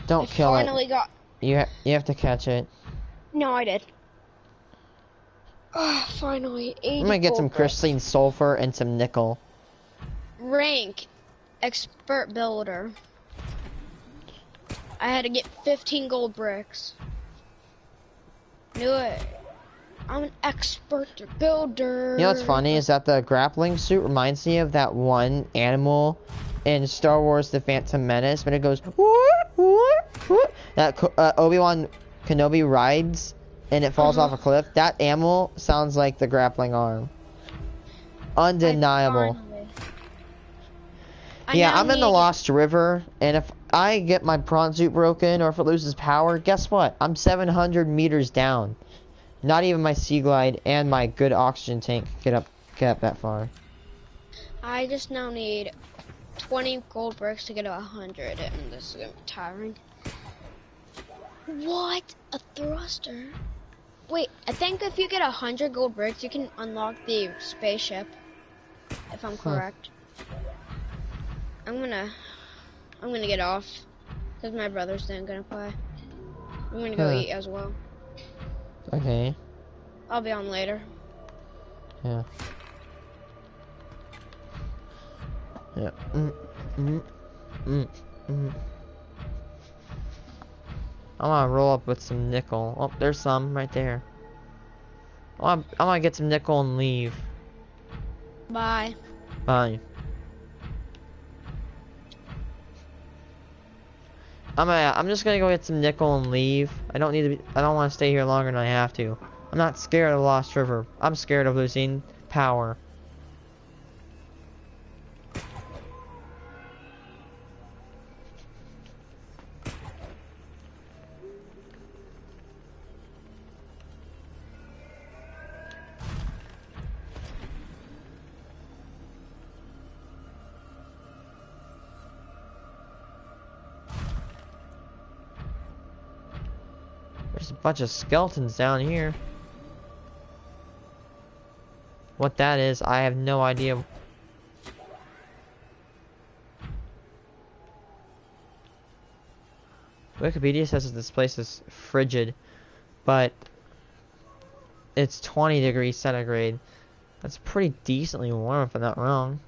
Don't kill it. Finally got... You have to catch it. No, I did. Oh, finally. 80 I'm gonna get some gold bricks. crystalline sulfur and some nickel. Rank. Expert builder. I had to get 15 gold bricks. Knew it. I'm an expert builder. You know what's funny is that the grappling suit reminds me of that one animal in Star Wars The Phantom Menace when it goes that Obi-Wan Kenobi rides and it falls off a cliff. That animal sounds like the grappling arm. Undeniable. Yeah, I'm in the Lost River, and if I get my prawn suit broken or if it loses power, guess what? I'm 700 meters down. Not even my sea glide and my good oxygen tank get up that far. I just now need 20 gold bricks to get to 100, and this is gonna be tiring. What? A thruster? Wait, I think if you get 100 gold bricks, you can unlock the spaceship, if I'm correct. I'm gonna get off, because my brother's then gonna play. I'm gonna go eat as well. Okay. I'll be on later. Yeah. Yeah. I want to roll up with some nickel. Oh, there's some right there. I want to get some nickel and leave. Bye. Fine. I'm just gonna go get some nickel and leave. I don't want to stay here longer than I have to. I'm not scared of Lost River. I'm scared of losing power. There's a bunch of skeletons down here. What that is, I have no idea. Wikipedia says that this place is frigid, but it's 20 degrees centigrade. That's pretty decently warm if I'm not wrong.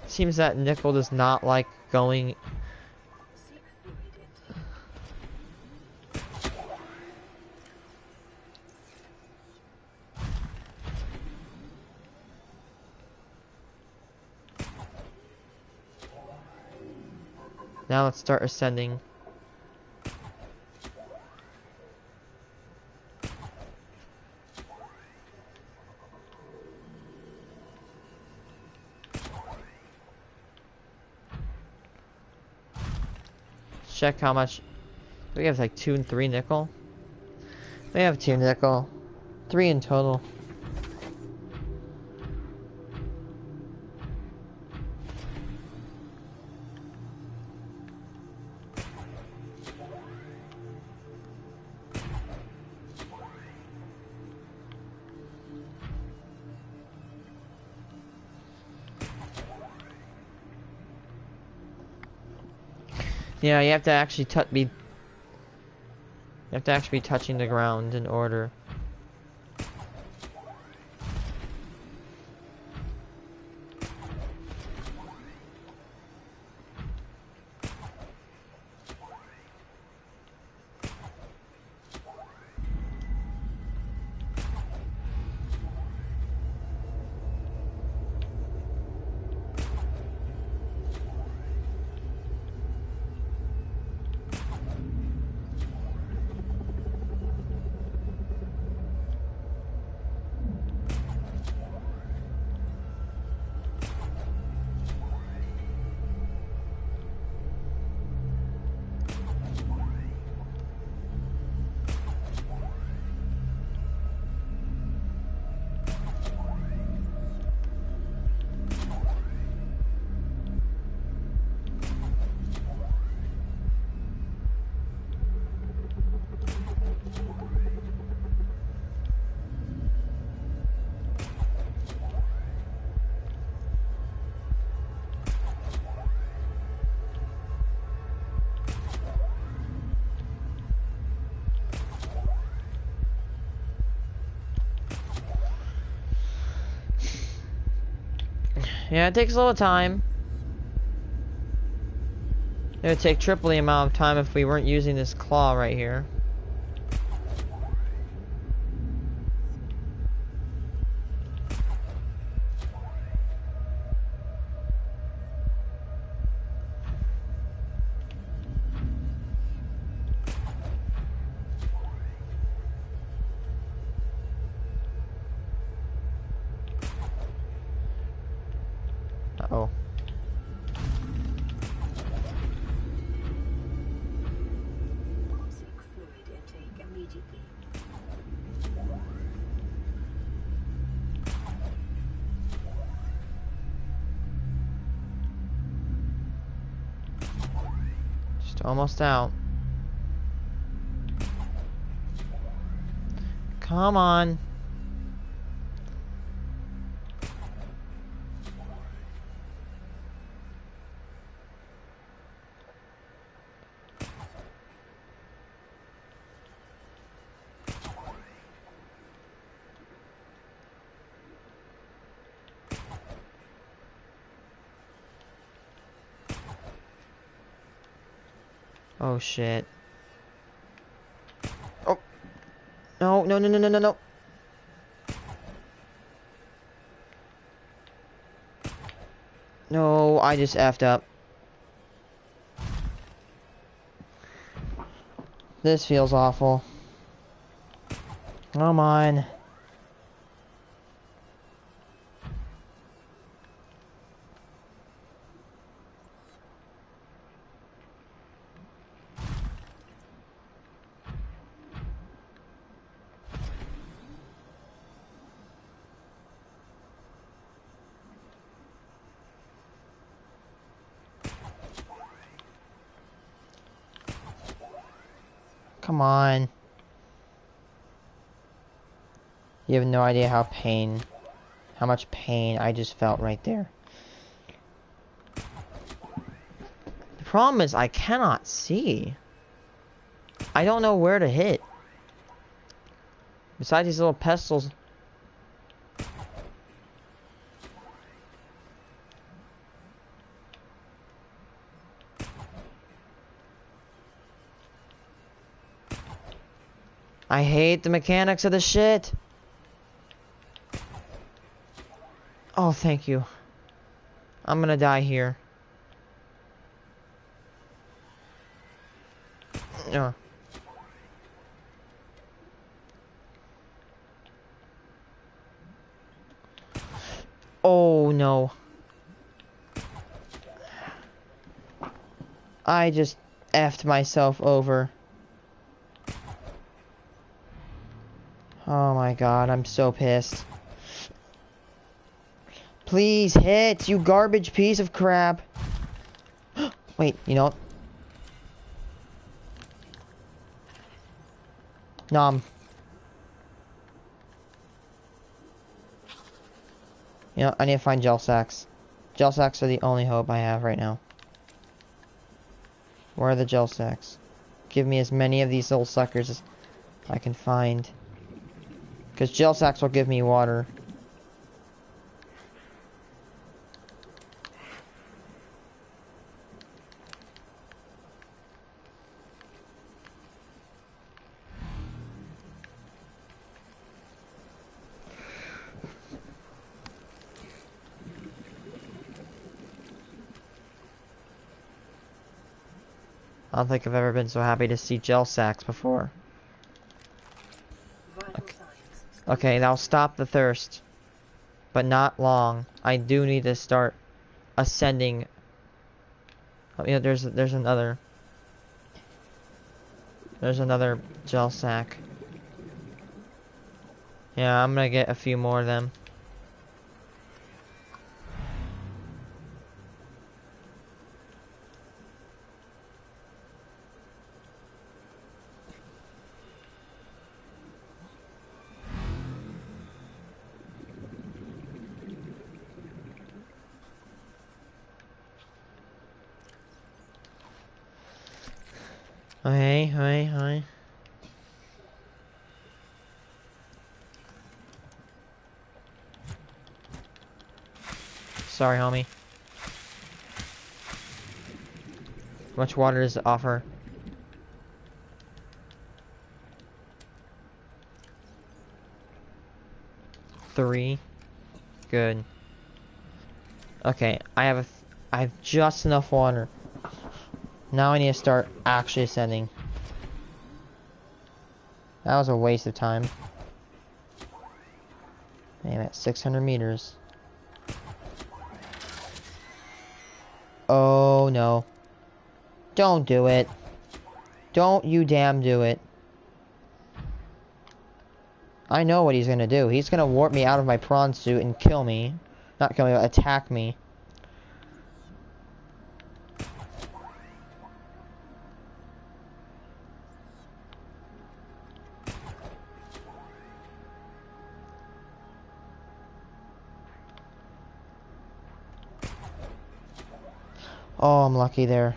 Seems that nickel does not like going. Now let's start ascending. Check how much. We have like 2 and 3 nickel. We have 2 nickel. 3 in total. Yeah, you have to actually be touching the ground in order. Yeah, it takes a little time. It would take triple the amount of time if we weren't using this claw right here. Uh-oh. Toxic fluid intake immediately. Just almost out. Come on. Oh shit. Oh. No, no, no, no, no, no, no. No, I just effed up. This feels awful. Come on. Come on. You have no idea how much pain I just felt right there. The problem is I cannot see. I don't know where to hit. Besides these little pestles. I hate the mechanics of this shit. Oh, thank you. I'm gonna die here. Ugh. Oh no. I just effed myself over. Oh my god, I'm so pissed. Please hit, you garbage piece of crap. Wait, you know what? Nom. You know, I need to find gel sacks. Gel sacks are the only hope I have right now. Where are the gel sacks? Give me as many of these little suckers as I can find. Because gel sacks will give me water. I don't think I've ever been so happy to see gel sacks before. Okay, that'll stop the thirst. But not long. I do need to start ascending. Oh, yeah, there's another. There's another gel sack. Yeah, I'm gonna get a few more of them. Hey, hey, hey. Sorry, homie. How much water does it offer? Three. Good. Okay, I have just enough water. Now I need to start actually ascending. That was a waste of time. I'm at 600 meters. Oh no. Don't do it. Don't you damn do it. I know what he's gonna do. He's gonna warp me out of my prawn suit and kill me. Not kill me, but attack me. Oh, I'm lucky there.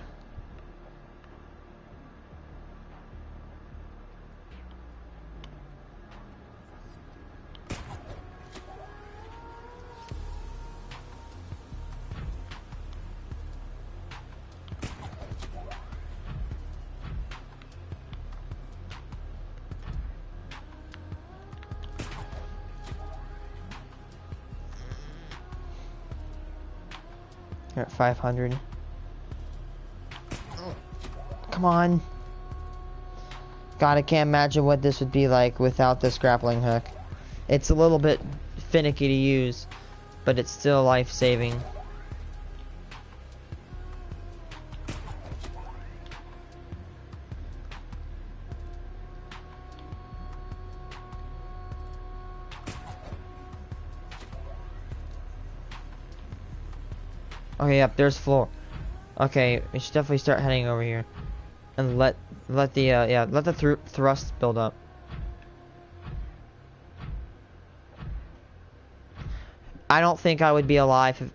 You're at 500. Come on. God, I can't imagine what this would be like without this grappling hook. It's a little bit finicky to use, but it's still life-saving. Okay, yep, there's floor. Okay, we should definitely start heading over here, and let the thrust build up. I don't think I would be alive if,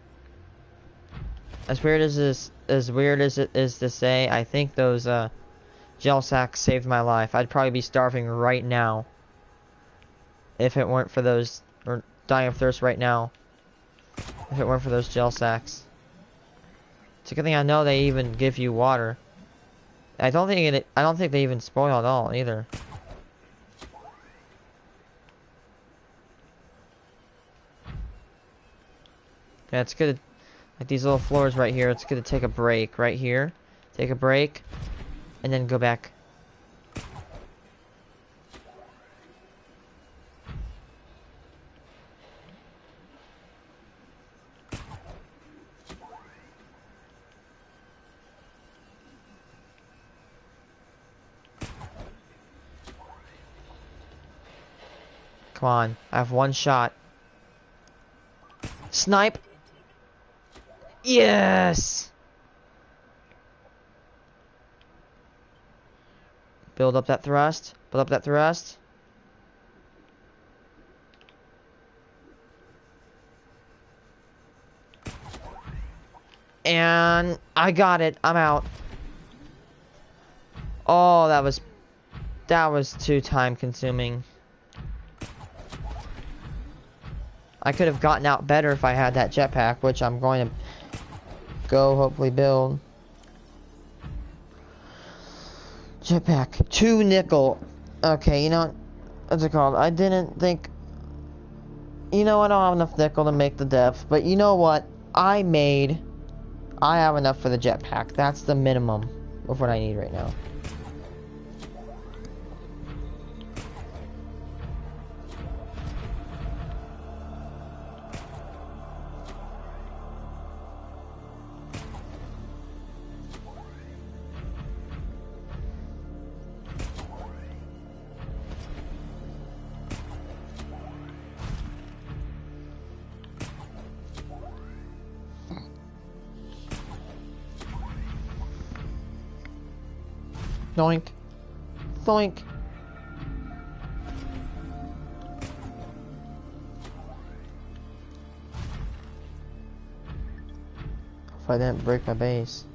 as weird as it is to say, I think those gel sacks saved my life. I'd probably be starving right now if it weren't for those, or dying of thirst right now if it weren't for those gel sacks. It's a good thing I know they even give you water. I don't think they even spoil at all either. Yeah, it's good. Like these little floors right here, it's good to take a break right here. Take a break, and then go back. Come on, I have one shot. Snipe! Yes! Build up that thrust. Build up that thrust. And I got it. I'm out. Oh, that was too time consuming. I could have gotten out better if I had that jetpack, which I'm going to go hopefully build. Jetpack. 2 nickel. Okay, you know, what's it called? I didn't think... You know, I don't have enough nickel to make the depth, but you know what? I have enough for the jetpack. That's the minimum of what I need right now. Doink. Thoink. If I didn't break my base.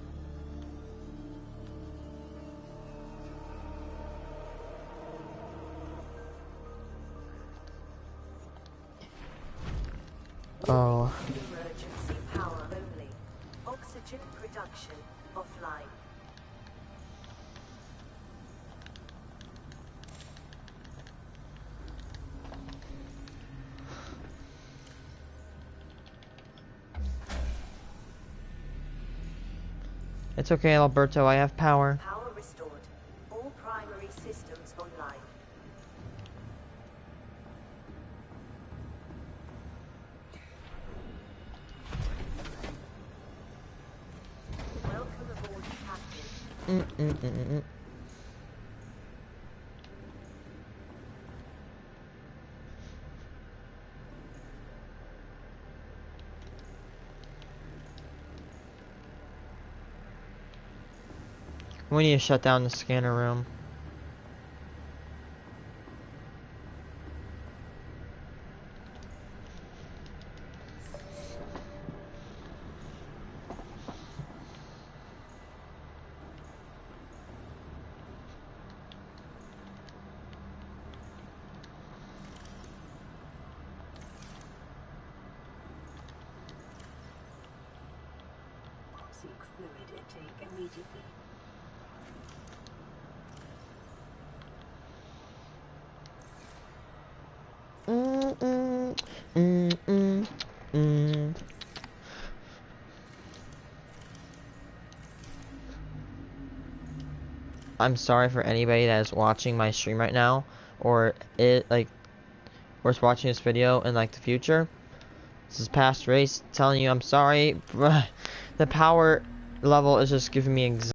Oh. Emergency power only. Oxygen production offline. It's okay, Alberto. I have power. Power restored. All primary systems online. Welcome aboard, Captain. We need to shut down the scanner room. Seek fluid intake immediately. I'm sorry for anybody that is watching my stream right now, or or is watching this video in like the future. This is past Rayce telling you I'm sorry. The power level is just giving me anxiety.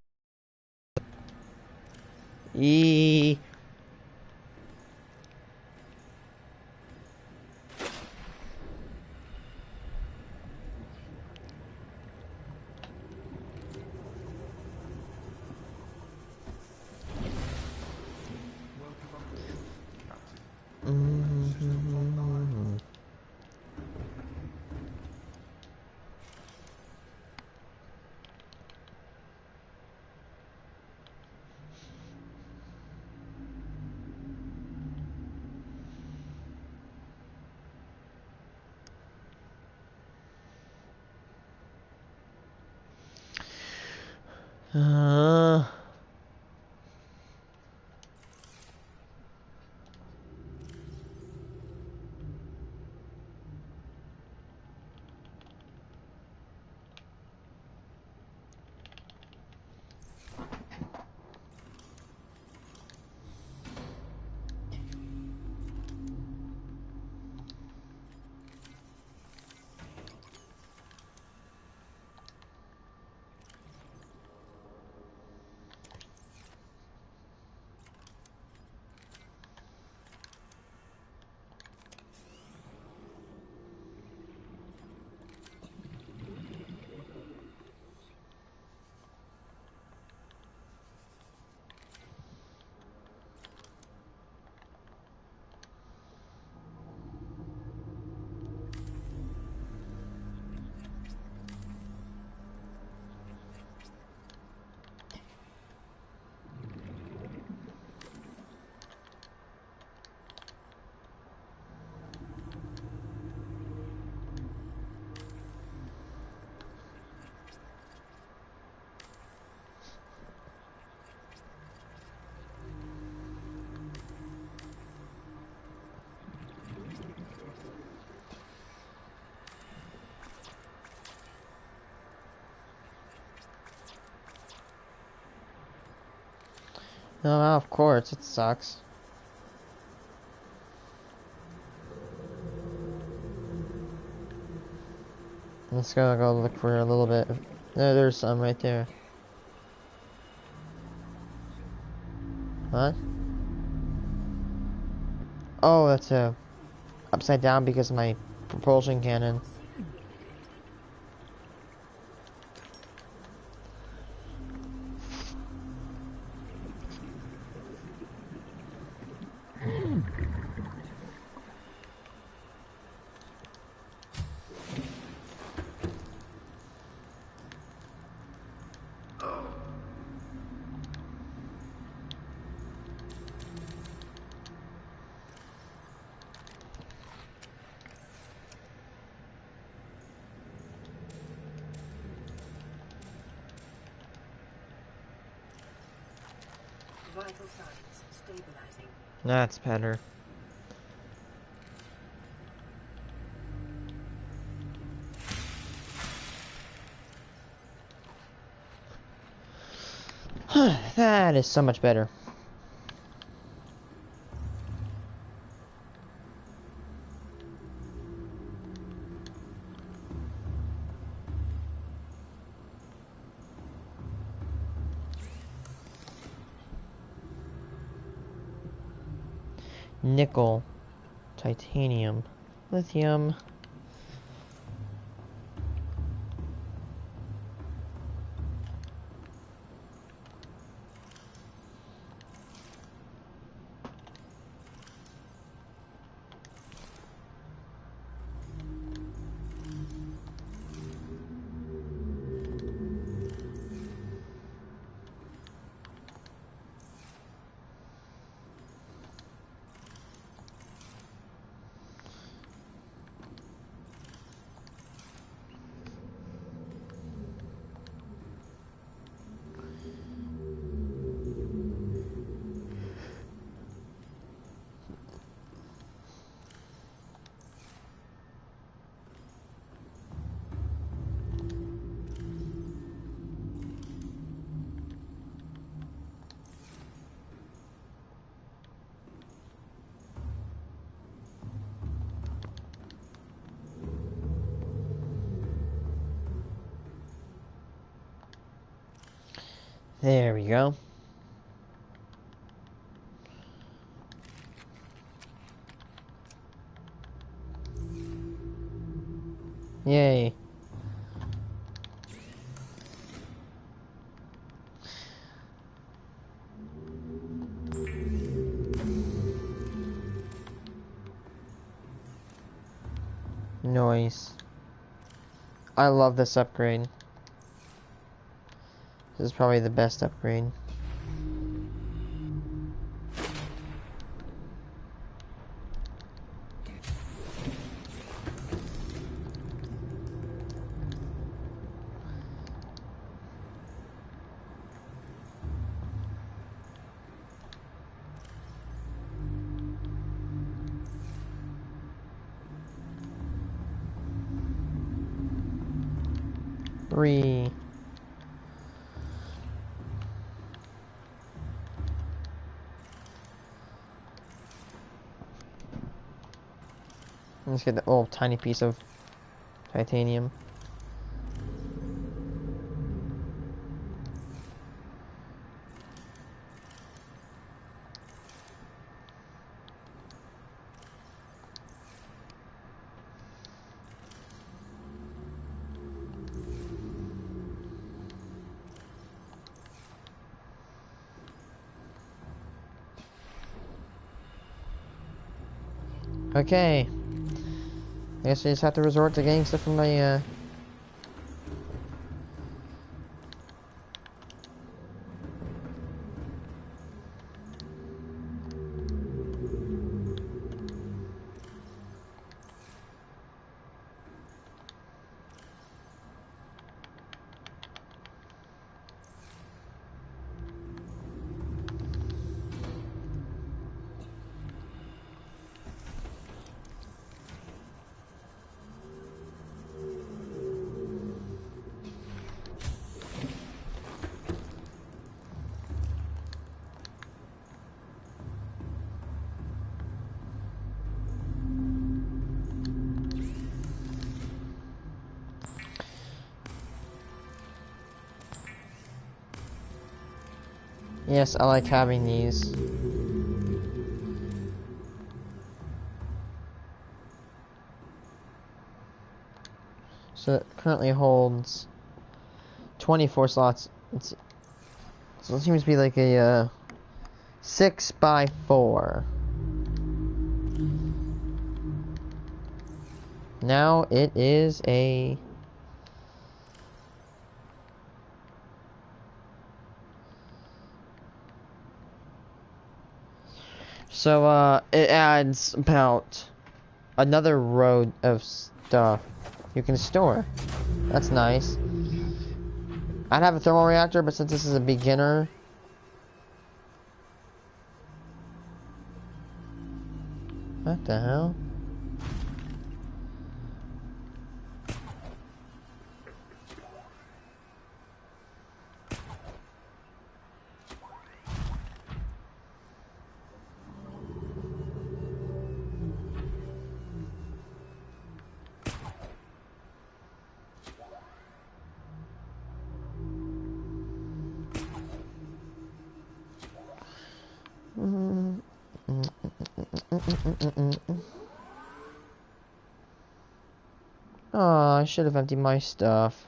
No, of course, it sucks. Let's go look for a little bit. There's some right there. What? Oh, that's upside down because of my propulsion cannon. Vital signs stabilizing. That's better. That is so much better. Nickel, titanium, lithium. There we go. Yay. Noise. I love this upgrade. This is probably the best upgrade. Three. Let's get the little tiny piece of titanium. Okay. I guess we just have to resort to getting stuff from my, Yes, I like having these. So it currently holds 24 slots. So it seems to be like a 6x4. Now it is a it adds about another row of stuff you can store. That's nice. I'd have a thermal reactor, but since this is a beginner, what the hell? Oh, I should have emptied my stuff.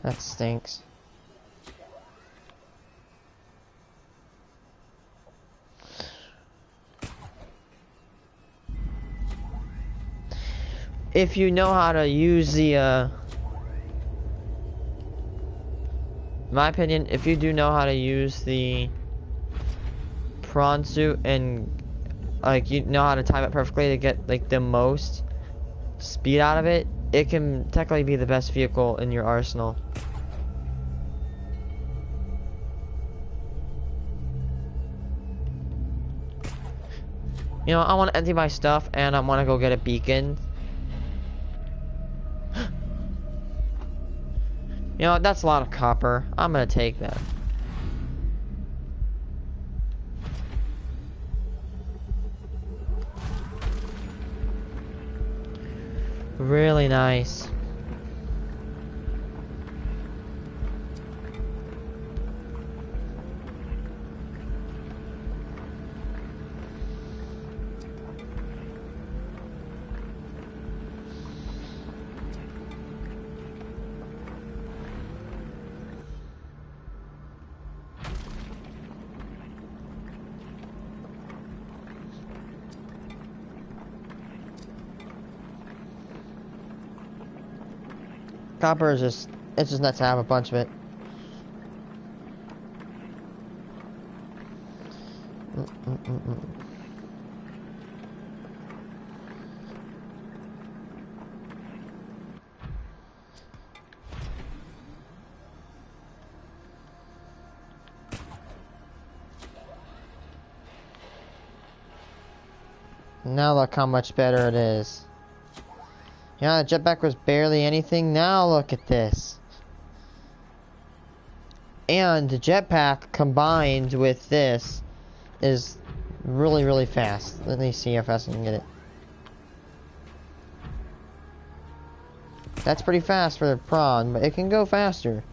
That stinks. If you know how to use the, in my opinion, if you do know how to use the prawn suit and like you know how to time it perfectly to get like the most speed out of it, it can technically be the best vehicle in your arsenal. You know, I want to empty my stuff and I want to go get a beacon. You know, that's a lot of copper. I'm gonna take that. Really nice. copper is just, it's just nuts to have a bunch of it. Now look how much better it is. Yeah, the jetpack was barely anything. Now look at this. And the jetpack combined with this is really, really fast. Let me see how fast I can get it. That's pretty fast for the prawn, but it can go faster.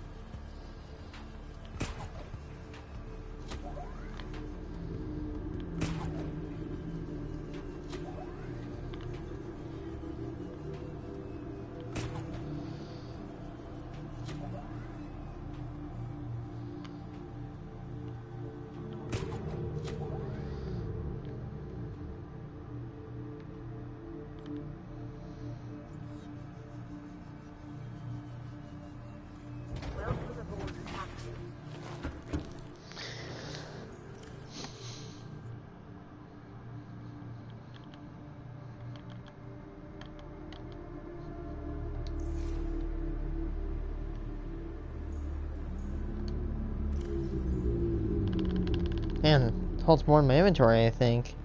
Man, it holds more in my inventory, I think.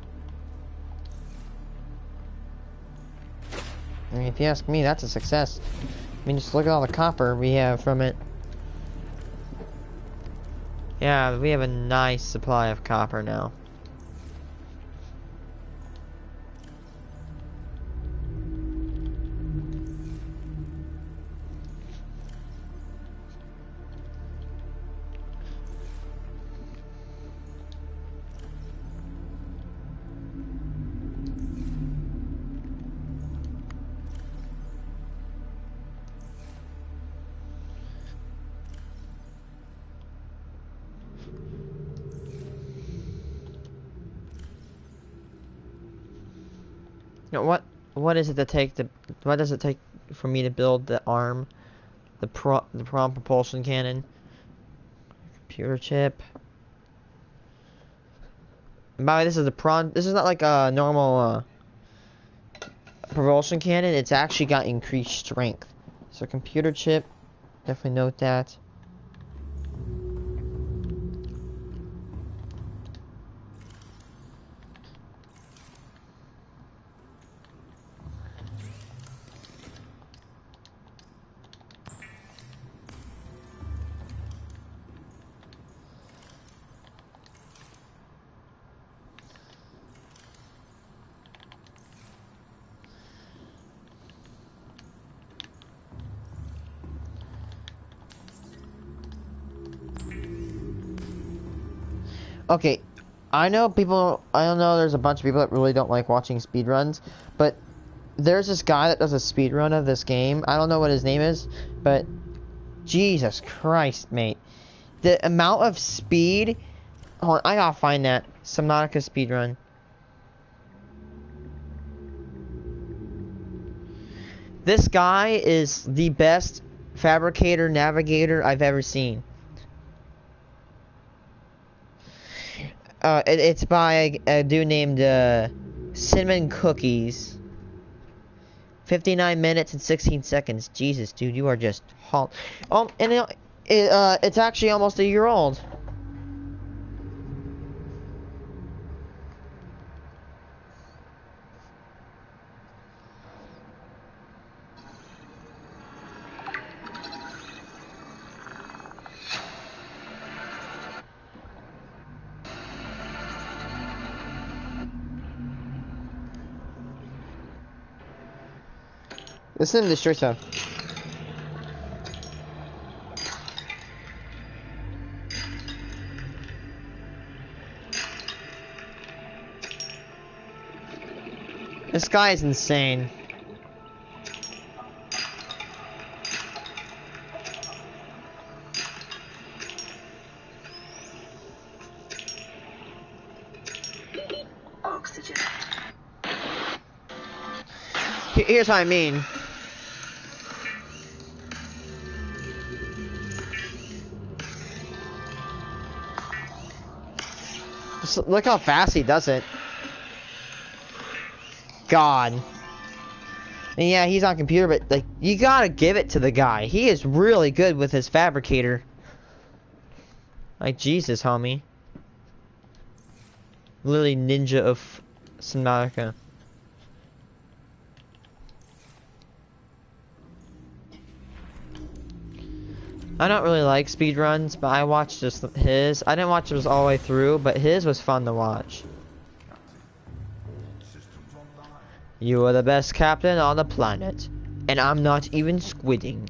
I mean, if you ask me, that's a success. I mean, just look at all the copper we have from it. Yeah, we have a nice supply of copper now. You know, what is it to take the, what does it take for me to build the arm, the prawn propulsion cannon, computer chip? And by the way, this is the prawn, this is not like a normal propulsion cannon, it's actually got increased strength. So computer chip, definitely note that. Okay, I know there's a bunch of people that really don't like watching speedruns, but there's this guy that does a speedrun of this game. I don't know what his name is, but Jesus Christ, mate. The amount of speed, hold on, I gotta find that. Subnautica speedrun. This guy is the best fabricator navigator I've ever seen. It's by a dude named Cinnamon Cookies. 59 minutes and 16 seconds. Jesus, dude, you are just halt. And it's actually almost a year old. Listen to the destroy stuff. This guy is insane. Oxygen. Here's what I mean. Just look how fast he does it. God. And yeah, he's on computer, but like, you gotta give it to the guy. He is really good with his fabricator. Like, Jesus, homie. Literally ninja of Subnautica. I don't really like speedruns, but I watched just his. I didn't watch his all the way through, but his was fun to watch. You are the best captain on the planet, and I'm not even squidding.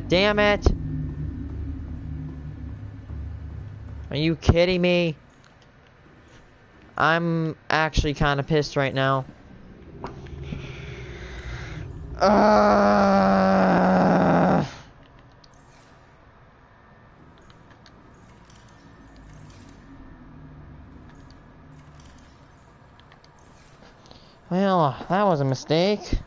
Damn it! Are you kidding me? I'm actually kind of pissed right now. Well, that was a mistake.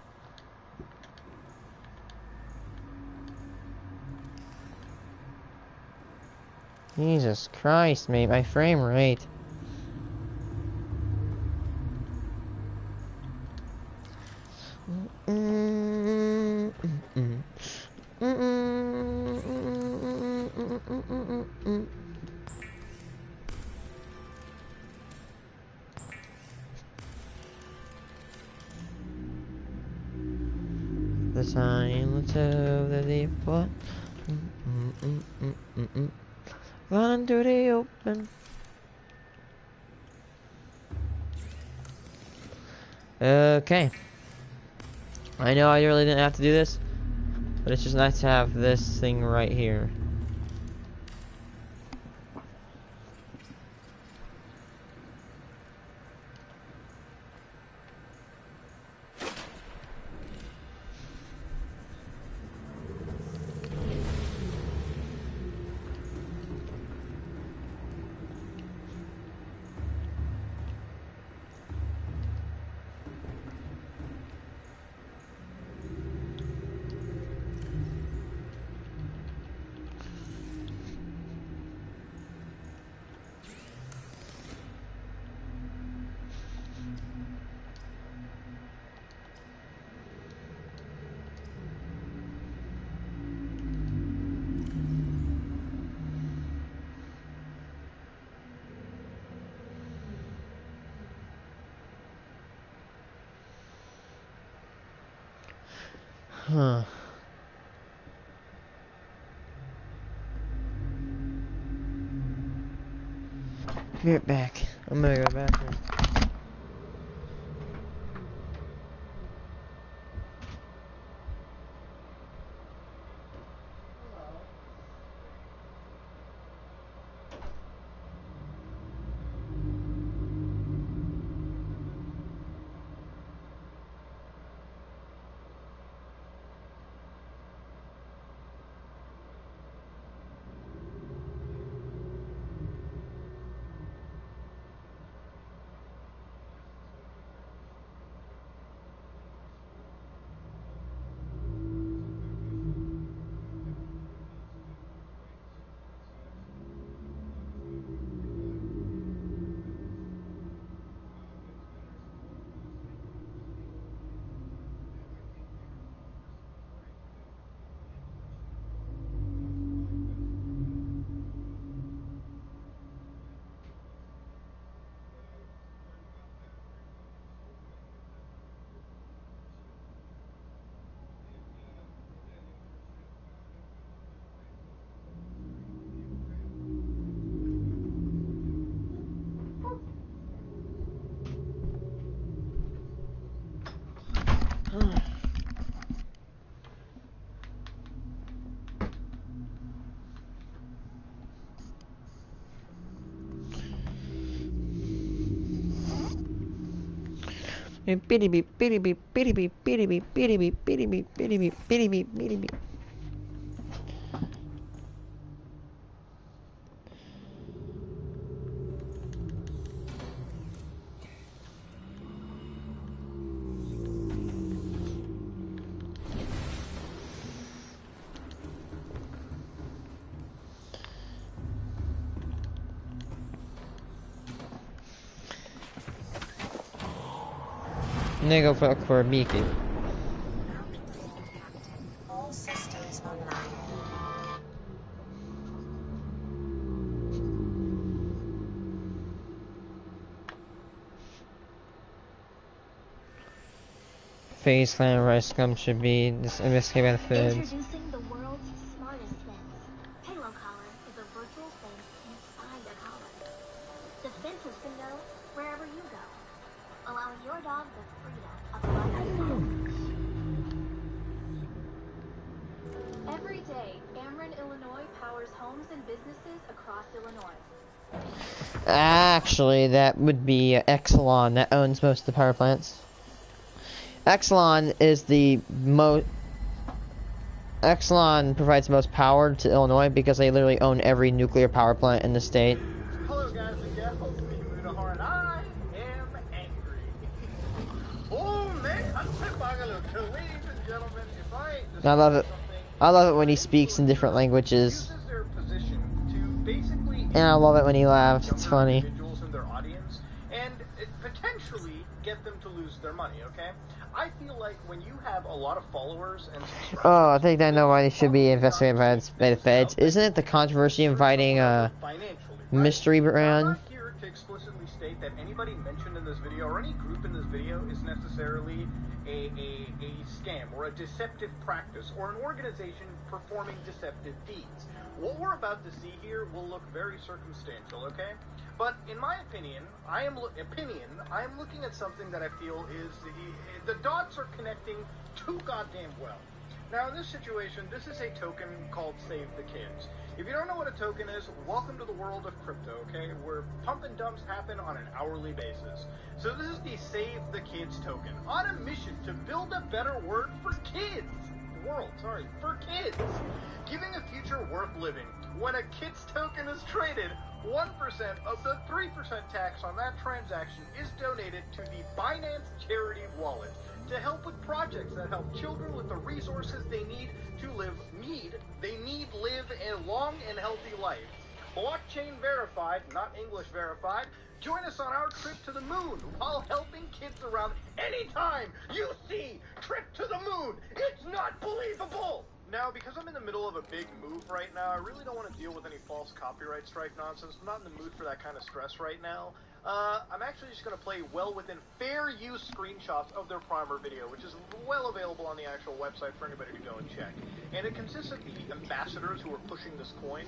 Jesus Christ, mate, my frame rate. The silence of the deep blood. Run to the open. Okay. I know I really didn't have to do this, but it's just nice to have this thing right here. Huh. Be right back. I'm gonna go to the bathroom. Bitty beep, bitty beep, bitty beep, bitty beep, bitty beep, bitty beep, bitty beep, bitty beep, bitty beep. And then go for a beacon. All systems online. Phase clan rice scum should be investigated by the feds. Introducing the world's smartest fence. Halo Collar is a virtual fence inside a collar. The fence is to know wherever you go, allowing your dog the freedom of a life of its own. Every day, Ameren, Illinois powers homes and businesses across Illinois. Actually, that would be Exelon that owns most of the power plants. Exelon is the most. Exelon provides the most power to Illinois because they literally own every nuclear power plant in the state. Hello guys and gals, me Munahar, and I am angry. Oh man, ladies and gentlemen, if I I love it. I love it when he speaks in different languages. uses their position to basically And I love it when he laughs. It's funny. individuals in their audience and potentially get them to lose their money, okay? I feel like when you have a lot of followers and subscribers, Oh, I think I know why they should be investigated by the feds. Isn't it the controversy inviting financially, mystery I'm brand? not here to explicitly state that anybody mentioned in this video or any group in this video is necessarily a scam or a deceptive practice or an organization performing deceptive deeds. What we're about to see here will look very circumstantial, okay? But in my opinion, I am looking at something that I feel is the dots are connecting too goddamn well. Now, in this situation, this is a token called Save the Kids. If you don't know what a token is, welcome to the world of crypto, okay? Where pump and dumps happen on an hourly basis. So this is the Save the Kids token, on a mission to build a better world for kids. For kids. Giving a future worth living. When a kids token is traded, 1% of the 3% tax on that transaction is donated to the Binance charity wallet to help with projects that help children with the resources they need to live a long and healthy life. Blockchain verified, not English verified. Join us on our trip to the moon while helping kids around anytime you see Trip to the Moon. It's not believable! Now, because I'm in the middle of a big move right now, I really don't want to deal with any false copyright strike nonsense. I'm not in the mood for that kind of stress right now. I'm actually just going to play well within fair use screenshots of their primer video, which is well available on the actual website for anybody to go and check. And it consists of the ambassadors who are pushing this coin,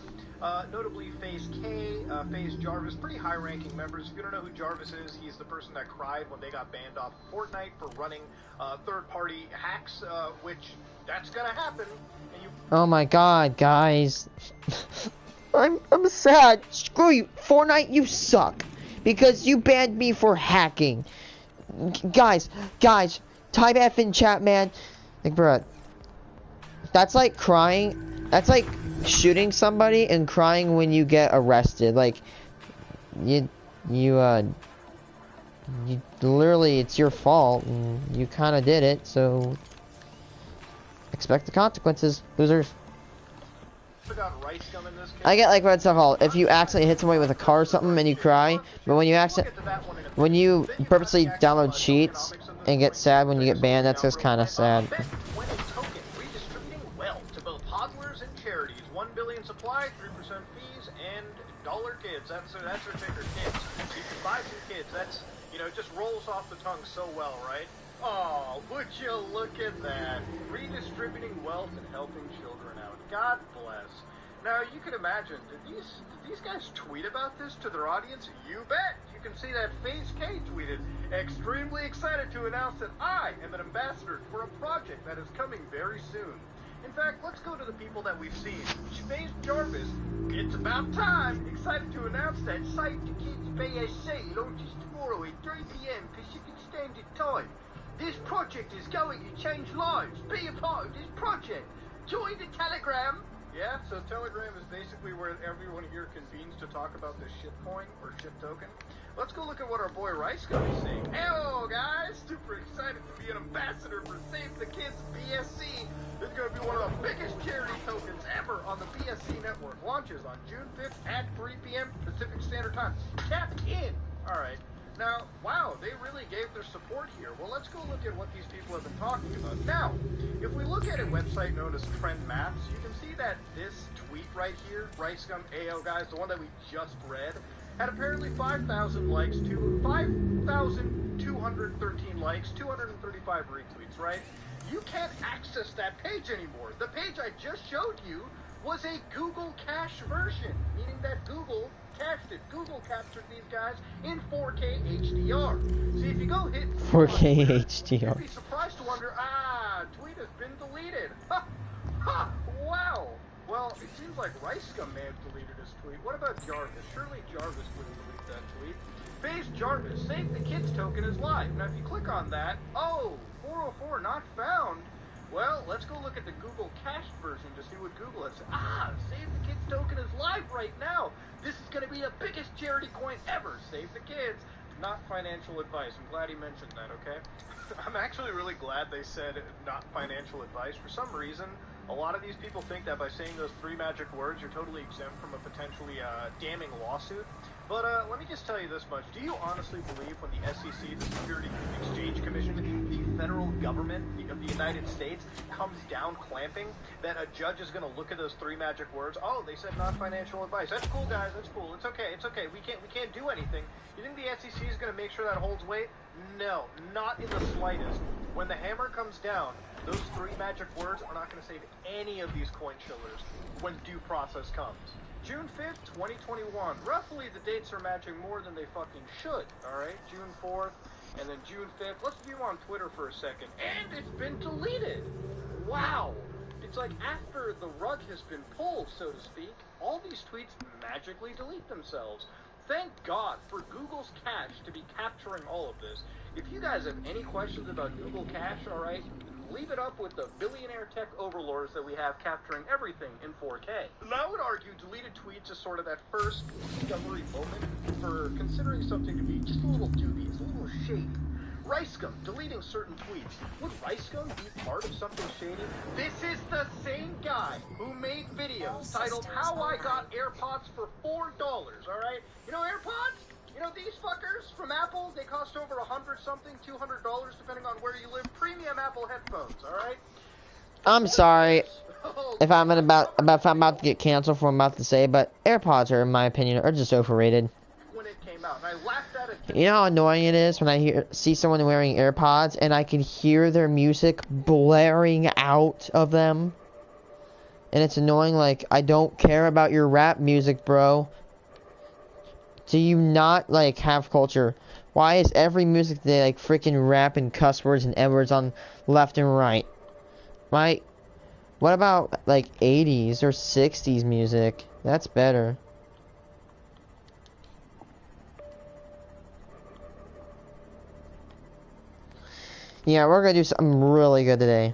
notably FaZe K, FaZe Jarvis, pretty high-ranking members. If you don't know who Jarvis is, he's the person that cried when they got banned off Fortnite for running third-party hacks, which that's gonna happen. And you Oh my god, guys. I'm sad. Screw you. Fortnite, you suck. Because you banned me for hacking. Guys, type F in chat, man. Like, bruh. That's like crying. That's like shooting somebody and crying when you get arrested. Like, you literally, it's your fault, and you kind of did it, so expect the consequences, losers. got Rayce in this case. I get like what's it called? If you accidentally hit somebody with a car or something and you cry, but when you purposely download cheats and get sad when you get banned, that's just kind of sad. Best winning token, redistributing wealth to both hodlers and charities. 1 billion supply, 3% fees, and dollar kids. That's their ticker, kids. You can buy some kids. That's, you know, it just rolls off the tongue so well, right? Oh, would you look at that? Redistributing wealth and helping children out. God bless. Now, you can imagine, did these guys tweet about this to their audience? You bet! You can see that FaZe K tweeted, extremely excited to announce that I am an ambassador for a project that is coming very soon. In fact, let's go to the people that we've seen. FaZe Jarvis, it's about time, excited to announce that Site to Kids BSC launches tomorrow at 3 PM Pacific extended time. This project is going to change lives. Be a part of this project. Join the Telegram. Yeah, so Telegram is basically where everyone here convenes to talk about this shitcoin or shit token. Let's go look at what our boy Rayce is saying. Hello, guys! Super excited to be an ambassador for Save the Kids BSC. This is going to be one of the biggest charity tokens ever on the BSC network. Launches on June 5th at 3 p.m. Pacific Standard Time. Tap in! Alright. Now, wow, they really gave their support here. Well, let's go look at what these people have been talking about. Now, if we look at a website known as Trend Maps, you can see that this tweet right here, Rayce A Abbott, the one that we just read, had apparently 5,000 likes, 5,213 likes, 235 retweets, right? You can't access that page anymore. The page I just showed you was a Google Cache version, meaning that Google cached it. Google captured these guys in 4K HDR. See, if you go hit 4K HDR, you'd be surprised to wonder, tweet has been deleted. Ha! Ha! Wow! Well, it seems like Rayce may have deleted his tweet. What about Jarvis? Surely Jarvis wouldn't delete that tweet. Phase Jarvis, Save the Kids token is live. Now, if you click on that, 404 not found. Well, let's go look at the Google cached version to see what Google has said. Save the Kids token is live right now. This is going to be the biggest charity coin ever. Save the Kids. Not financial advice. I'm glad he mentioned that, okay? I'm actually really glad they said not financial advice. For some reason, a lot of these people think that by saying those 3 magic words, you're totally exempt from a potentially damning lawsuit. But let me just tell you this much. Do you honestly believe when the SEC, the Security Exchange Commission, the federal government of the United States comes down clamping, that a judge is going to look at those 3 magic words? Oh, they said not financial advice. That's cool, guys. That's cool. It's okay. It's okay. We can't do anything. You think the SEC is going to make sure that holds weight? No, not in the slightest. When the hammer comes down, those 3 magic words are not going to save any of these coin chillers when due process comes. June 5th, 2021. Roughly, the dates are matching more than they fucking should, alright? June 4th, and then June 5th. Let's view on Twitter for a second. And it's been deleted! Wow! It's like after the rug has been pulled, so to speak, all these tweets magically delete themselves. Thank God for Google's cache to be capturing all of this. If you guys have any questions about Google Cache, alright, leave it up with the billionaire tech overlords that we have capturing everything in 4K. Now, I would argue deleted tweets is sort of that first discovery moment for considering something to be just a little dubious, a little shady. Rayce deleting certain tweets. Would Rayce be part of something shady? This is the same guy who made videos titled How I Got AirPods for $4, alright? You know AirPods? You know, these fuckers from Apple, they cost over $100-something, $200, depending on where you live. Premium Apple headphones, alright? I'm sorry if I'm about to get canceled for what I'm about to say, but AirPods are, in my opinion, are just overrated. When it came out, and I laughed at it. You know how annoying it is when I see someone wearing AirPods and I can hear their music blaring out of them? And it's annoying, like, I don't care about your rap music, bro. Do you not, like, have culture? Why is every music today, like, freaking rap and cuss words and N-words on left and right? Right? What about, like, 80s or 60s music? That's better. Yeah, we're gonna do something really good today.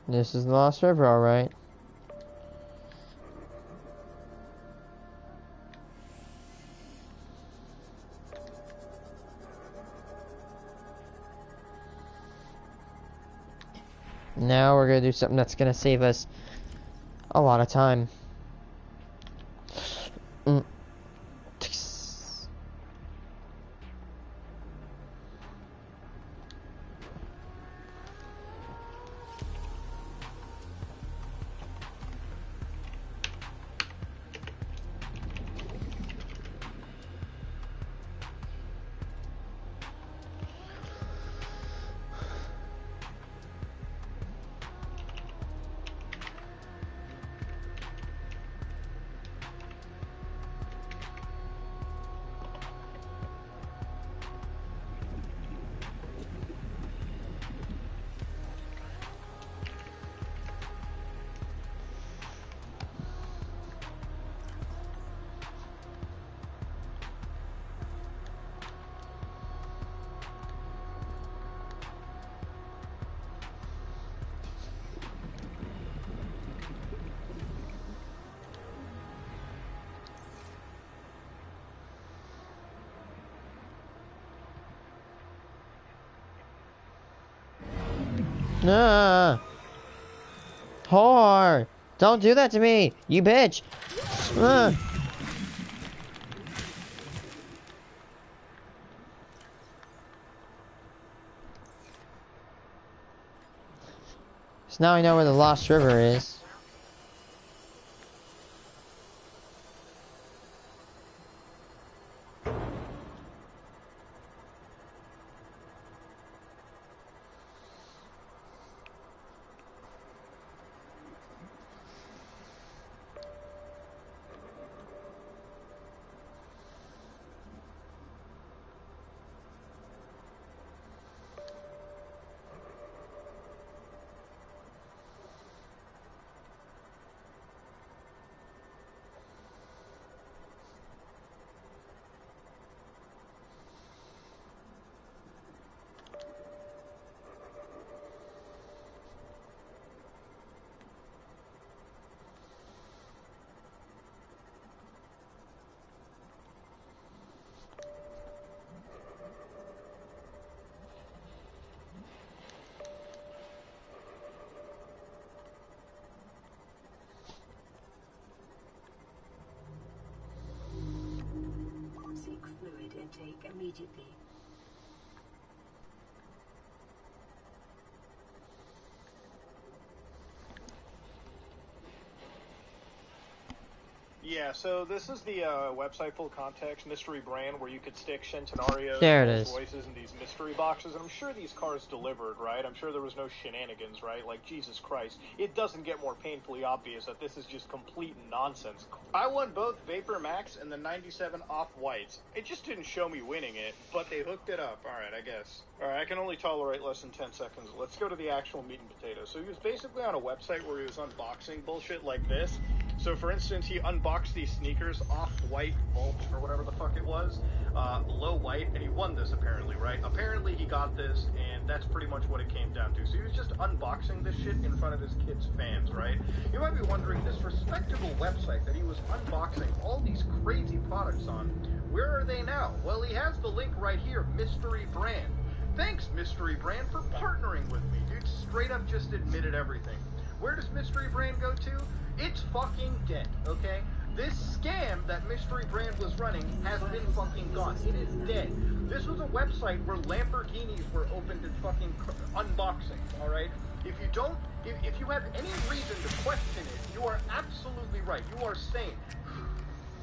This is the Lost River, alright. Now we're gonna do something that's gonna save us a lot of time. Whore! Don't do that to me, you bitch! So now I know where the Lost River is. Seek fluid intake immediately. Yeah, so this is the website full context mystery brand where you could stick Centenarios There it and is. voices in these mystery boxes, and I'm sure these cars delivered, right? I'm sure there was no shenanigans, right? Like, Jesus Christ. It doesn't get more painfully obvious that this is just complete nonsense. I won both Vapor Max and the 97 Off-Whites. It just didn't show me winning it, but they hooked it up. Alright, I guess. Alright, I can only tolerate less than 10 seconds. Let's go to the actual meat and potatoes. So he was basically on a website where he was unboxing bullshit like this. So, for instance, he unboxed these sneakers, Off-White Vault, or whatever the fuck it was, low white, and he won this, apparently, right? Apparently he got this, and that's pretty much what it came down to. So he was just unboxing this shit in front of his kids' fans, right? You might be wondering, this respectable website that he was unboxing all these crazy products on, where are they now? Well, he has the link right here, Mystery Brand. Thanks, Mystery Brand, for partnering with me. Dude straight up just admitted everything. Where does Mystery Brand go to? It's fucking dead, okay? This scam that Mystery Brand was running has been fucking gone. It is dead. This was a website where Lamborghinis were opened and fucking unboxing, alright? If you have any reason to question it, you are absolutely right. You are sane.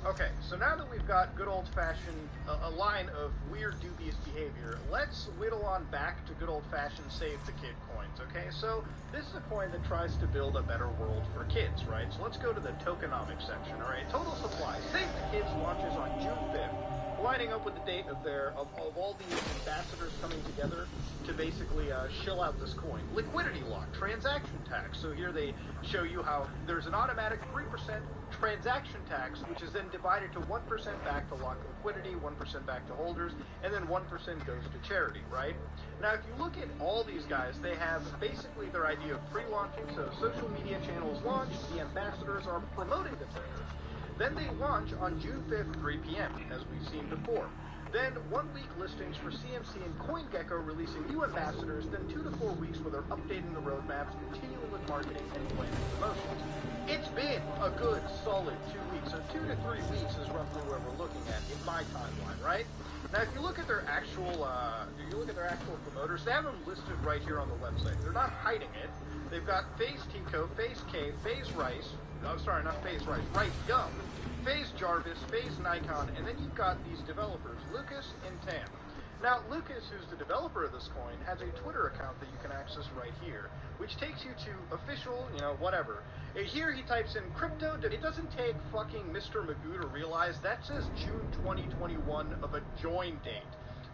Okay, so now that we've got good old-fashioned, a line of weird, dubious behavior, let's whittle on back to good old-fashioned save the kid coins, okay? So, this is a coin that tries to build a better world for kids, right? So let's go to the tokenomics section, alright? Total supply. Save the Kids launches on June 5th, lining up with the date of all these ambassadors coming together to basically shill out this coin. Liquidity lock, transaction tax. So here they show you how there's an automatic 3% transaction tax, which is then divided to 1% back to lock liquidity, 1% back to holders, and then 1% goes to charity, right? Now, if you look at all these guys, they have basically their idea of pre-launching, so social media channels launch, the ambassadors are promoting the traders. Then they launch on June 5th, 3 p.m., as we've seen before. Then 1 week listings for CMC and CoinGecko releasing new ambassadors, then 2 to 4 weeks where they're updating the roadmaps, continuing with marketing and planning promotions. It's been a good, solid 2 weeks, so 2 to 3 weeks is roughly where we're looking at in my timeline, right? Now, if you look at their actual, promoters, they have them listed right here on the website. They're not hiding it. They've got FaZe Tico, FaZe K, FaZe Rayce. Oh, sorry, not FaZe Rayce. Rayce Young, FaZe Jarvis, FaZe Nikon, and then you've got these developers, Lucas and Tam. Now, Lucas, who's the developer of this coin, has a Twitter account that you can access right here, which takes you to official, whatever. Here he types in crypto. It doesn't take fucking Mr. Magoo to realize that says June 2021 of a join date,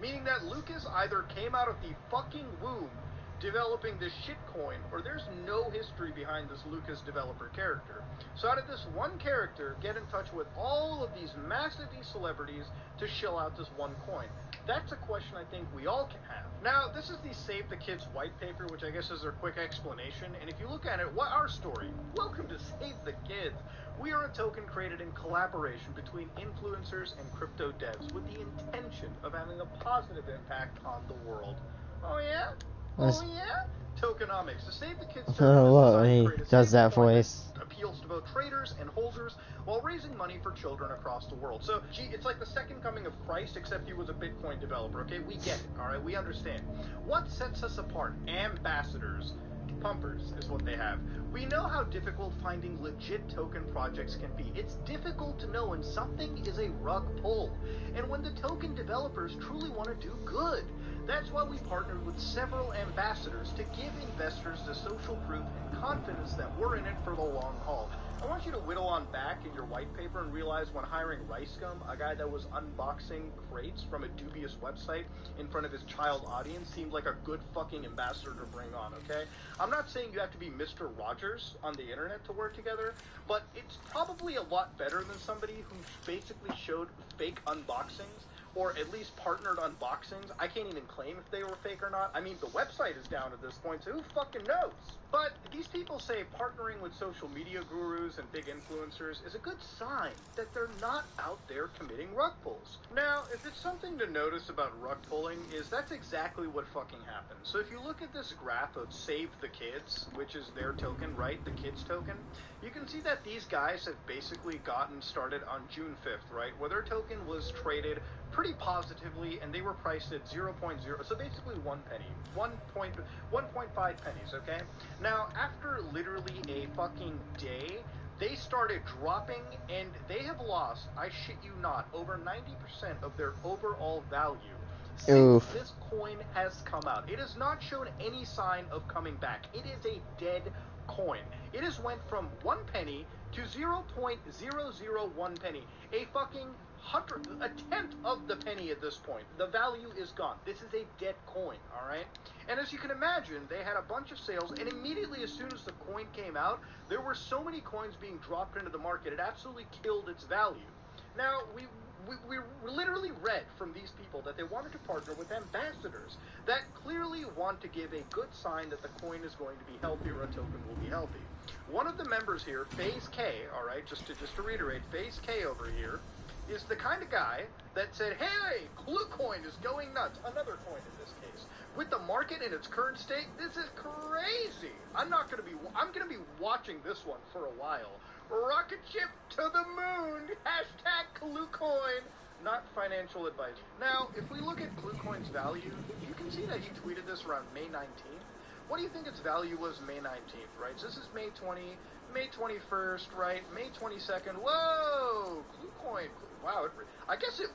meaning that Lucas either came out of the fucking womb developing this shitcoin, or there's no history behind this Lucas developer character. So how did this one character get in touch with all of these massive celebrities to shill out this one coin? That's a question I think we all can have. Now, this is the Save the Kids white paper, which I guess is their quick explanation, and if you look at it, what our story? Welcome to Save the Kids. We are a token created in collaboration between influencers and crypto devs with the intention of having a positive impact on the world. Oh yeah? Oh yeah? Tokenomics. To save the kids' Oh, token look, is he designed to create a does that stable coin voice. appeals to both traders and holders while raising money for children across the world. So, gee, it's like the second coming of Christ, except he was a Bitcoin developer, okay? We get it, alright? We understand. What sets us apart? Ambassadors. Pumpers is what they have. We know how difficult finding legit token projects can be. It's difficult to know when something is a rug pull, and when the token developers truly want to do good. That's why we partnered with several ambassadors to give investors the social proof and confidence that we're in it for the long haul. I want you to whittle on back in your white paper and realize when hiring Rayce, a guy that was unboxing crates from a dubious website in front of his child audience, seemed like a good fucking ambassador to bring on, okay? I'm not saying you have to be Mr. Rogers on the internet to work together, but it's probably a lot better than somebody who basically showed fake unboxings, or at least partnered unboxings. I can't even claim if they were fake or not. I mean, the website is down at this point, so who fucking knows? But these people say partnering with social media gurus and big influencers is a good sign that they're not out there committing rug pulls. Now, if it's something to notice about rug pulling, is that's exactly what fucking happens. So if you look at this graph of Save the Kids, which is their token, right? The kids token, you can see that these guys have basically gotten started on June 5th, right? Where their token was traded pretty positively, and they were priced at 0.0, so basically 1 penny, 1.5 pennies, okay? Now, after literally a fucking day, they started dropping, and they have lost, I shit you not, over 90% of their overall value since this coin has come out. It has not shown any sign of coming back. It is a dead coin. It has went from 1 penny to 0.001 penny. A fucking a tenth of the penny at this point. The value is gone. This is a dead coin, alright? And as you can imagine, they had a bunch of sales, and immediately as soon as the coin came out, there were so many coins being dropped into the market, it absolutely killed its value. Now, we literally read from these people that they wanted to partner with ambassadors that clearly want to give a good sign that the coin is going to be healthy or a token will be healthy. One of the members here, Phase K, alright, just to reiterate, Phase K over here, is the kind of guy that said, hey, Cluecoin is going nuts. Another coin in this case. With the market in its current state, this is crazy. I'm going to be watching this one for a while. Rocket ship to the moon. Hashtag Cluecoin. Not financial advice. Now, if we look at Cluecoin's value, you can see that he tweeted this around May 19th. What do you think its value was May 19th, right? So this is May 20, May 21st, right? May 22nd. Whoa! Cluecoin. Wow. I guess it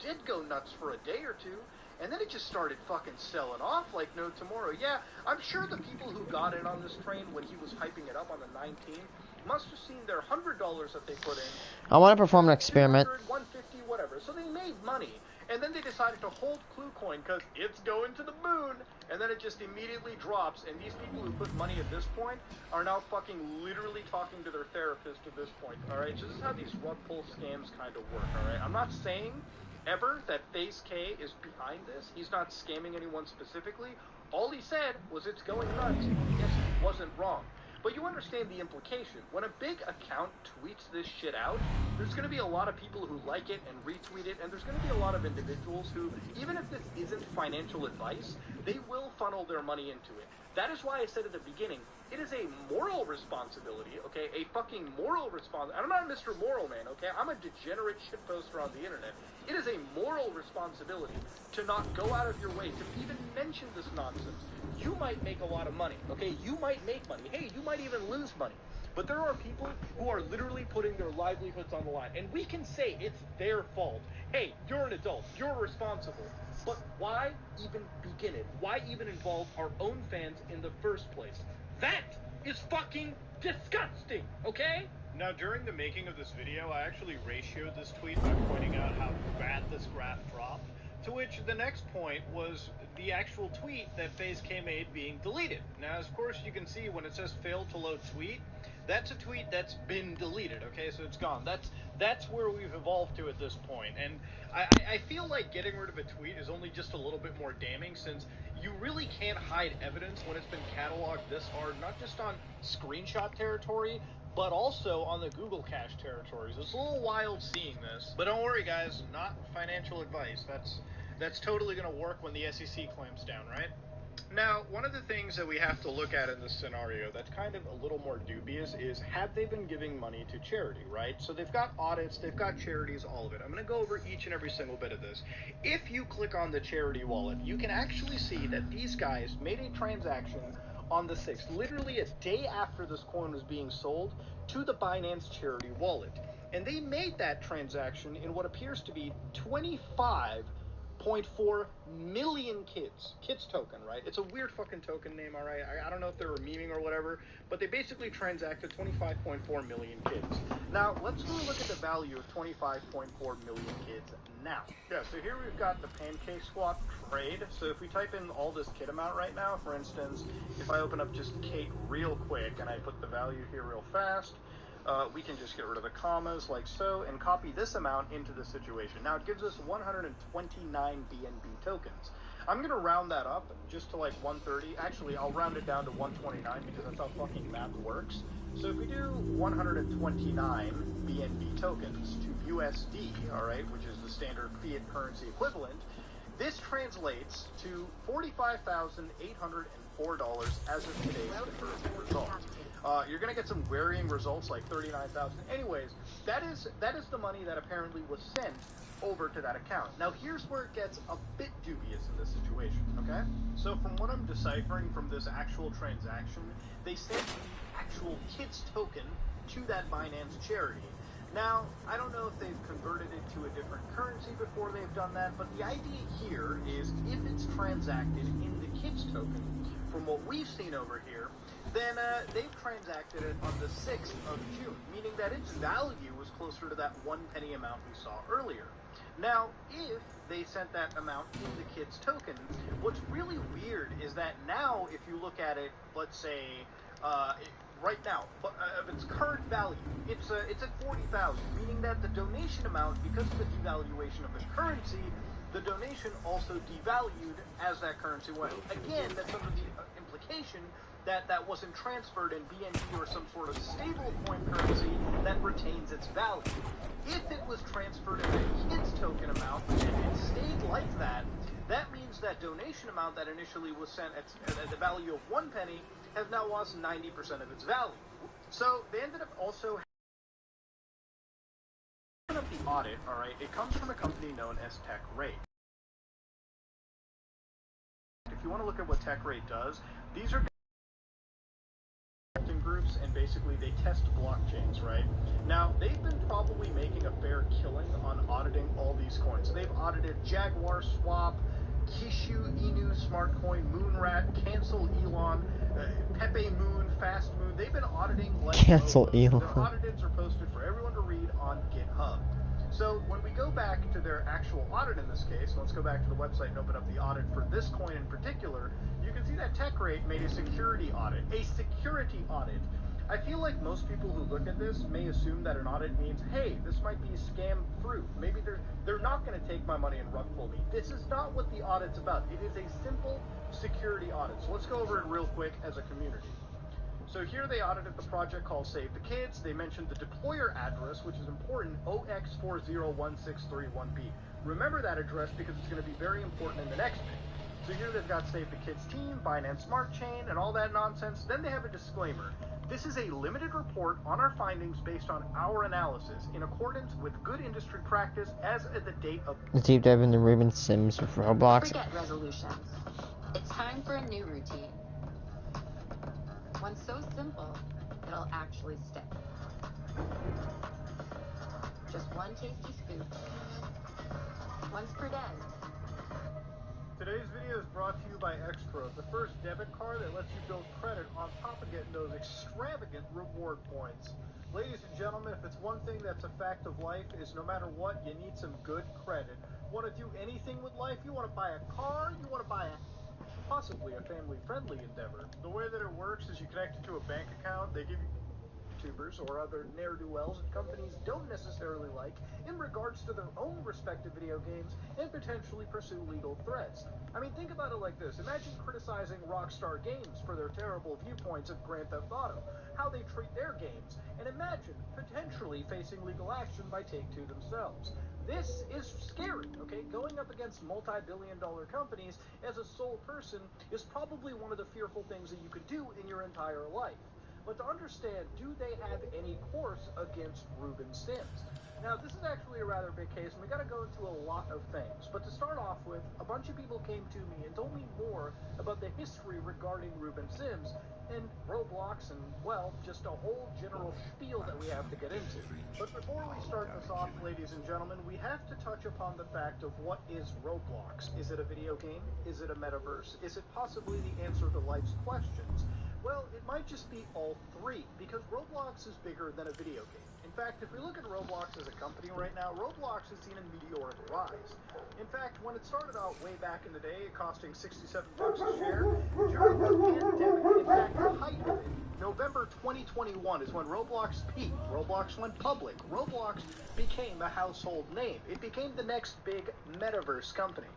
did go nuts for a day or two, and then it just started fucking selling off like no tomorrow. Yeah, I'm sure the people who got in on this train when he was hyping it up on the 19th must have seen their $100 that they put in. I want to perform an experiment. 150, whatever. So they made money. And then they decided to hold Cluecoin because it's going to the moon. And then it just immediately drops. And these people who put money at this point are now fucking literally talking to their therapist at this point. Alright? So this is how these rug pull scams kind of work. Alright? I'm not saying ever that Phase K is behind this. He's not scamming anyone specifically. All he said was it's going nuts. Yes, he wasn't wrong. But you understand the implication. When a big account tweets this shit out, there's going to be a lot of people who like it and retweet it, and there's going to be a lot of individuals who, even if this isn't financial advice, they will funnel their money into it. That is why I said at the beginning, it is a moral responsibility, okay? A fucking moral responsibility. I'm not Mr. Moral Man, okay? I'm a degenerate shitposter on the internet. It is a moral responsibility to not go out of your way to even mention this nonsense. You might make a lot of money, okay? You might make money. Hey, you might even lose money. But there are people who are literally putting their livelihoods on the line. And we can say it's their fault. Hey, you're an adult. You're responsible. But why even begin it? Why even involve our own fans in the first place? That is fucking disgusting, okay? Now, during the making of this video, I actually ratioed this tweet by pointing out how bad this graph dropped, to which the next point was the actual tweet that Phase K made being deleted. Now, of course, you can see when it says failed to load tweet, that's a tweet that's been deleted, okay? So it's gone. That's where we've evolved to at this point. And I feel like getting rid of a tweet is only just a little bit more damning, since you really can't hide evidence when it's been cataloged this hard, not just on screenshot territory, but also on the Google Cache territories. It's a little wild seeing this. But don't worry, guys, not financial advice. That's totally going to work when the SEC clamps down, right? Now, one of the things that we have to look at in this scenario that's kind of a little more dubious is, have they been giving money to charity, right? So they've got audits, they've got charities, all of it. I'm going to go over each and every single bit of this. If you click on the charity wallet, you can actually see that these guys made a transaction on the 6th, literally a day after this coin was being sold, to the Binance charity wallet. And they made that transaction in what appears to be 25.4 million kids token, right? It's a weird fucking token name, all right? I don't know if they were memeing or whatever, but they basically transacted 25.4 million kids. Now, let's go look at the value of 25.4 million kids now. Yeah, so here we've got the pancake swap trade. So if we type in all this kid amount right now, for instance, if I open up just Kate real quick and I put the value here real fast, we can just get rid of the commas like so and copy this amount into the situation. Now it gives us 129 BNB tokens. I'm going to round that up just to like 130. Actually, I'll round it down to 129 because that's how fucking math works. So if we do 129 BNB tokens to USD, all right, which is the standard fiat currency equivalent, this translates to $45,804 as of today's conversion result. You're going to get some varying results like 39,000. Anyways, that is the money that apparently was sent over to that account. Now here's where it gets a bit dubious in this situation, okay? So from what I'm deciphering from this actual transaction, they sent the actual kids token to that Binance charity. Now, I don't know if they've converted it to a different currency before they've done that, but the idea here is if it's transacted in the kids token, from what we've seen over here, then they've transacted it on the 6th of June, meaning that its value was closer to that 1 penny amount we saw earlier. Now, if they sent that amount in the kids token, what's really weird is that now, if you look at it, let's say, right now, of its current value, it's at 40,000, meaning that the donation amount, because of the devaluation of the currency, the donation also devalued as that currency went. Again, that's under the implication that that wasn't transferred in BNB or some sort of stable coin currency that retains its value. If it was transferred in the kids token amount and it stayed like that, that means that donation amount that initially was sent at the value of 1 penny has now lost 90% of its value. So they ended up also of the audit, all right, it comes from a company known as TechRate. If you want to look at what TechRate does, these are groups, and basically they test blockchains, right? Now, they've been probably making a fair killing on auditing all these coins. So they've audited Jaguar Swap, Kishu, Inu, Smartcoin, Moonrat, Cancel Elon, Pepe Moon, Fast Moon. They've been auditing like Cancel Elon. Their audits are posted for everyone to read on GitHub. So when we go back to their actual audit in this case, let's go back to the website and open up the audit for this coin in particular, you can see that TechRate made a security audit. A security audit. I feel like most people who look at this may assume that an audit means, hey, this might be scam-proof. Maybe they're not going to take my money and rug pull me. This is not what the audit's about. It is a simple security audit. So let's go over it real quick as a community. So here they audited the project called Save the Kids. They mentioned the deployer address, which is important, OX401631B. Remember that address because it's going to be very important in the next bit. So here they've got Save the Kids team, Binance Smart Chain, and all that nonsense. Then they have a disclaimer. This is a limited report on our findings based on our analysis in accordance with good industry practice as of the date of... Let's deep dive into Raven Sims with Roblox. Forget resolutions. It's time for a new routine. One so simple, it'll actually stick. Just one tasty scoop. Once per day. Today's video is brought to you by Xpro, the first debit card that lets you build credit on top of getting those extravagant reward points. Ladies and gentlemen, if it's one thing that's a fact of life is no matter what, you need some good credit. Want to do anything with life? You want to buy a car? You want to buy possibly a family-friendly endeavor. The way that it works is you connect it to a bank account, they give you YouTubers or other ne'er-do-wells that companies don't necessarily like in regards to their own respective video games and potentially pursue legal threats. I mean, think about it like this. Imagine criticizing Rockstar Games for their terrible viewpoints of Grand Theft Auto, how they treat their games, and imagine potentially facing legal action by Take-Two themselves. This is scary, okay? Going up against multi-billion-dollar companies as a sole person is probably one of the fearful things that you could do in your entire life. But to understand, do they have any course against Ruben Sims? Now, this is actually a rather big case, and we got to go into a lot of things. But to start off with, a bunch of people came to me and told me more about the history regarding Ruben Sims and Roblox and, well, just a whole general spiel that we have to get into. But before we start this off, ladies and gentlemen, we have to touch upon the fact of what is Roblox. Is it a video game? Is it a metaverse? Is it possibly the answer to life's questions? Well, it might just be all three, because Roblox is bigger than a video game. In fact, if we look at Roblox as a company right now, Roblox has seen a meteoric rise. In fact, when it started out way back in the day, costing $67 a share, during the pandemic, in fact, the height of it, November 2021 is when Roblox peaked. Roblox went public. Roblox became a household name. It became the next big metaverse company.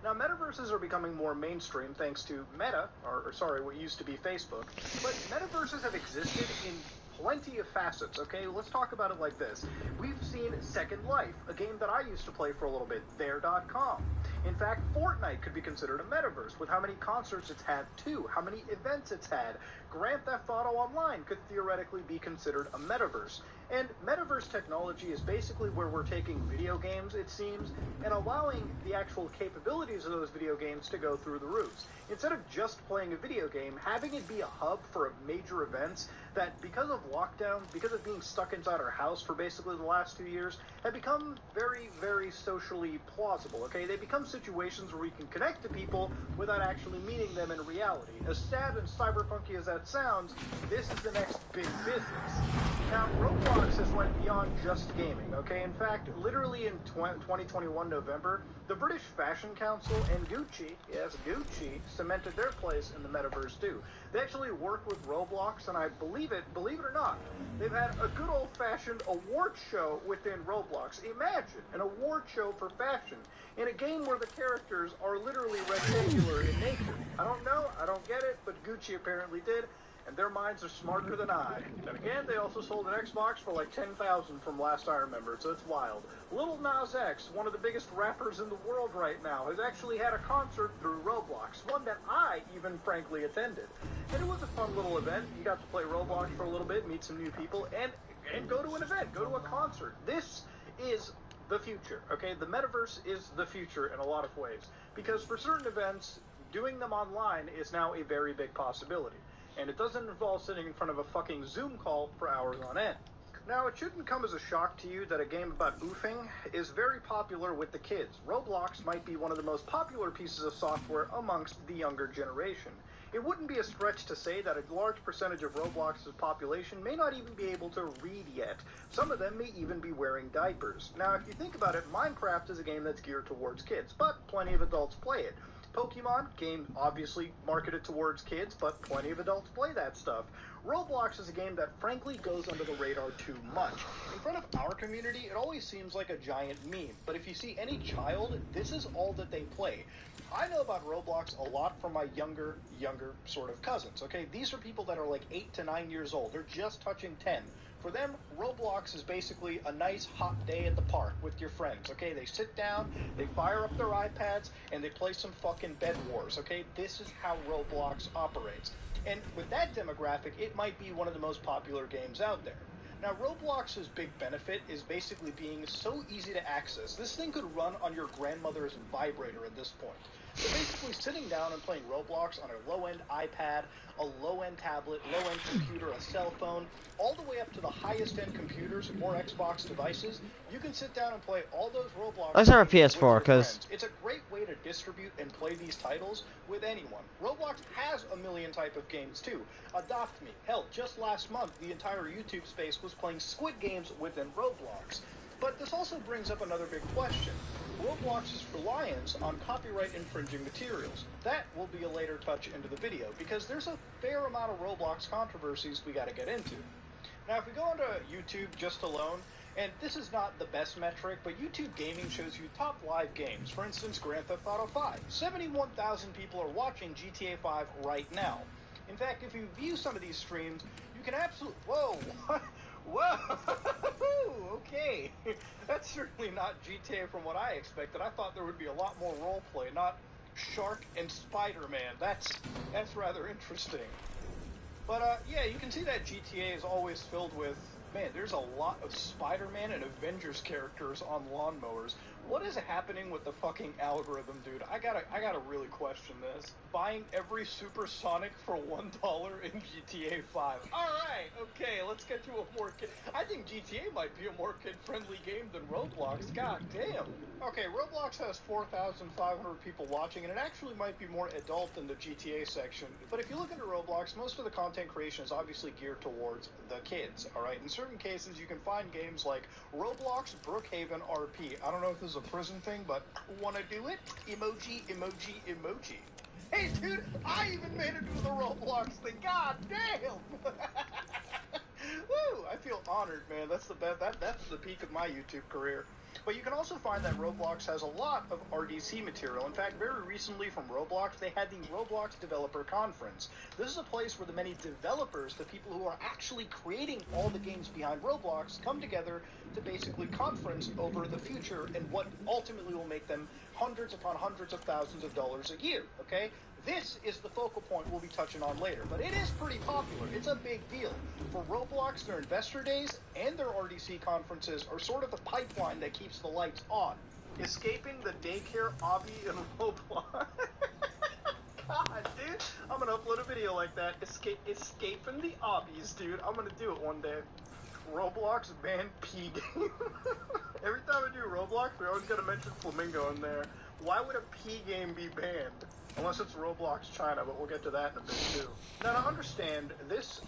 Now, metaverses are becoming more mainstream thanks to Meta, or sorry, what used to be Facebook, but metaverses have existed in plenty of facets, okay? Let's talk about it like this. We've seen Second Life, a game that I used to play for a little bit, there.com. In fact, Fortnite could be considered a metaverse with how many concerts it's had too, how many events it's had. Grand Theft Auto Online could theoretically be considered a metaverse. And metaverse technology is basically where we're taking video games, it seems, and allowing the actual capabilities of those video games to go through the roofs. Instead of just playing a video game, having it be a hub for major events that, because of lockdown, because of being stuck inside our house for basically the last 2 years, have become very, very socially plausible, okay? They become situations where we can connect to people without actually meeting them in reality. As sad and cyberpunky as that sounds, this is the next big business. Now, Roblox has went beyond just gaming, okay? In fact, literally in 2021 November, the British Fashion Council and Gucci, yes, Gucci, cemented their place in the metaverse too. They actually work with Roblox, and I believe it or not, they've had a good old-fashioned award show within Roblox. Imagine an award show for fashion in a game where the characters are literally rectangular in nature. I don't know, I don't get it, but Gucci apparently did. And their minds are smarter than I. Then again, they also sold an Xbox for like $10,000 from last I remember, so it's wild. Lil Nas X, one of the biggest rappers in the world right now, has actually had a concert through Roblox, one that I even frankly attended. And it was a fun little event. You got to play Roblox for a little bit, meet some new people, and go to an event, go to a concert. This is the future, okay? The metaverse is the future in a lot of ways, because for certain events, doing them online is now a very big possibility. And it doesn't involve sitting in front of a fucking Zoom call for hours on end. Now, it shouldn't come as a shock to you that a game about oofing is very popular with the kids. Roblox might be one of the most popular pieces of software amongst the younger generation. It wouldn't be a stretch to say that a large percentage of Roblox's population may not even be able to read yet. Some of them may even be wearing diapers. Now, if you think about it, Minecraft is a game that's geared towards kids, but plenty of adults play it. Pokemon, game obviously marketed towards kids, but plenty of adults play that stuff. Roblox is a game that frankly goes under the radar too much. In front of our community, it always seems like a giant meme, but if you see any child, this is all that they play. I know about Roblox a lot from my younger sort of cousins, okay? These are people that are like 8 to 9 years old. They're just touching 10. For them, Roblox is basically a nice hot day at the park with your friends, okay? They sit down, they fire up their iPads, and they play some fucking Bed Wars, okay? This is how Roblox operates. And with that demographic, it might be one of the most popular games out there. Now, Roblox's big benefit is basically being so easy to access. This thing could run on your grandmother's vibrator at this point. So basically sitting down and playing Roblox on a low-end iPad, a low-end tablet, low-end computer, a cell phone, all the way up to the highest-end computers or Xbox devices, you can sit down and play all those Roblox Let's have a games PS4, with your 'cause friends. It's a great way to distribute and play these titles with anyone. Roblox has a million type of games too. Adopt Me. Hell, just last month, the entire YouTube space was playing Squid Games within Roblox. But this also brings up another big question. Roblox's reliance on copyright infringing materials. That will be a later touch into the video, because there's a fair amount of Roblox controversies we gotta get into. Now, if we go onto YouTube just alone, and this is not the best metric, but YouTube Gaming shows you top live games. For instance, Grand Theft Auto 5. 71,000 people are watching GTA 5 right now. In fact, if you view some of these streams, you can absolutely... Whoa! Whoa! Okay. That's certainly not GTA from what I expected. I thought there would be a lot more roleplay, not Shark and Spider-Man. That's rather interesting. But, yeah, you can see that GTA is always filled with... Man, there's a lot of Spider-Man and Avengers characters on lawnmowers. What is happening with the fucking algorithm, dude? I gotta really question this. Buying every supersonic for $1 in GTA 5. Alright, okay, let's get to a more I think GTA might be a more kid-friendly game than Roblox. God damn. Okay, Roblox has 4,500 people watching, and it actually might be more adult than the GTA section. But if you look into Roblox, most of the content creation is obviously geared towards the kids, alright? In certain cases, you can find games like Roblox Brookhaven RP. I don't know if this is a prison thing, but wanna do it? Emoji, emoji, emoji. Hey, dude, I even made it to the Roblox thing. God damn! Woo! I feel honored, man. That's the best. That's the peak of my YouTube career. But you can also find that Roblox has a lot of RDC material. In fact, very recently from Roblox, they had the Roblox Developer Conference. This is a place where the many developers, the people who are actually creating all the games behind Roblox, come together to basically conference over the future and what ultimately will make them hundreds upon hundreds of thousands of dollars a year, okay? This is the focal point we'll be touching on later, but it is pretty popular. It's a big deal. For Roblox, their investor days and their RDC conferences are sort of the pipeline that keeps the lights on. Escaping the daycare obby in Roblox. God, dude, I'm gonna upload a video like that. Escaping the obbies, dude. I'm gonna do it one day. Roblox banned P game. Every time I do Roblox, we always gotta mention Flamingo in there. Why would a P game be banned? Unless it's Roblox China, but we'll get to that in a bit too. Now, to understand this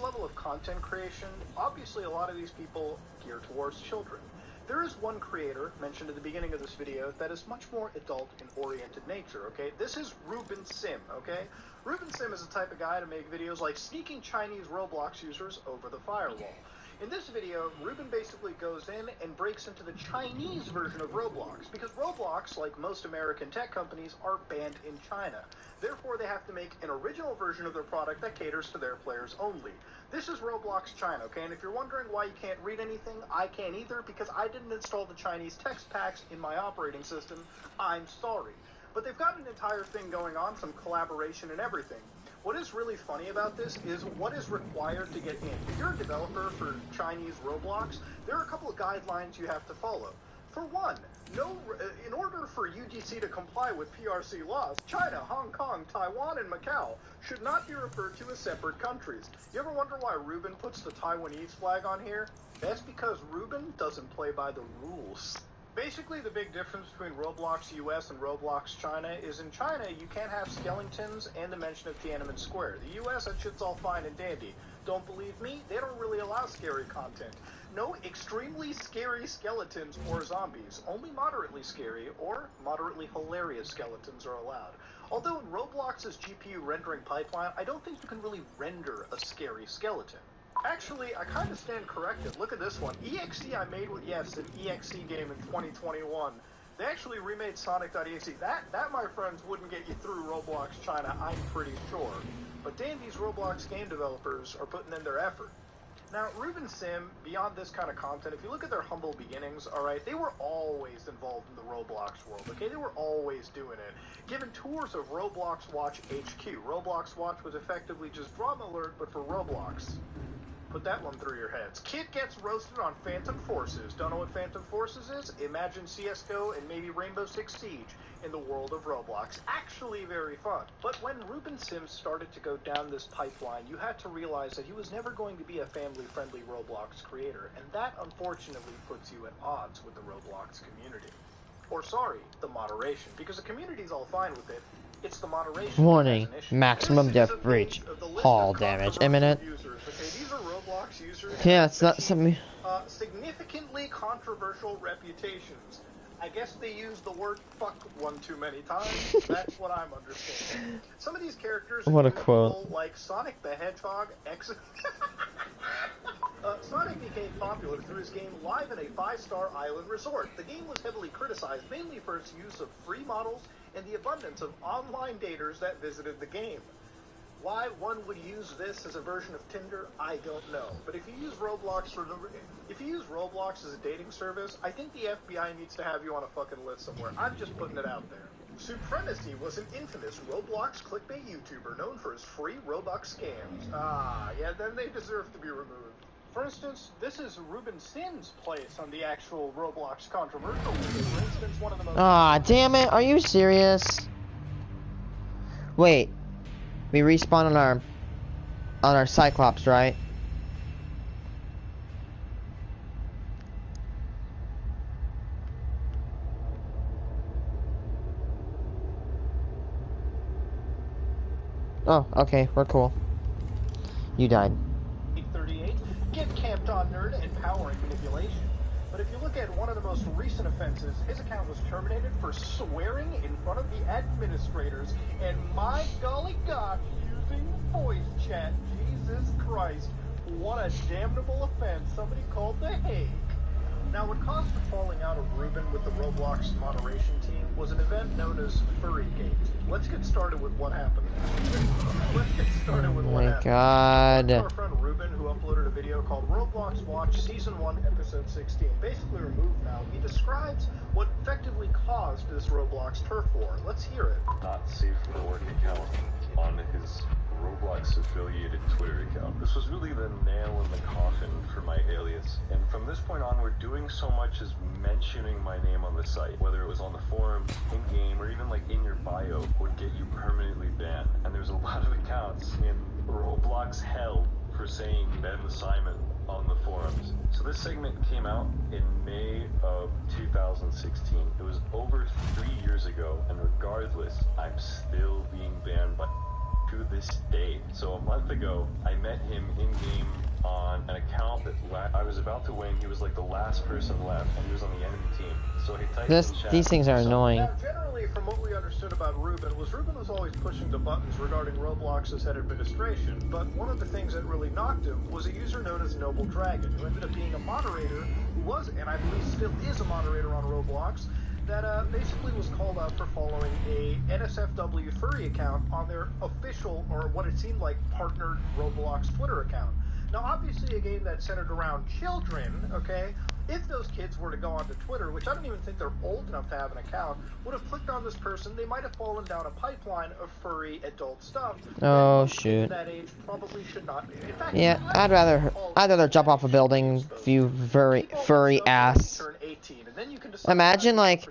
level of content creation, obviously a lot of these people gear towards children. There is one creator, mentioned at the beginning of this video, that is much more adult in oriented nature, okay? This is Ruben Sim, okay? Ruben Sim is the type of guy to make videos like sneaking Chinese Roblox users over the firewall. In this video, Ruben basically goes in and breaks into the Chinese version of Roblox, because Roblox, like most American tech companies, are banned in China. Therefore, they have to make an original version of their product that caters to their players only. This is Roblox China, okay? And if you're wondering why you can't read anything, I can't either, because I didn't install the Chinese text packs in my operating system. I'm sorry. But they've got an entire thing going on, some collaboration and everything. What is really funny about this is what is required to get in. If you're a developer for Chinese Roblox, there are a couple of guidelines you have to follow. For one, in order for UGC to comply with PRC laws, China, Hong Kong, Taiwan, and Macau should not be referred to as separate countries. You ever wonder why Ruben puts the Taiwanese flag on here? That's because Ruben doesn't play by the rules. Basically, the big difference between Roblox US and Roblox China is in China, you can't have skeletons and the mention of Tiananmen Square. The US, that shit's all fine and dandy. Don't believe me? They don't really allow scary content. No extremely scary skeletons or zombies. Only moderately scary or moderately hilarious skeletons are allowed. Although in Roblox's GPU rendering pipeline, I don't think you can really render a scary skeleton. Actually, I kind of stand corrected. Look at this one. EXE I made with, yes, an EXE game in 2021. They actually remade Sonic.exe. That, my friends, wouldn't get you through Roblox China, I'm pretty sure. But damn, these Roblox game developers are putting in their effort. Now, Ruben Sim, beyond this kind of content, if you look at their humble beginnings, alright, they were always involved in the Roblox world, okay? They were always doing it. Given tours of Roblox Watch HQ. Roblox Watch was effectively just Drama Alert, but for Roblox. Put that one through your heads. Kid gets roasted on Phantom Forces. Don't know what Phantom Forces is? Imagine CSGO and maybe Rainbow Six Siege in the world of Roblox. Actually very fun. But when Ruben Sims started to go down this pipeline, you had to realize that he was never going to be a family-friendly Roblox creator, and that unfortunately puts you at odds with the Roblox community. Or sorry, the moderation, because the community's all fine with it. It's the moderation. Warning, maximum depth breach. Hull damage imminent. These are Roblox users. Yeah, it's not something. Significantly controversial reputations. I guess they use the word fuck one too many times. That's what I'm understanding. Some of these characters What a quote. Like Sonic the Hedgehog Sonic became popular through his game Live in a 5-star island resort. The game was heavily criticized mainly for its use of free models and the abundance of online daters that visited the game. Why one would use this as a version of Tinder, I don't know. But if you use Roblox as a dating service, I think the FBI needs to have you on a fucking list somewhere. I'm just putting it out there. Supremacy was an infamous Roblox clickbait YouTuber known for his free Robux scams. Ah, yeah, then they deserve to be removed. For instance, this is Ruben Sin's place on the actual Roblox controversial list. For instance, one of the most... Ah, damn it, are you serious? Wait. We respawn on our Cyclops, right? Oh, okay, we're cool. You died. 838, get camped on nerd and power and manipulation. But if you look at one of the most recent offenses, his account was terminated for swearing in front of the administrators, and my golly gosh, using voice chat. Jesus Christ, what a damnable offense. Somebody called The Hague. Now, what caused the falling out of Ruben with the Roblox moderation team was an event known as Furrygate. Let's get started with what happened. Oh my god. Our friend Ruben, who uploaded a video called Roblox Watch Season 1, Episode 16, basically removed now, he describes what effectively caused this Roblox turf war. Let's hear it. Not safe for work account on his Roblox affiliated Twitter account. This was really the nail in the coffin for my alias. And from this point onward, doing so much as mentioning my name on the site, whether it was on the forums, in-game, or even like in your bio, would get you permanently banned. And there's a lot of accounts in Roblox hell for saying Ben Simon on the forums. So this segment came out in May of 2016. It was over 3 years ago, and regardless, I'm still being banned by to this day. So a month ago, I met him in-game on an account that I was about to win. He was like the last person left, and he was on the enemy team. So he typed in chat. These things are annoying. Now, generally, from what we understood about Ruben was always pushing the buttons regarding Roblox's head administration. But one of the things that really knocked him was a user known as Noble Dragon, who ended up being a moderator, who was, and I believe still is a moderator on Roblox, that basically was called out for following a NSFW furry account on their official, or what it seemed like, partnered Roblox Twitter account. Now, obviously, a game that's centered around children, okay, if those kids were to go onto Twitter, which I don't even think they're old enough to have an account, would have clicked on this person, they might have fallen down a pipeline of furry adult stuff. Oh, shoot. That age probably should not be. In fact, yeah, I'd rather jump off a building, you furry ass. Imagine, like,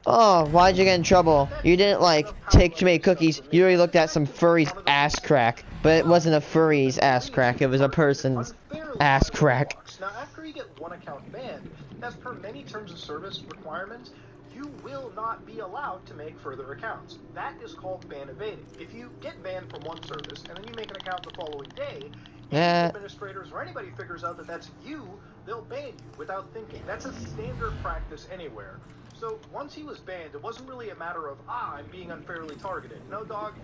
oh, why'd you get in trouble? You didn't, like, take too many cookies. You already looked at some furry's ass crack. But it wasn't a furry's ass crack, it was a person's ass crack. Now, after you get one account banned, as per many terms of service requirements, you will not be allowed to make further accounts. That is called ban evading. If you get banned from one service, and then you make an account the following day, if administrators or anybody figures out that that's you, they'll ban you without thinking. That's a standard practice anywhere. So once he was banned, it wasn't really a matter of, I'm being unfairly targeted. No, dog,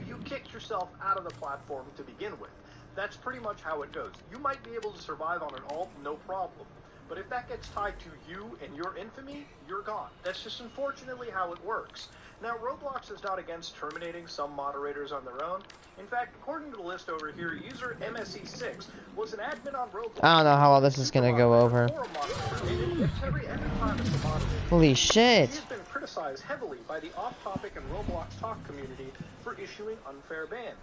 you kicked yourself out of the platform to begin with. That's pretty much how it goes. You might be able to survive on an alt, no problem. But if that gets tied to you and your infamy, you're gone. That's just unfortunately how it works. Now, Roblox is not against terminating some moderators on their own. In fact, according to the list over here, user MSE6 was an admin on Roblox. I don't know how well this is gonna go over. Holy shit! He's been criticized heavily by the off-topic and Roblox talk community for issuing unfair bans.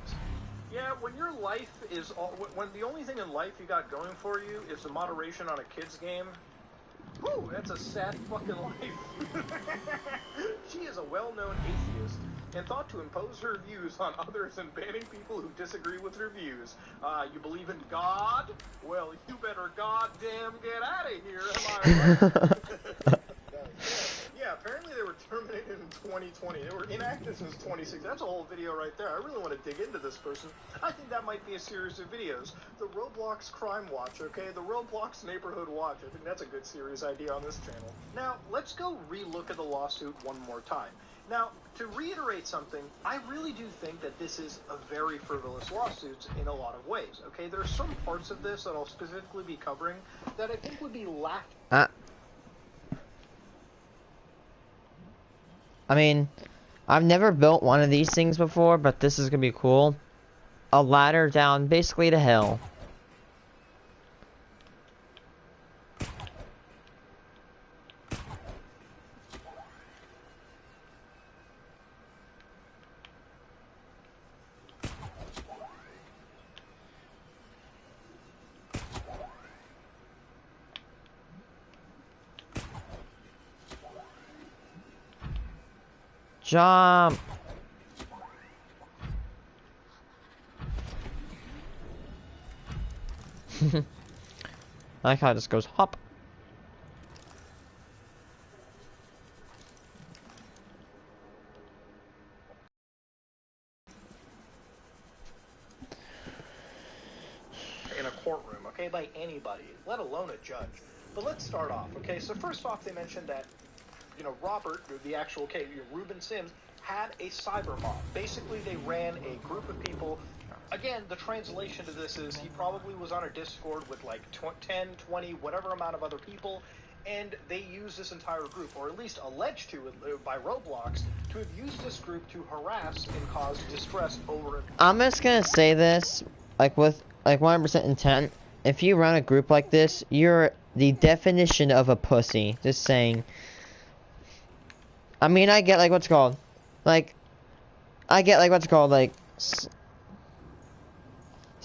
Yeah, when your life is when the only thing in life you got going for you is the moderation on a kid's game, whew, that's a sad fucking life. She is a well-known atheist and thought to impose her views on others and banning people who disagree with her views. You believe in God? Well, you better goddamn get out of here, am I right? Yeah, apparently they were terminated in 2020. They were inactive since 2016. That's a whole video right there. I really want to dig into this person. I think that might be a series of videos. The Roblox Crime Watch, okay? The Roblox Neighborhood Watch. I think that's a good series idea on this channel. Now, let's go re-look at the lawsuit one more time. Now, to reiterate something, I really do think that this is a very frivolous lawsuit in a lot of ways, okay? There are some parts of this that I'll specifically be covering that I think would be laughed I mean, I've never built one of these things before, but this is gonna be cool. a ladder down basically to hell. Jump! I like how it just goes hop. In a courtroom, okay, by anybody, let alone a judge. But let's start off, okay? So first off, they mentioned that, you know, Robert, the actual case, Ruben Sims, had a cyber mob. Basically, they ran a group of people. Again, the translation to this is he probably was on a Discord with like 10, 20, whatever amount of other people, and they used this entire group, or at least alleged to by Roblox, to have used this group to harass and cause distress over it. I'm just gonna say this, like with like 100% intent. If you run a group like this, you're the definition of a pussy. Just saying. I mean, I get like what's called, like, I get like what's called like.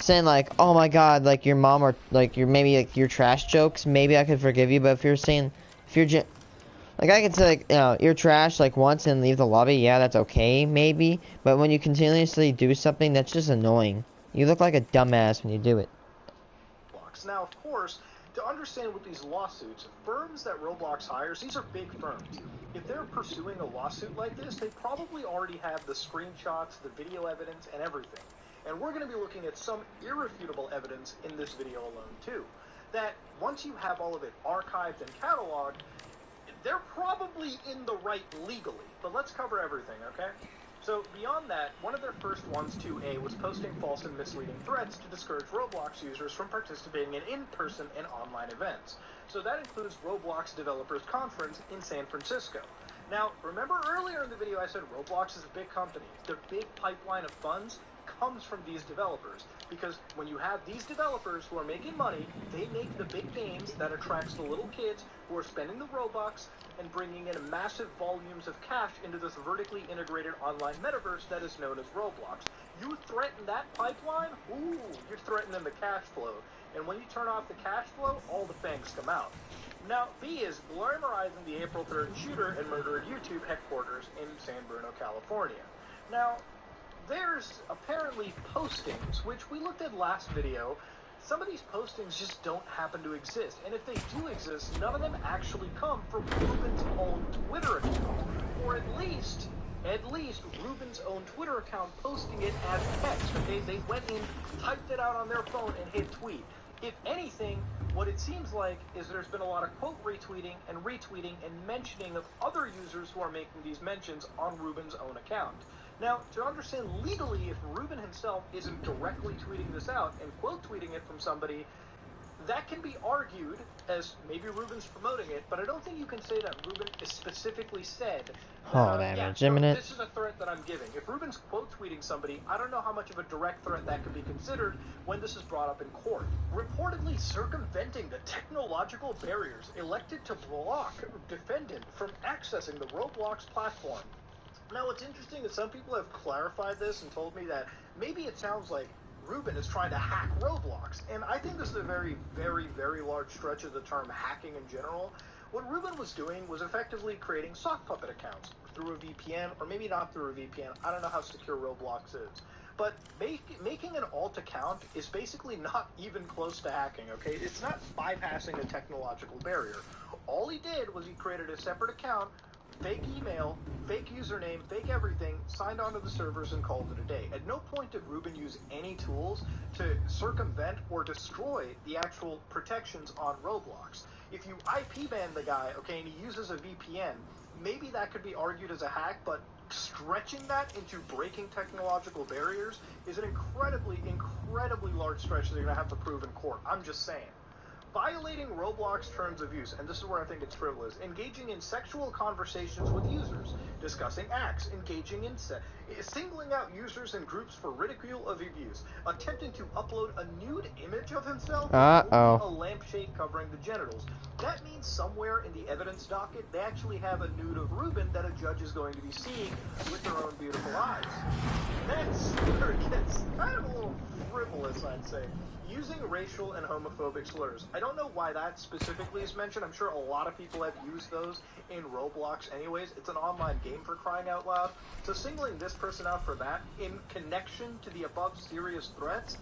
Saying like, oh my god, like your mom or like your maybe like your trash jokes, maybe I could forgive you. But if you're saying, if you're like I could say like, you know, you're trash like once and leave the lobby, yeah, that's okay maybe. But when you continuously do something, that's just annoying. You look like a dumbass when you do it. Now, of course, to understand with these lawsuits, firms that Roblox hires, these are big firms. If they're pursuing a lawsuit like this, they probably already have the screenshots, the video evidence, and everything. And we're going to be looking at some irrefutable evidence in this video alone, too. That once you have all of it archived and cataloged, they're probably in the right legally. But let's cover everything, okay? So beyond that, one of their first ones, 2A, was posting false and misleading threats to discourage Roblox users from participating in in-person and online events. So that includes Roblox Developers Conference in San Francisco. Now, remember earlier in the video I said Roblox is a big company. Their big pipeline of funds comes from these developers, because when you have these developers who are making money, they make the big names that attracts the little kids who are spending the Robux and bringing in massive volumes of cash into this vertically integrated online metaverse that is known as Roblox. You threaten that pipeline, ooh, you're threatening the cash flow. And when you turn off the cash flow, all the fangs come out. Now, B is glamorizing the April 3rd shooter and murder at YouTube headquarters in San Bruno, California. Now, there's apparently postings, which we looked at last video. Some of these postings just don't happen to exist. And if they do exist, none of them actually come from Ruben's own Twitter account. Or at least Ruben's own Twitter account posting it as text. Okay, they went in, typed it out on their phone, and hit tweet. If anything, what it seems like is there's been a lot of quote retweeting and mentioning of other users who are making these mentions on Ruben's own account. Now, to understand legally if Ruben himself isn't directly tweeting this out and quote tweeting it from somebody, that can be argued as maybe Ruben's promoting it, but I don't think you can say that Ruben is specifically said, this is a threat that I'm giving. If Ruben's quote tweeting somebody, I don't know how much of a direct threat that could be considered when this is brought up in court. Reportedly circumventing the technological barriers elected to block defendant from accessing the Roblox platform. Now, what's interesting is some people have clarified this and told me that maybe it sounds like Ruben is trying to hack Roblox. And I think this is a very, very, very large stretch of the term hacking in general. What Ruben was doing was effectively creating sock puppet accounts through a VPN, or maybe not through a VPN. I don't know how secure Roblox is. But making an alt account is basically not even close to hacking, okay? It's not bypassing a technological barrier. All he did was he created a separate account, fake email, fake username, fake everything, signed onto the servers and called it a day. At no point did Ruben use any tools to circumvent or destroy the actual protections on Roblox. If you IP ban the guy, okay, and he uses a VPN, maybe that could be argued as a hack, but stretching that into breaking technological barriers is an incredibly, incredibly large stretch that you're going to have to prove in court. I'm just saying. Violating Roblox terms of use, and this is where I think it's frivolous, engaging in sexual conversations with users, discussing acts, engaging in singling out users and groups for ridicule of abuse, attempting to upload a nude image of himself with only a lampshade covering the genitals. That means somewhere in the evidence docket, they actually have a nude of Ruben that a judge is going to be seeing with their own beautiful eyes. That's where it gets kind of a little frivolous, I'd say. Using racial and homophobic slurs. I don't know why that specifically is mentioned. I'm sure a lot of people have used those in Roblox anyways. It's an online game, for crying out loud. So singling this person out for that, in connection to the above serious threats,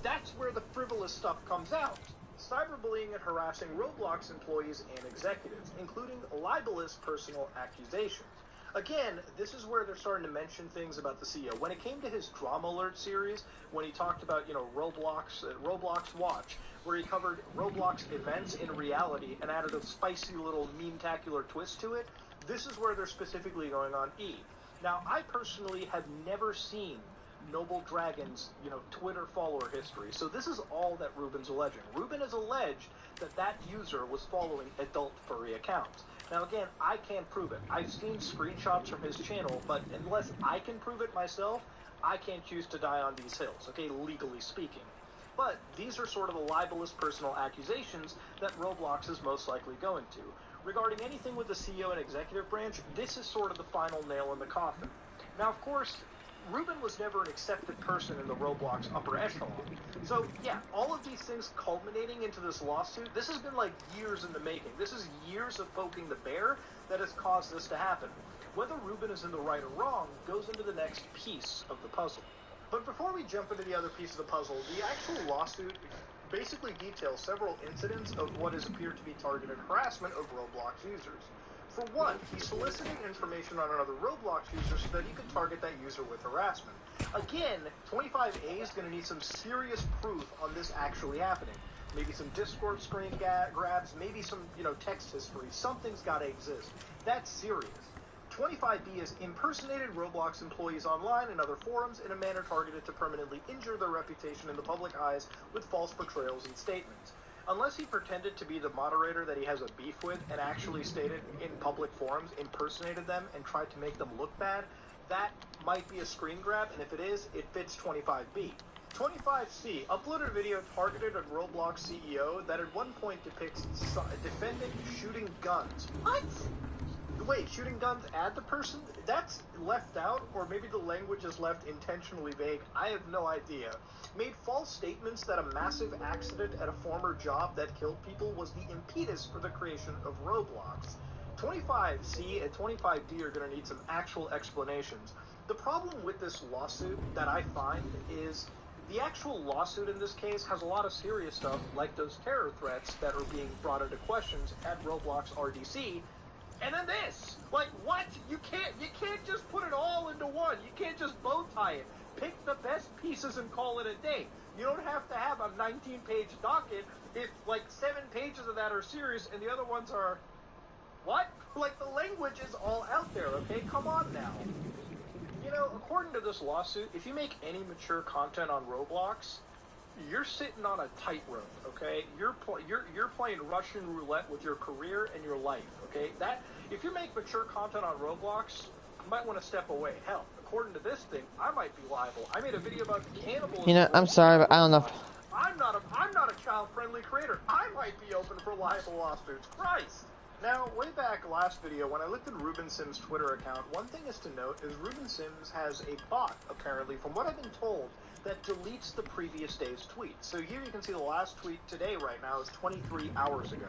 that's where the frivolous stuff comes out. Cyberbullying and harassing Roblox employees and executives, including libelous personal accusations. Again, this is where they're starting to mention things about the CEO. When it came to his Drama Alert series, when he talked about, Roblox Watch, where he covered Roblox events in reality and added a spicy little meme-tacular twist to it, this is where they're specifically going on E. Now, I personally have never seen Noble Dragon's, Twitter follower history. So this is all that Ruben's alleging. Ruben has alleged that user was following adult furry accounts. Now again, I can't prove it. I've seen screenshots from his channel, but unless I can prove it myself, I can't choose to die on these hills, okay, legally speaking. But these are sort of the libelous personal accusations that Roblox is most likely going to. Regarding anything with the CEO and executive branch, this is sort of the final nail in the coffin. Now, of course, Ruben was never an accepted person in the Roblox upper echelon. So, yeah, all of these things culminating into this lawsuit, this has been like years in the making. This is years of poking the bear that has caused this to happen. Whether Ruben is in the right or wrong goes into the next piece of the puzzle. But before we jump into the other piece of the puzzle, the actual lawsuit basically details several incidents of what has appeared to be targeted harassment of Roblox users. For one, he solicited information on another Roblox user so that he could target that user with harassment. Again, 25A is going to need some serious proof on this actually happening. Maybe some Discord screen grabs, maybe some, text history. Something's got to exist. That's serious. 25B has impersonated Roblox employees online and other forums in a manner targeted to permanently injure their reputation in the public eyes with false portrayals and statements. Unless he pretended to be the moderator that he has a beef with and actually stated in public forums, impersonated them, and tried to make them look bad, that might be a screen grab, and if it is, it fits 25B. 25C uploaded a video targeted at Roblox CEO that at one point depicts defendant shooting guns. What? Wait, shooting guns at the person? That's left out, or maybe the language is left intentionally vague. I have no idea. Made false statements that a massive accident at a former job that killed people was the impetus for the creation of Roblox. 25C and 25D are going to need some actual explanations. The problem with this lawsuit that I find is the actual lawsuit in this case has a lot of serious stuff, like those terror threats that are being brought into questions at Roblox RDC. And then this, like, what? You can't just put it all into one. You can't just bow tie it. Pick the best pieces and call it a day. You don't have to have a 19-page docket if, like, 7 pages of that are serious and the other ones are, what? Like, the language is all out there, okay? Come on now. According to this lawsuit, if you make any mature content on Roblox, you're sitting on a tightrope, okay? You're playing Russian roulette with your career and your life, okay? That if you make mature content on Roblox, you might want to step away. Hell, according to this thing, I might be liable. I made a video about cannibalism. I'm sorry, but I don't know. I'm not a child-friendly creator. I might be open for libel lawsuits. Christ. Now, way back last video, when I looked at Ruben Sims' Twitter account, one thing is to note is Ruben Sims has a bot, apparently, from what I've been told, that deletes the previous day's tweet. So here you can see the last tweet today right now is 23 hours ago.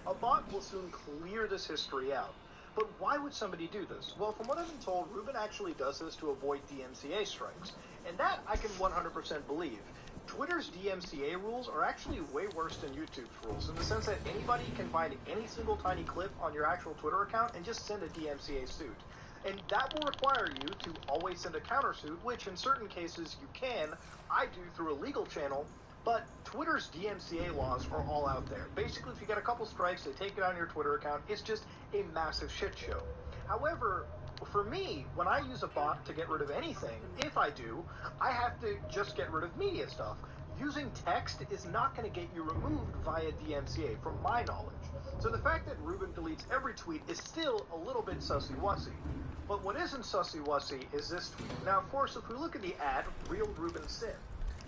A bot will soon clear this history out. But why would somebody do this? Well, from what I've been told, Ruben actually does this to avoid DMCA strikes. And that I can 100% believe. Twitter's DMCA rules are actually way worse than YouTube's rules, in the sense that anybody can find any single tiny clip on your actual Twitter account and just send a DMCA suit. And that will require you to always send a countersuit, which in certain cases you can. I do through a legal channel, but Twitter's DMCA laws are all out there. Basically, if you get a couple strikes, they take it on your Twitter account. It's just a massive shit show. However, for me, when I use a bot to get rid of anything, if I do, I have to just get rid of media stuff. using text is not going to get you removed via DMCA, from my knowledge. So the fact that Ruben deletes every tweet is still a little bit sussy-wussy. But what isn't sussy-wussy is this tweet. Now, of course, if we look at the ad, Real Ruben Sim.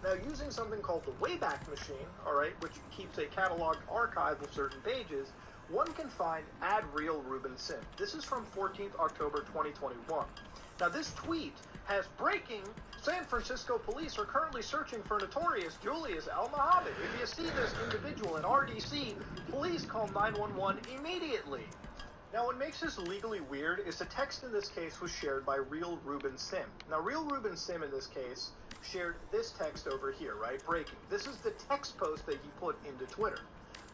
Now, using something called the Wayback Machine, alright, which keeps a cataloged archive of certain pages, one can find Ad Real Ruben Sim. This is from 14th October 2021. Now, this tweet has breaking: San Francisco police are currently searching for notorious Julius Al-Mohammed. If you see this individual in RDC, please call 911 immediately. Now, what makes this legally weird is the text in this case was shared by Real Ruben Sim. Now, Real Ruben Sim in this case shared this text over here, right? Breaking. This is the text post that he put into Twitter.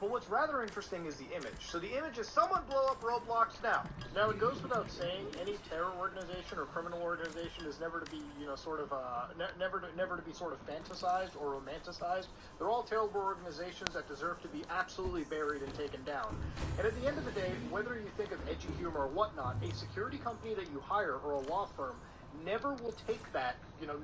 But what's rather interesting is the image. So the image is someone blow up Roblox now. Now, it goes without saying, any terror organization or criminal organization is never to be, never to be sort of fantasized or romanticized. They're all terrible organizations that deserve to be absolutely buried and taken down. And at the end of the day, whether you think of edgy humor or whatnot, a security company that you hire or a law firm never will take that,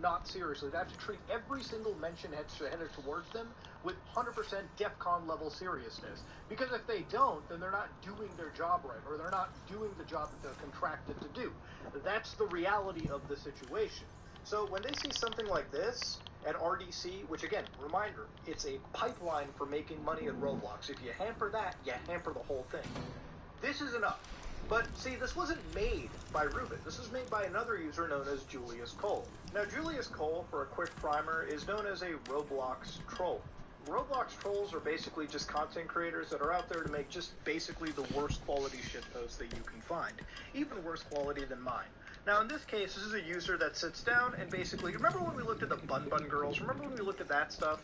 not seriously. They have to treat every single mention headed towards them with 100% DEFCON level seriousness. Because if they don't, then they're not doing their job right, or they're not doing the job that they're contracted to do. That's the reality of the situation. So when they see something like this at RDC, which again, reminder, it's a pipeline for making money at Roblox. If you hamper that, you hamper the whole thing. This is enough. But, see, this wasn't made by Ruben. This was made by another user known as Julius Cole. Now, Julius Cole, for a quick primer, is known as a Roblox troll. Roblox trolls are basically just content creators that are out there to make just basically the worst quality shitposts that you can find. Even worse quality than mine. Now, in this case, this is a user that sits down and basically, remember when we looked at the Bun Bun Girls? Remember when we looked at that stuff?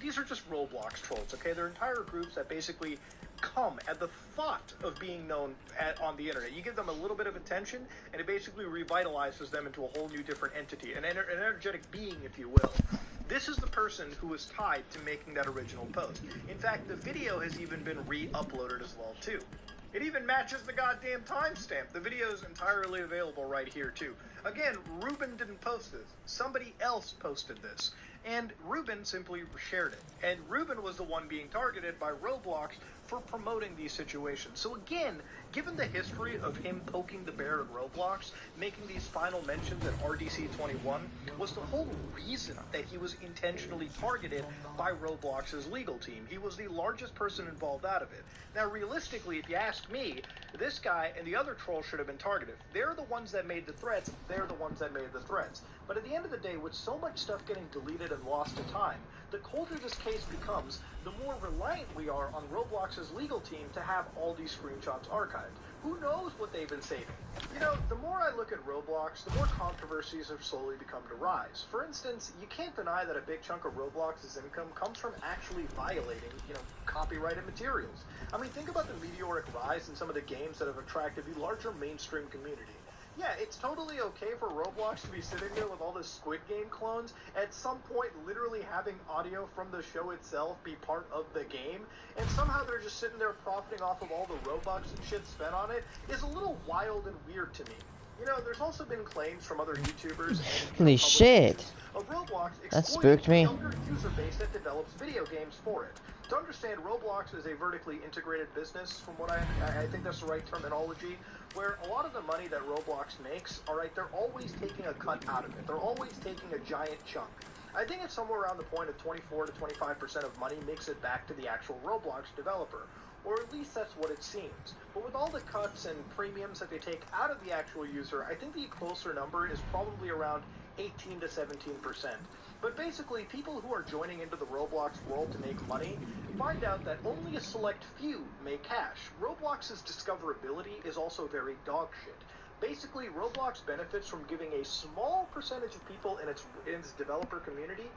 These are just Roblox trolls, okay? They're entire groups that basically come at the thought of being known on the internet. You give them a little bit of attention, and it basically revitalizes them into a whole new different entity, an energetic being, if you will. This is the person who was tied to making that original post. In fact, the video has even been re-uploaded as well, too. It even matches the goddamn timestamp. The video is entirely available right here, too. Again, Ruben didn't post this. Somebody else posted this. And Ruben simply shared it. And Ruben was the one being targeted by Roblox for promoting these situations. So again, given the history of him poking the bear at Roblox, making these final mentions at RDC 21, was the whole reason that he was intentionally targeted by Roblox's legal team. He was the largest person involved out of it. Now, realistically, if you ask me, this guy and the other troll should have been targeted. They're the ones that made the threats. They're the ones that made the threats. But at the end of the day, with so much stuff getting deleted and lost to time, the colder this case becomes, the more reliant we are on Roblox's legal team to have all these screenshots archived. Who knows what they've been saving? The more I look at Roblox, the more controversies have slowly become to rise. For instance, you can't deny that a big chunk of Roblox's income comes from actually violating, copyrighted materials. I mean, think about the meteoric rise in some of the games that have attracted the larger mainstream community. Yeah, it's totally okay for Roblox to be sitting there with all the Squid Game clones, at some point literally having audio from the show itself be part of the game, and somehow they're just sitting there profiting off of all the Robux and shit spent on it, is a little wild and weird to me. There's also been claims from other YouTubers and holy shit. of Roblox That spooked me. a younger user base that develops video games for it. To understand, Roblox is a vertically integrated business, from what I think that's the right terminology, where a lot of the money that Roblox makes, they're always taking a cut out of it. They're always taking a giant chunk. I think it's somewhere around the point of 24 to 25% of money makes it back to the actual Roblox developer. Or at least that's what it seems. But with all the cuts and premiums that they take out of the actual user, I think the closer number is probably around 18 to 17%. But basically, people who are joining into the Roblox world to make money find out that only a select few make cash. Roblox's discoverability is also very dog shit. Basically, Roblox benefits from giving a small percentage of people in its developer community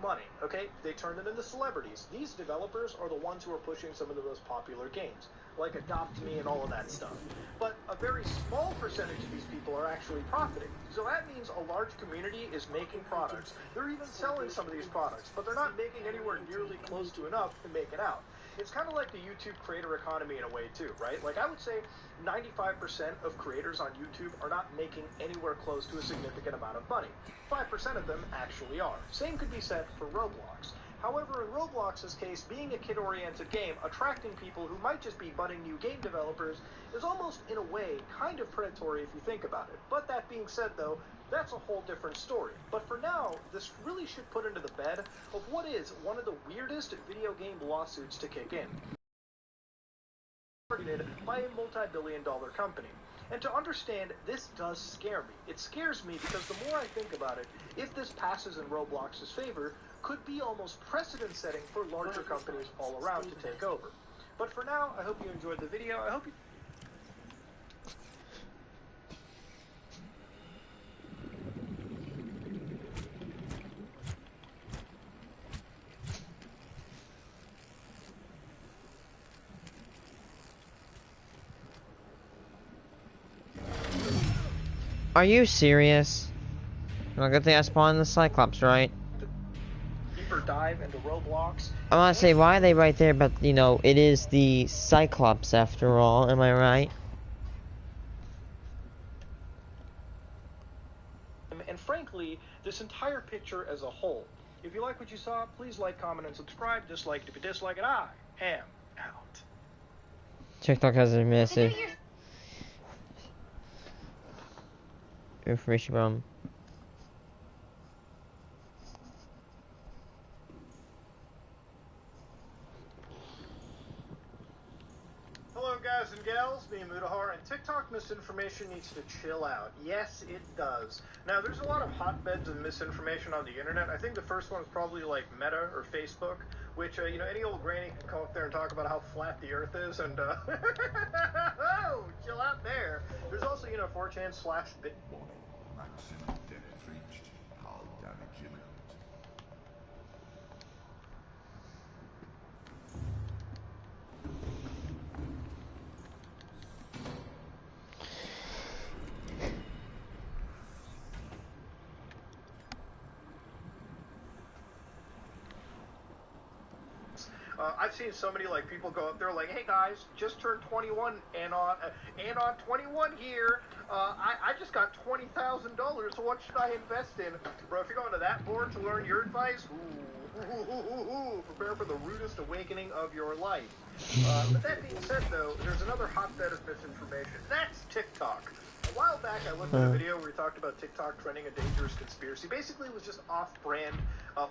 money, okay? They turn them into celebrities. These developers are the ones who are pushing some of the most popular games, like Adopt Me and all of that stuff. But a very small percentage of these people are actually profiting. So that means a large community is making products. They're even selling some of these products, but they're not making anywhere nearly close to enough to make it out. It's kind of like the YouTube creator economy in a way too, right? Like I would say 95% of creators on YouTube are not making anywhere close to a significant amount of money. 5% of them actually are. Same could be said for Roblox. However, in Roblox's case, being a kid-oriented game, attracting people who might just be budding new game developers is almost, in a way, kind of predatory if you think about it. But that being said, though, that's a whole different story. But for now, this really should put into the bed of what is one of the weirdest video game lawsuits to kick in. Targeted by a multi-billion-dollar company. And to understand, this does scare me. It scares me because the more I think about it, if this passes in Roblox's favor, could be almost precedent-setting for larger companies all around to take over. But for now, I hope you enjoyed the video. I hope you... Are you serious? Well, good thing I spawned the Cyclops, right? Deeper dive into Roblox. I want to say, why are they right there? But, you know, it is the Cyclops after all, am I right? And frankly, this entire picture as a whole. If you like what you saw, please like, comment, and subscribe. Dislike if you dislike it. I am out. TikTok has a massive information problem. Hello guys and gals, me Mudahar, and TikTok misinformation needs to chill out. Yes, it does. Now, there's a lot of hotbeds of misinformation on the internet. I think the first one is probably like Meta or Facebook, which, you know, any old granny can come up there and talk about how flat the earth is, and, oh, chill out there. There's also, you know, 4chan/bit. Maximum depth reached. Hull damage imminent. I've seen so many like people go up there like, hey guys, just turned 21 and on 21 here. I just got $20,000. So what should I invest in, bro? If you're going to that board to learn your advice, prepare for the rudest awakening of your life. But that being said, though, there's another hotbed of misinformation. That's TikTok. A while back, I looked at a video where we talked about TikTok trending a dangerous conspiracy. Basically, it was just off-brand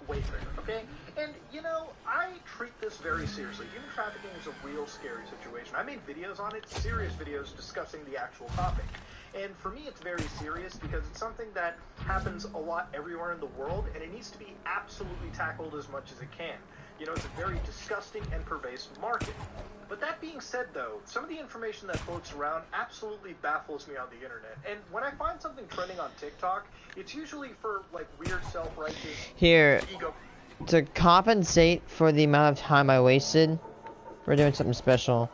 wayfair, okay? And, you know, I treat this very seriously. Human trafficking is a real scary situation. I made videos on it, serious videos discussing the actual topic. And for me, it's very serious because it's something that happens a lot everywhere in the world, and it needs to be absolutely tackled as much as it can. You know, it's a very disgusting and pervasive market. But that being said, though, some of the information that floats around absolutely baffles me on the internet. And when I find something trending on TikTok, it's usually for, like, weird self-righteous ego. To compensate for the amount of time I wasted, we're doing something special.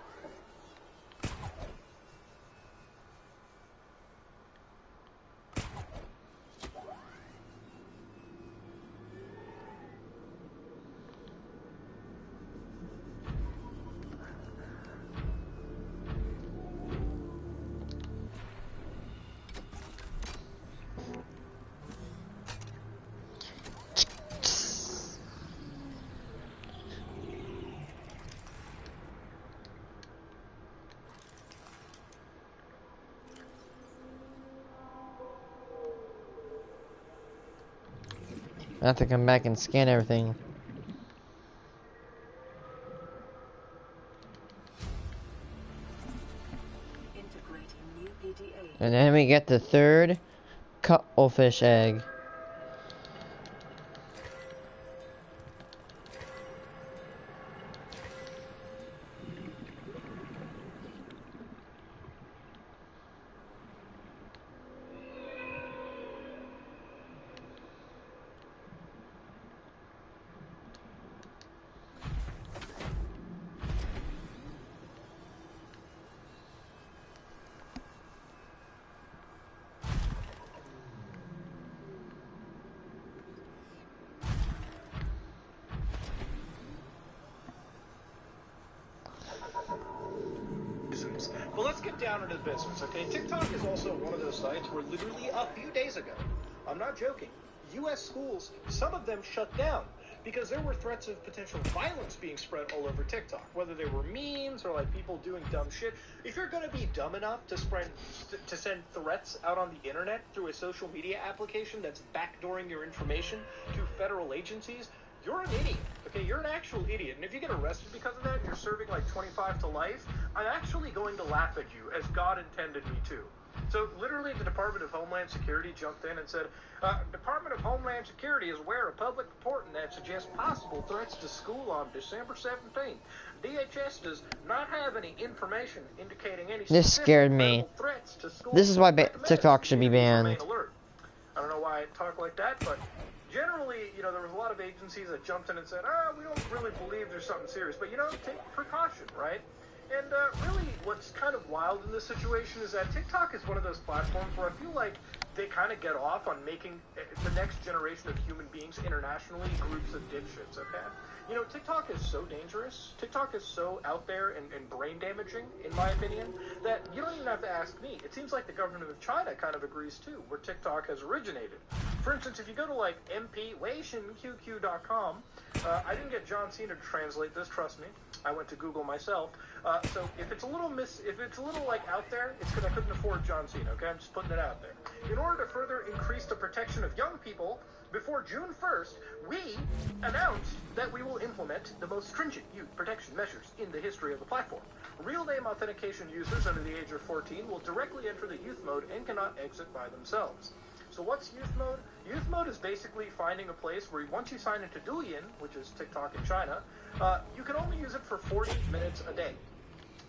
I have to come back and scan everything. And then we get the third cuttlefish egg. get down into business, okay? TikTok is also one of those sites where literally a few days ago, I'm not joking, U.S. schools, some of them shut down because there were threats of potential violence being spread all over TikTok, whether they were memes or like people doing dumb shit. If you're going to be dumb enough to send threats out on the internet through a social media application that's backdooring your information to federal agencies, you're an idiot, okay? You're an actual idiot. And if you get arrested because of that and you're serving like 25 to life, I'm actually going to laugh at you as God intended me to. So literally the Department of Homeland Security jumped in and said, Department of Homeland Security is aware of public reporting that suggests possible threats to school on December 17th. DHS does not have any information indicating any This scared me. threats to school. This is why TikTok should be banned. I don't know why I talk like that, but generally, you know, there was a lot of agencies that jumped in and said, we don't really believe there's something serious, but, you know, take precaution, right? And really, what's kind of wild in this situation is that TikTok is one of those platforms where I feel like they kind of get off on making the next generation of human beings internationally groups of dipshits, okay? You know, TikTok is so dangerous, TikTok is so out there and brain damaging, in my opinion, that you don't even have to ask me. It seems like the government of China kind of agrees too, where TikTok has originated. For instance, if you go to like mpweishenqq.com, I didn't get John Cena to translate this, trust me. I went to Google myself. So if it's a little like out there, it's because I couldn't afford John Cena, okay? I'm just putting it out there. In order to further increase the protection of young people, before June 1st, we announced that we will implement the most stringent youth protection measures in the history of the platform. Real name authentication users under the age of 14 will directly enter the youth mode and cannot exit by themselves. So what's youth mode? Youth mode is basically finding a place where once you sign into Douyin, which is TikTok in China, you can only use it for 40 minutes a day.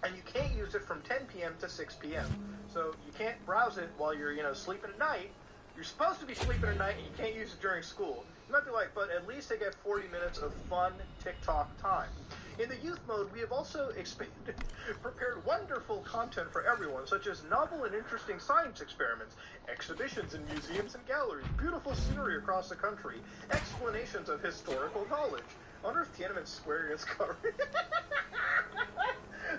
And you can't use it from 10 p.m. to 6 p.m. So you can't browse it while you're, sleeping at night. You're supposed to be sleeping at night and you can't use it during school. You might be like, but at least they get 40 minutes of fun TikTok time. In the youth mode, we have also prepared wonderful content for everyone, such as novel and interesting science experiments, exhibitions in museums and galleries, beautiful scenery across the country, explanations of historical knowledge. I wonder if Tiananmen Square gets covered.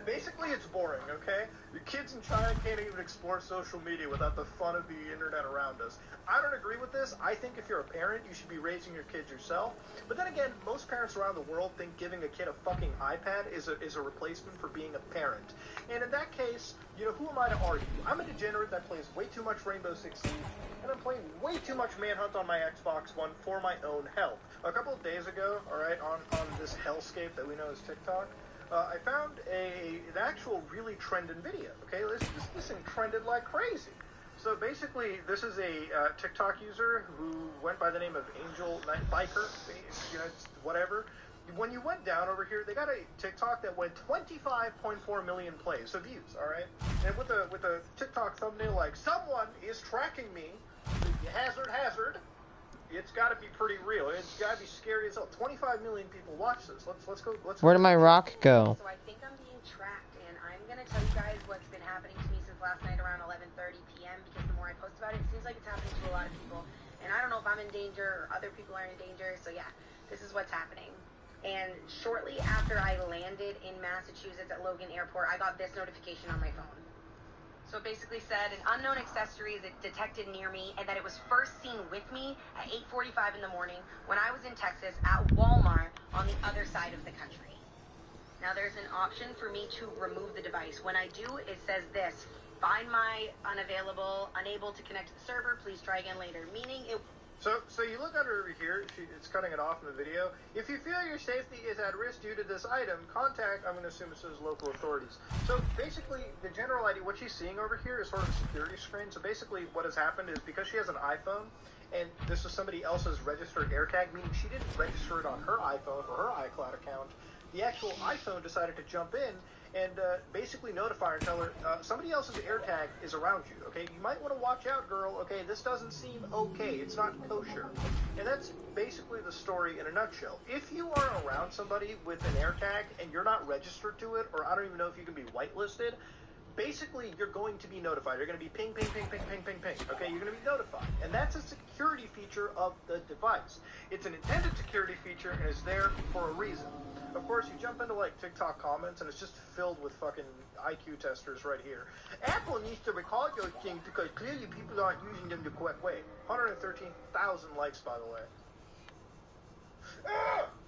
Basically, it's boring, okay? The kids in China can't even explore social media without the fun of the internet around us. I don't agree with this. I think if you're a parent, you should be raising your kids yourself. But then again, most parents around the world think giving a kid a fucking iPad is a replacement for being a parent. And in that case, who am I to argue? I'm a degenerate that plays way too much Rainbow Six Siege, and I'm playing way too much Manhunt on my Xbox One for my own health. A couple of days ago, alright, on this hellscape that we know as TikTok, I found an actual really trending video, okay? This thing trended like crazy. So basically, this is a TikTok user who went by the name of Angel Night Biker, whatever. When you went down over here, they got a TikTok that went 25.4 million plays, so views, alright? And with a TikTok thumbnail like, someone is tracking me, hazard, it's got to be pretty real. It's got to be scary as hell. 25 million people watch this. Let's go. Where did my rock go? So I think I'm being tracked, and I'm gonna tell you guys what's been happening to me since last night around 11:30 p.m. Because the more I post about it, it seems like it's happening to a lot of people, and I don't know if I'm in danger or other people are in danger. So yeah, this is what's happening. And shortly after I landed in Massachusetts at Logan Airport, I got this notification on my phone. So it basically said an unknown accessory is detected near me, and that it was first seen with me at 8:45 in the morning when I was in Texas at Walmart on the other side of the country. Now there's an option for me to remove the device. When I do, it says this: find my unable to connect to the server, please try again later. Meaning it... So you look at her over here, it's cutting it off in the video. If you feel your safety is at risk due to this item, contact, I'm going to assume it says local authorities. So basically, the general idea, what she's seeing over here is sort of a security screen. So basically what has happened is because she has an iPhone, and this is somebody else's registered AirTag, meaning she didn't register it on her iPhone or her iCloud account, the actual iPhone decided to jump in and basically notify her and tell her, somebody else's AirTag is around you, okay? You might want to watch out, girl, okay? This doesn't seem okay. It's not kosher. And that's basically the story in a nutshell. If you are around somebody with an AirTag and you're not registered to it, or I don't even know if you can be whitelisted, basically you're going to be notified. You're going to be ping, ping, ping, ping, ping, ping, ping. Okay, you're going to be notified. And that's a security feature of the device. It's an intended security feature and is there for a reason. Of course, you jump into like TikTok comments and it's just filled with fucking IQ testers right here. Apple needs to record those things because clearly people aren't using them the correct way. 113,000 likes, by the way.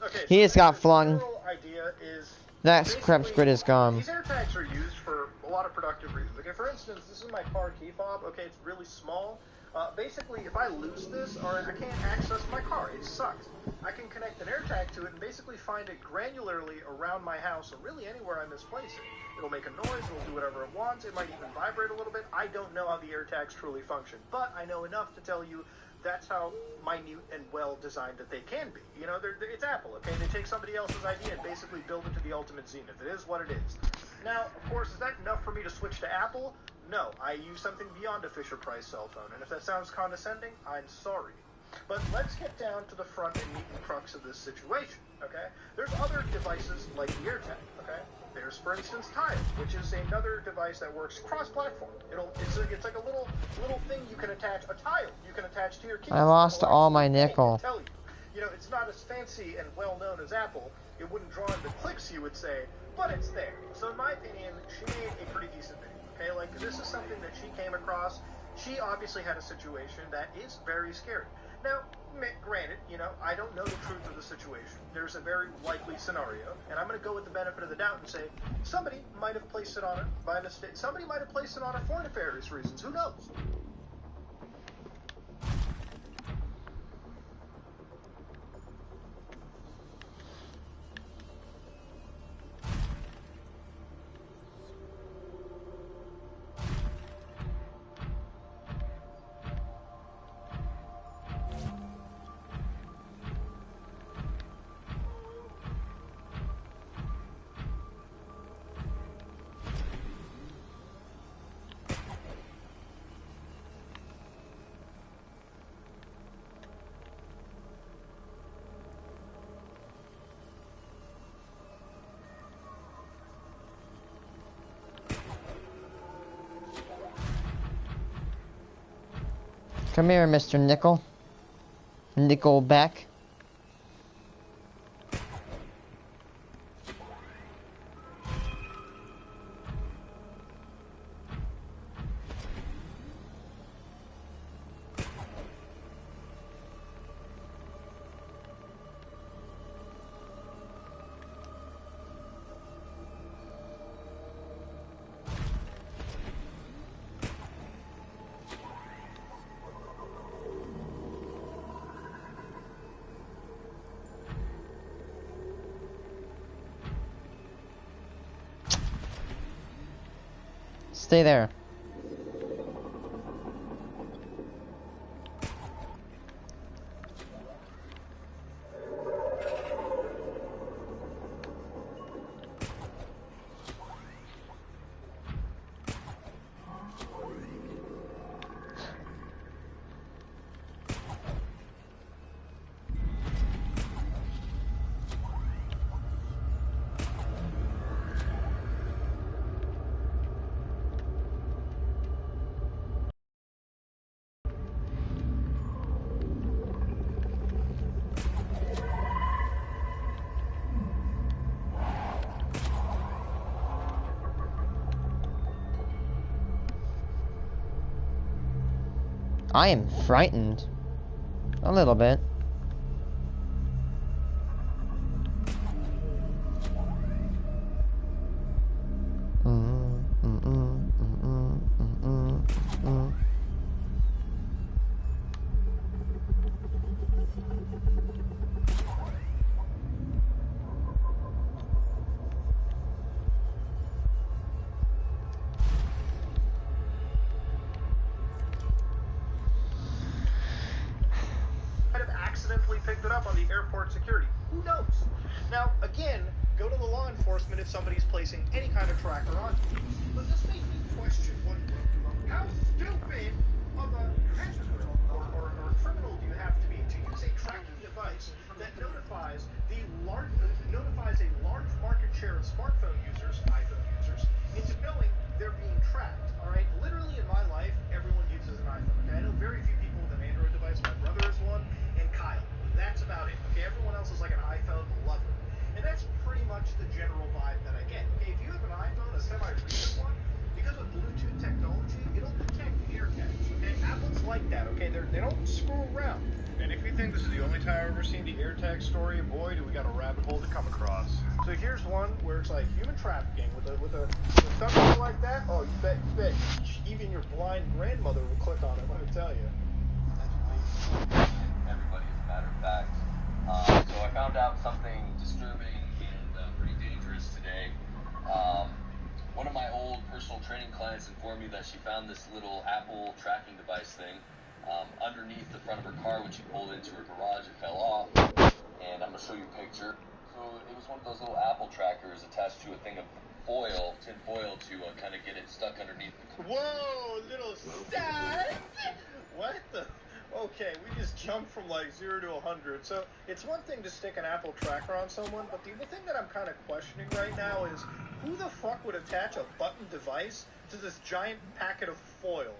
Okay, He just got flung. The general idea is That crap squid is gone. these AirTags are used for a lot of productive reasons. Okay, for instance, this is my car key fob. Okay, it's really small. Basically, if I lose this or I can't access my car, it sucks. I can connect an AirTag to it and basically find it granularly around my house or really anywhere I misplace it. It'll make a noise, it'll do whatever it wants, it might even vibrate a little bit. I don't know how the AirTags truly function, but I know enough to tell you that's how minute and well designed that they can be. You know, it's Apple, okay? They take somebody else's idea and basically build it to the ultimate zenith. It is what it is. Now, of course, is that enough for me to switch to Apple? No, I use something beyond a Fisher-Price cell phone, and if that sounds condescending, I'm sorry. But let's get down to the front and meat and crux of this situation, okay? There's other devices like the AirTag, okay? There's, for instance, Tile, which is another device that works cross-platform. It's like a little thing you can attach, a tile you can attach to your keys. I lost all my nickel. I tell you, you know, it's not as fancy and well-known as Apple. It wouldn't draw in the clicks, you would say, but it's there. So in my opinion, she made a pretty decent video, okay? Like, this is something that she came across. She obviously had a situation that is very scary. Now, granted, you know, I don't know the truth of the situation. There's a very likely scenario, and I'm going to go with the benefit of the doubt and say somebody might have placed it on her by mistake. Somebody might have placed it on her for nefarious reasons. Who knows? Come here, Mr. Nickel. Nickelback. Stay there. I am frightened. A little bit. Picked it up on the airport security. Who knows? Now, again, go to the law enforcement if somebody's placing any kind of tracker on you. But this makes me question how stupid of a predator or criminal do you have to be to use a tracking device that notifies a large market share of smartphone users, iPhone users, into knowing they're being around. And if you think this is the only time I've ever seen the AirTag story, boy, do we got a rabbit hole to come across. So here's one where it's like human trafficking with something like that. Oh, you bet even your blind grandmother will click on it. Let me tell you. Everybody, as a matter of fact. So I found out something disturbing and pretty dangerous today. One of my old personal training clients informed me that she found this little Apple tracking device thing underneath the front of her car when she pulled into her garage. It fell off, and I'm going to show you a picture. So it was one of those little Apple trackers attached to a thing of foil, tin foil, to kind of get it stuck underneath. Whoa, little stud! What the? Okay, we just jumped from like 0 to 100. So it's one thing to stick an Apple tracker on someone, but the thing that I'm kind of questioning right now is who the fuck would attach a button device to this giant packet of foil?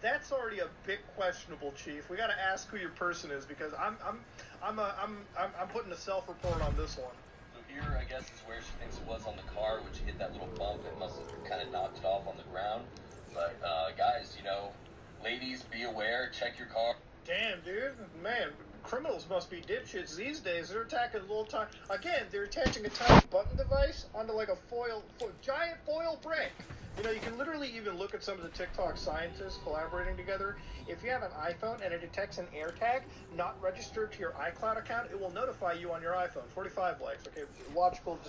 That's already a bit questionable, Chief. We got to ask who your person is because I'm putting a self-report on this one. So here, I guess, is where she thinks it was on the car when she hit that little bump. It must have kind of knocked it off on the ground. But guys, ladies, be aware. Check your car. Damn, dude, man, criminals must be dipshits these days. They're attacking little time. Again, they're attaching a tiny button device onto like a giant foil brick. You can literally even look at some of the TikTok scientists collaborating together. If you have an iPhone and it detects an AirTag not registered to your iCloud account, it will notify you on your iPhone. 45 likes. Okay, logical.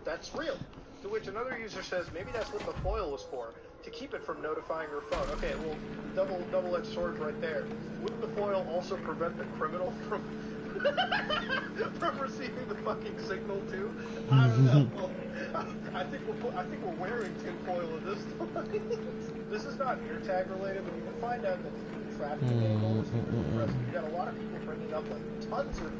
That's real. To which another user says maybe that's what the foil was for, to keep it from notifying your phone. Okay, well, double-edged sword right there. Wouldn't the foil also prevent the criminal from from receiving the fucking signal too? I don't know. I think we're wearing tinfoil at this point. This is not AirTag related, but you can find out that the trafficking angle is impressive. You got a lot of people bringing up like tons of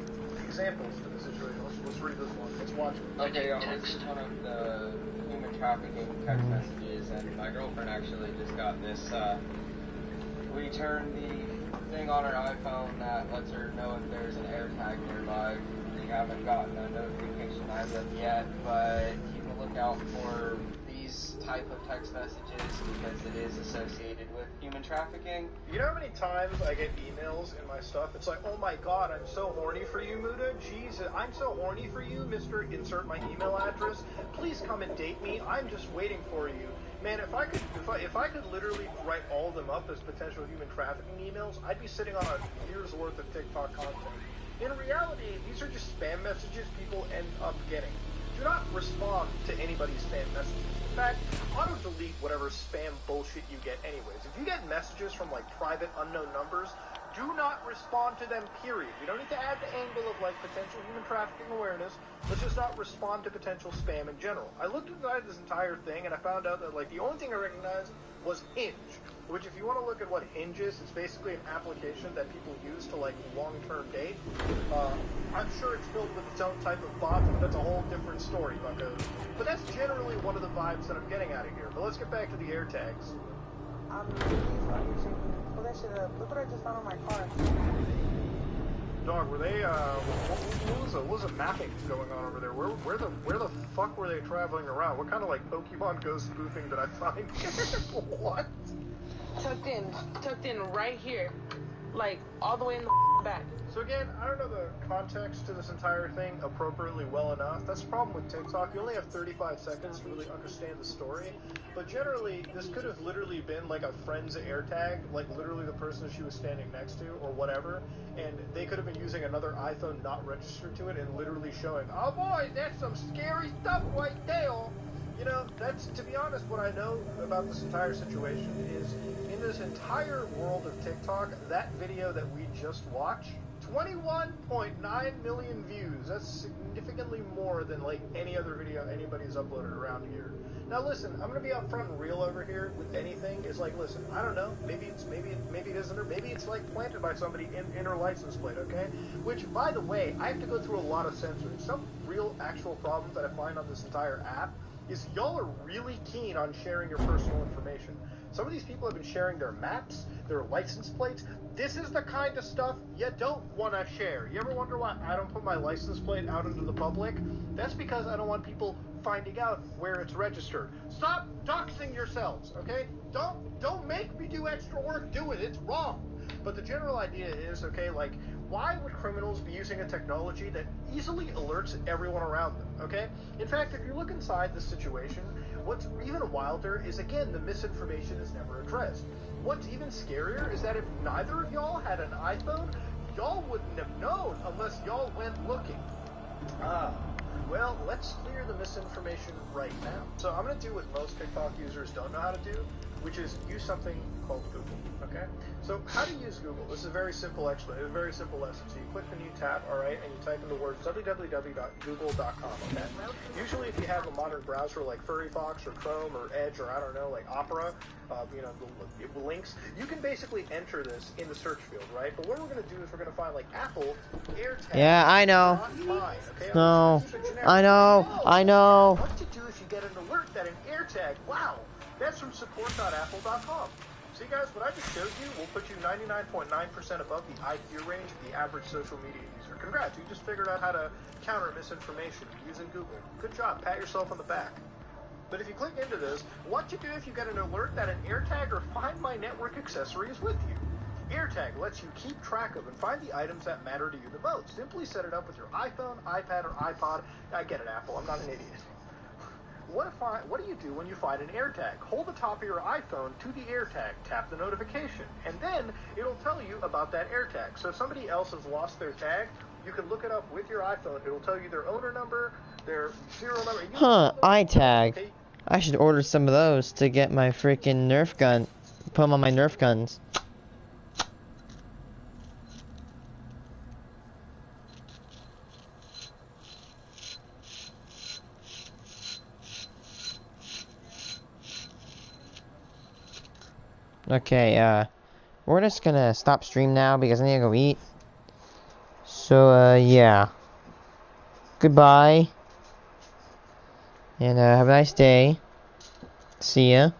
examples to the situation. Let's read this one. Let's watch it. Okay, this is one of the human trafficking text messages, and my girlfriend actually just got this. We turned the thing on her iPhone that lets her know if there's an AirTag nearby. We haven't gotten a notification as of yet, but keep a lookout for these type of text messages because it is associated with human trafficking. You know how many times I get emails in my stuff? It's like, oh my god, I'm so horny for you, Muda. Jesus, I'm so horny for you, Mr. Insert my email address. Please come and date me. I'm just waiting for you. Man, if I could literally write all of them up as potential human trafficking emails, I'd be sitting on a year's worth of TikTok content. In reality, these are just spam messages people end up getting. Do not respond to anybody's spam messages. In fact, auto-delete whatever spam bullshit you get anyways. If you get messages from like private unknown numbers, do not respond to them, period. You don't need to add the angle of like potential human trafficking awareness. Let's just not respond to potential spam in general. I looked inside this entire thing and I found out that like the only thing I recognized was Hinge, which if you want to look at what Hinge is, it's basically an application that people use to like long-term date. I'm sure it's filled with its own type of bots, but that's a whole different story, bucko. But that's generally one of the vibes that I'm getting out of here. But let's get back to the AirTags. Pull that shit up. Look what I just found on my car. Dog, were they, what was the mapping going on over there? Where the fuck were they traveling around? What kind of, like, Pokemon Go spoofing did I find here? What? Tucked in right here. Like, all the way in the back. So again, I don't know the context to this entire thing appropriately well enough. That's the problem with TikTok. You only have 35 seconds to really understand the story. But generally, this could have literally been like a friend's AirTag, like literally the person she was standing next to or whatever. And they could have been using another iPhone not registered to it and literally showing, oh boy, that's some scary stuff right there. You know, that's, to be honest, what I know about this entire situation is in this entire world of TikTok, that video that we just watched, 21.9 million views. That's significantly more than like any other video anybody's uploaded around here. Now listen, I'm gonna be upfront and real over here with anything. It's like, listen, I don't know, maybe it isn't, or maybe it's like planted by somebody in her license plate, okay? Which, by the way, I have to go through a lot of censoring. Some real actual problems that I find on this entire app is y'all are really keen on sharing your personal information. Some of these people have been sharing their maps, their license plates. This is the kind of stuff you don't want to share. You ever wonder why I don't put my license plate out into the public? That's because I don't want people finding out where it's registered. Stop doxing yourselves, okay? Don't make me do extra work. Do it. It's wrong. But the general idea is, okay, like, why would criminals be using a technology that easily alerts everyone around them, okay? In fact, if you look inside the situation, what's even wilder is, again, the misinformation is never addressed. What's even scarier is that if neither of y'all had an iPhone, y'all wouldn't have known unless y'all went looking. Well, let's clear the misinformation right now. So I'm going to do what most TikTok users don't know how to do, which is use something called Google, okay? So how to use Google? This is a very simple explanation, a very simple lesson. So you click the new tab, all right, and you type in the words www.google.com, okay? Usually if you have a modern browser like Firefox or Chrome or Edge or I don't know, like Opera, you know, the links, you can basically enter this in the search field, right? But what we're going to do is we're going to find like Apple AirTag. Yeah, I know. Mine, okay? No. I know. What to do if you get an alert that an AirTag, wow, that's from support.apple.com. See guys, what I just showed you will put you 99.9% above the IQ range of the average social media user. Congrats, you just figured out how to counter misinformation using Google. Good job, pat yourself on the back. But if you click into this, what to do if you get an alert that an AirTag or Find My Network accessory is with you. AirTag lets you keep track of and find the items that matter to you the most. Simply set it up with your iPhone, iPad, or iPod. I get it, Apple, I'm not an idiot. What do you do when you find an AirTag? Hold the top of your iPhone to the AirTag, tap the notification, and then it'll tell you about that AirTag. So if somebody else has lost their tag, you can look it up with your iPhone. It'll tell you their owner number, their serial number. Huh, iTag. I should order some of those to get my freaking Nerf gun. Put them on my Nerf guns. Okay, we're just gonna stop stream now because I need to go eat. So, yeah. Goodbye. And, have a nice day. See ya.